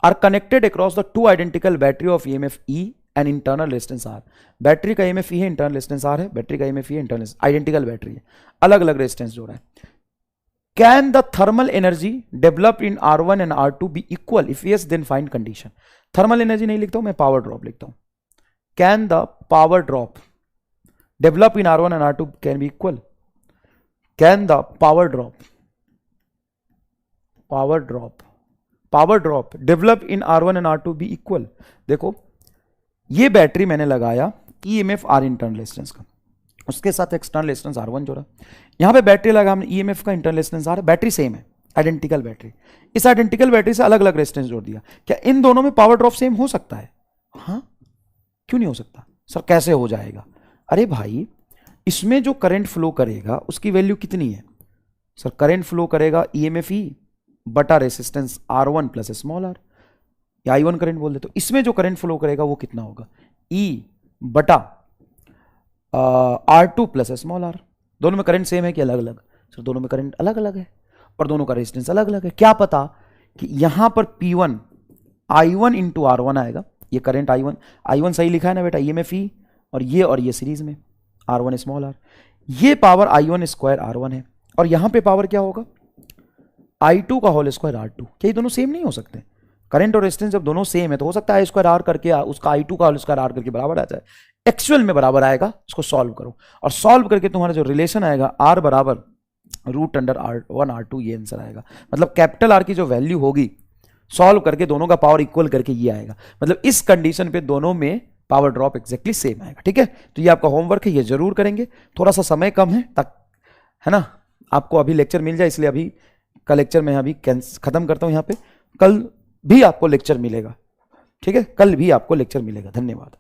are connected across the two identical battery of EMF E and internal resistance R। Battery का EMF E है, इंटरनल रेजिस्टेंस R है, बैटरी का EMF E है, इंटरनल आइडेंटिकल बैटरी है, अलग अलग रेजिस्टेंस जोड़ा है। Can the thermal energy develop in R1 and R2 be equal, if yes then find condition. Thermal energy नहीं लिखता हूं मैं, पावर ड्रॉप लिखता हूं। Can the power drop develop in R1 and R2 can be equal, can the power drop develop in R1 and R2 be equal. देखो ये battery मैंने लगाया EMF R इंटरनल रेजिस्टेंस का, उसके साथ एक्सटर्नल रेजिस्टेंस R1 जोड़ा, यहां पे बैटरी लगा हमने EMF का, internal resistance R, battery same है, आइडेंटिकल बैटरी। इस आइडेंटिकल बैटरी से अलग अलग रेजिस्टेंस जोड़ दिया, क्या इन दोनों में पावर ड्रॉप सेम हो सकता है? हाँ, क्यों नहीं हो सकता सर, कैसे हो जाएगा? अरे भाई इसमें जो करंट फ्लो करेगा उसकी वैल्यू कितनी है सर, करंट फ्लो करेगा EMF E बटा resistance R1 plus small r, या I1 करंट बोल दे, तो इसमें जो करंट फ्लो करेगा वो कितना होगा, E बटा R2 प्लस स्मॉल r। दोनों में करंट सेम है कि अलग अलग? सर दोनों में करंट अलग अलग है और दोनों का रेजिस्टेंस अलग अलग है। क्या पता कि यहां पर P1 I1 इंटू R1 आएगा, ये करंट I1 सही लिखा है ना बेटा, EMF E और ये सीरीज में R1 स्मॉल r, ये पावर I1 स्क्वायर R1 है और यहां पे पावर क्या होगा I2 का होल स्क्वायर R2। क्या ये दोनों सेम नहीं हो सकते? करंट और रेजिस्टेंस जब दोनों सेम है तो हो सकता है I स्क्वायर R करके उसका I2 का होल स्क्वायर R करके बराबर आ जाए। एक्चुअल में बराबर आएगा, इसको सॉल्व करो और सॉल्व करके तुम्हारा जो रिलेशन आएगा R बराबर √R1 R2, ये आंसर आएगा। मतलब कैपिटल R की जो वैल्यू होगी सॉल्व करके दोनों का पावर इक्वल करके ये आएगा। मतलब इस कंडीशन पे दोनों में पावर ड्रॉप एक्जैक्टली सेम आएगा। ठीक है, तो ये आपका होमवर्क है, ये जरूर करेंगे। थोड़ा सा समय कम है तक, है ना, आपको अभी लेक्चर मिल जाए, इसलिए अभी का लेक्चर मैं अभी खत्म करता हूं यहाँ पे। कल भी आपको लेक्चर मिलेगा, ठीक है, कल भी आपको लेक्चर मिलेगा। धन्यवाद।